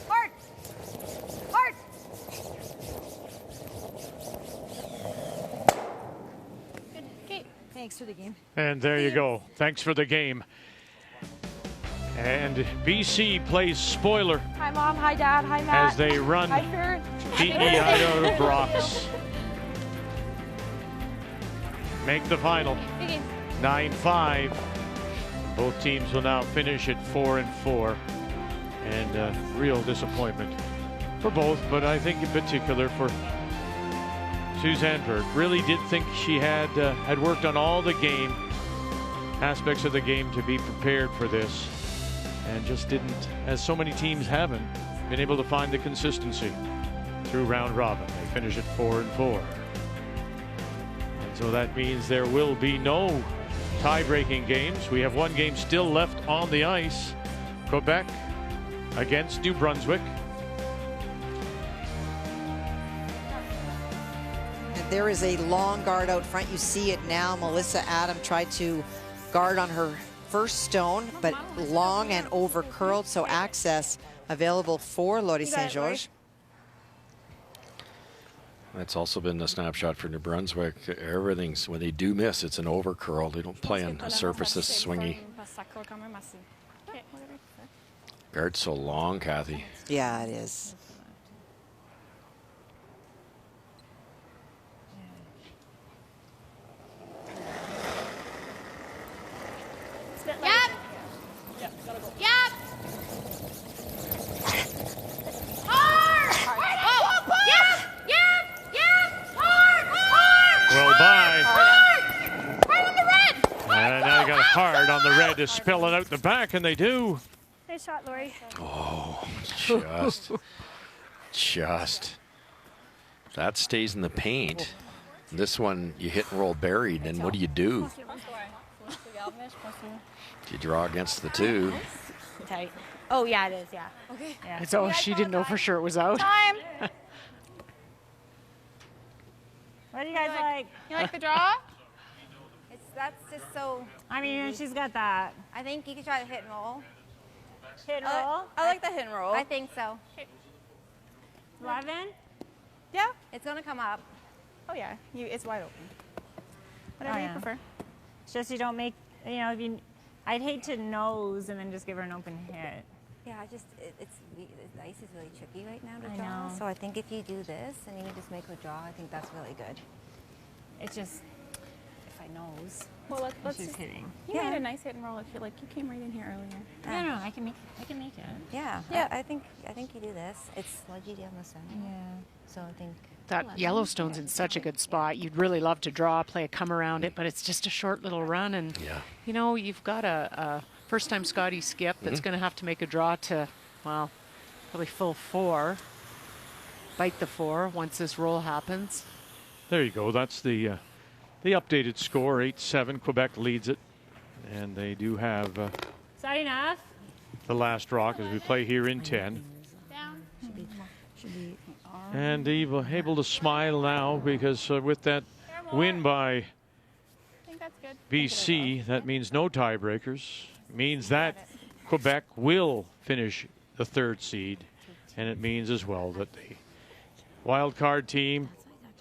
Hard. Hard. Thanks for the game. And there you go. Thanks for the game. And BC plays spoiler Hi, Mom. Hi, Dad. Hi, Matt. as they run Hi, Birt. PEI out of Brock's. Make the final 9-5. Both teams will now finish at 4-4. And real disappointment for both, but I think in particular for Suzanne Birt. Really did think she had worked on all the game aspects of the game to be prepared for this, and just didn't, as so many teams haven't, been able to find the consistency through round robin. They finish at 4-4. And so that means there will be no tie-breaking games. We have one game still left on the ice. Quebec against New Brunswick. And there is a long guard out front. You see it now. Melissa Adam tried to guard on her first stone, but long and over curled, so access available for Lori St. George. That's also been a snapshot for New Brunswick. Everything's, when they do miss, it's an over curl. They don't play on a surface this swingy. Guard's so long, Kathy. Yeah, it is. Yep. Yep. Hard. Oh, yep. Hard. Well, bye. Hard on the red. And now you got a hard on the red to spill it out the back, and they do. Nice shot, Lori. Oh, just. That stays in the paint. This one, you hit and roll buried, and what do? Do you draw against the two? Tight. Oh, yeah, it is, yeah. Okay. Yeah. So she didn't know for sure it was out. Time. What do you guys like? You like the draw? That's just so. I mean, she's got that. I think you could try to hit and roll. Hit and roll. I like the hit and roll. I think so. 11. Yeah. It's gonna come up. Oh, yeah. It's wide open. Whatever you prefer. It's just you don't make, you know, if you, I'd hate to nose and then just give her an open hit. Yeah, the ice is really tricky right now to I draw. know. So I think if you do this and you just make her draw, I think that's really good. It's just, if I nose. Well, let's she's just hitting. You made a nice hit and roll. If you like, you came right in here earlier. No, I can make it. Yeah. Yeah. I think you do this. It's sludgy down the center. Yeah. So I think That Yellowstone's in such a good spot. You'd really love to draw, play a come around it, but it's just a short little run. And, you know, you've got a first-time Scotties skip that's going to have to make a draw to, well, probably full 4. Bite the 4 once this roll happens. There you go. That's the updated score. 8-7. Quebec leads it. And they do have Is that enough? the last rock as we play here in 10. Down. And able to smile now because with that win by I think that's good. BC, that means no tiebreakers. Means that Quebec will finish the 3rd seed. And it means as well that the wild card team,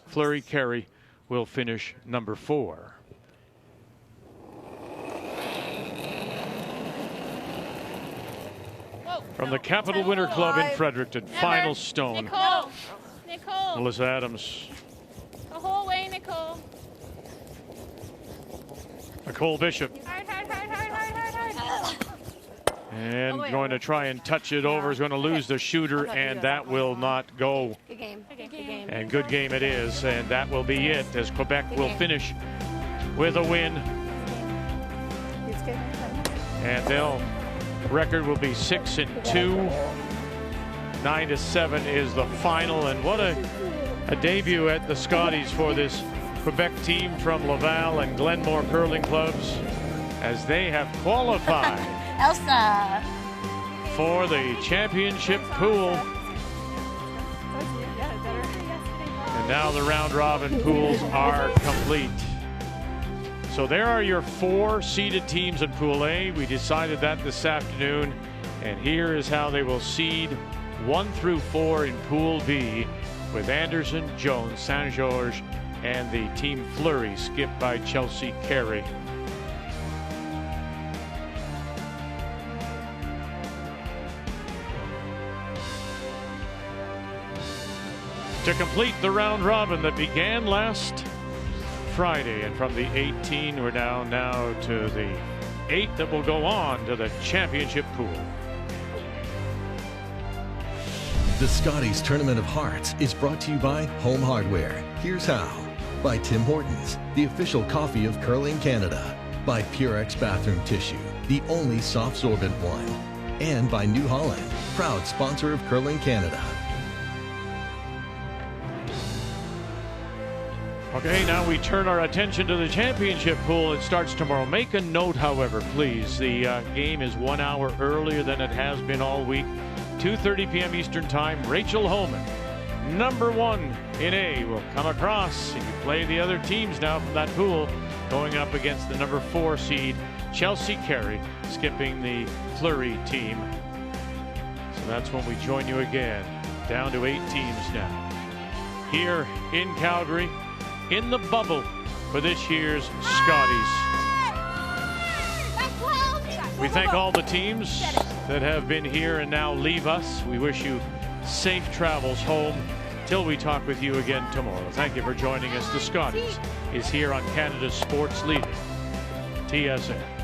Fleury Carey, will finish number 4. From the Capital Winter Club in Fredericton, final stone. Nicole. Melissa Adams. The whole way, Nicole. Nicole Bishop. Hard. And going to try and touch it over. Is going to lose the shooter, and that will not go. Good game. Good game. And good game it is, and that will be it as Quebec will finish with a win. And their record will be 6-2. 9-7 is the final, and what a debut at the Scotties for this Quebec team from Laval and Glenmore curling clubs, as they have qualified Elsa. for the championship pool. And now the round robin pools are complete. So there are your 4 seeded teams in Pool A. We decided that this afternoon, and here is how they will seed 1 through 4 in Pool B, with Anderson, Jones, St. George, and the team flurry skipped by Chelsea Carey. To complete the round robin that began last Friday, and from the 18 we're down now to the 8 that will go on to the championship pool. The Scotties Tournament of Hearts is brought to you by Home Hardware. Here's how. By Tim Hortons, the official coffee of Curling Canada. By Purex Bathroom Tissue, the only soft sorbent one. And by New Holland, proud sponsor of Curling Canada. Okay, now we turn our attention to the championship pool. It starts tomorrow. Make a note, however, please. The game is 1 hour earlier than it has been all week. 2:30 p.m. Eastern Time. Rachel Homan, number 1 in A, will come across. And you play the other teams now from that pool, going up against the number 4 seed, Chelsea Carey, skipping the Fleury team. So that's when we join you again. Down to 8 teams now. Here in Calgary, in the bubble for this year's Scotties. We thank all the teams that have been here and now leave us. We wish you safe travels home till we talk with you again tomorrow. Thank you for joining us. The Scotties is here on Canada's sports leader, TSN.